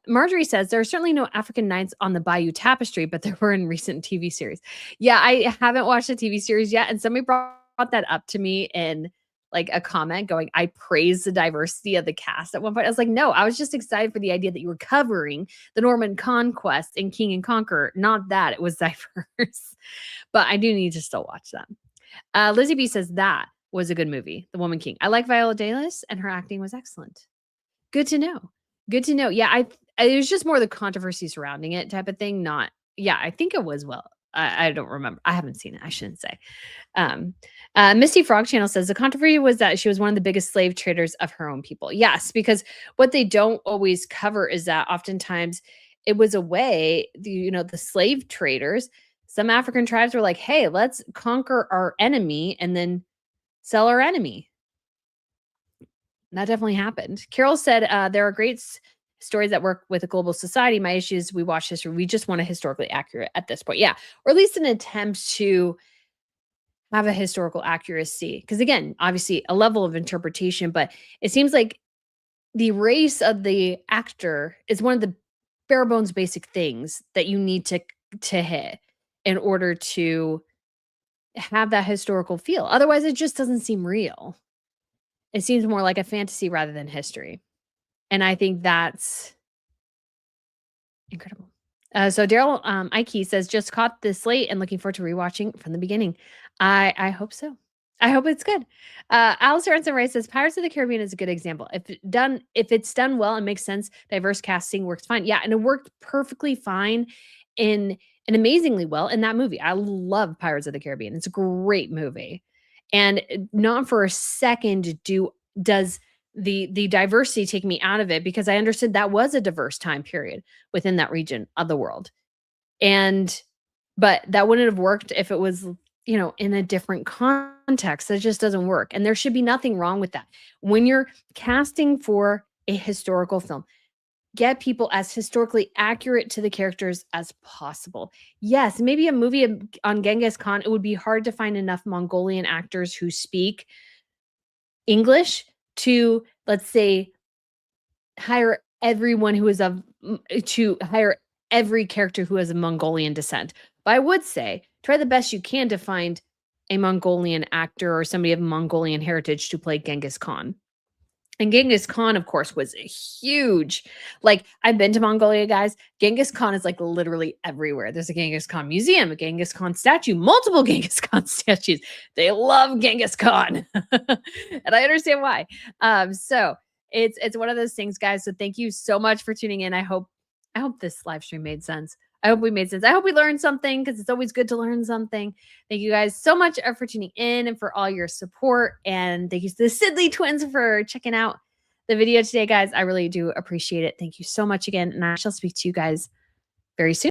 Marjorie says, there are certainly no African Nights on the Bayou Tapestry, but there were in recent TV series. Yeah, I haven't watched the TV series yet. And somebody brought that up to me in like a comment going, I praise the diversity of the cast at one point. I was like, no, I was just excited for the idea that you were covering the Norman conquest and King and Conqueror. Not that it was diverse, but I do need to still watch them. Lizzie B says that was a good movie, The Woman King. I like Viola Davis and her acting was excellent. Good to know. Good to know. Yeah, it was just more the controversy surrounding it type of thing. Not, yeah, I think it was well. I don't remember. I haven't seen it. I shouldn't say. Misty Frog Channel says the controversy was that she was one of the biggest slave traders of her own people. Yes, because what they don't always cover is that oftentimes it was a way, the slave traders, some African tribes were like, hey, let's conquer our enemy and then sell our enemy. That definitely happened. Carol said, there are great stories that work with a global society. My issue is we watch history. We just want a historically accurate at this point. Yeah. Or at least an attempt to have a historical accuracy. Because again, obviously a level of interpretation, but it seems like the race of the actor is one of the bare bones basic things that you need to hit in order to have that historical feel. Otherwise, it just doesn't seem real. It seems more like a fantasy rather than history. And I think that's incredible. So Daryl Ike says, just caught this late and looking forward to rewatching from the beginning. I hope so. I hope it's good. Alistair Ensign Rice says, Pirates of the Caribbean is a good example. If it's done well and makes sense, diverse casting works fine. Yeah, and it worked perfectly fine and amazingly well in that movie. I love Pirates of the Caribbean. It's a great movie. And not for a second does the diversity take me out of it because I understood that was a diverse time period within that region of the world. But that wouldn't have worked if it was, in a different context. That just doesn't work. And there should be nothing wrong with that. When you're casting for a historical film, get people as historically accurate to the characters as possible. Yes, maybe a movie on Genghis Khan, it would be hard to find enough Mongolian actors who speak English to, let's say, hire every character who has a Mongolian descent. But I would say try the best you can to find a Mongolian actor or somebody of Mongolian heritage to play Genghis Khan. And Genghis Khan, of course, was huge. Like, I've been to Mongolia, guys. Genghis Khan is like literally everywhere. There's a Genghis Khan museum, a Genghis Khan statue, multiple Genghis Khan statues. They love Genghis Khan. And I understand why. So it's one of those things, guys. So thank you so much for tuning in. I hope this live stream made sense. I hope we made sense. I hope we learned something because it's always good to learn something. Thank you guys so much for tuning in and for all your support. And thank you to the Sidley twins for checking out the video today, guys. I really do appreciate it. Thank you so much again. And I shall speak to you guys very soon.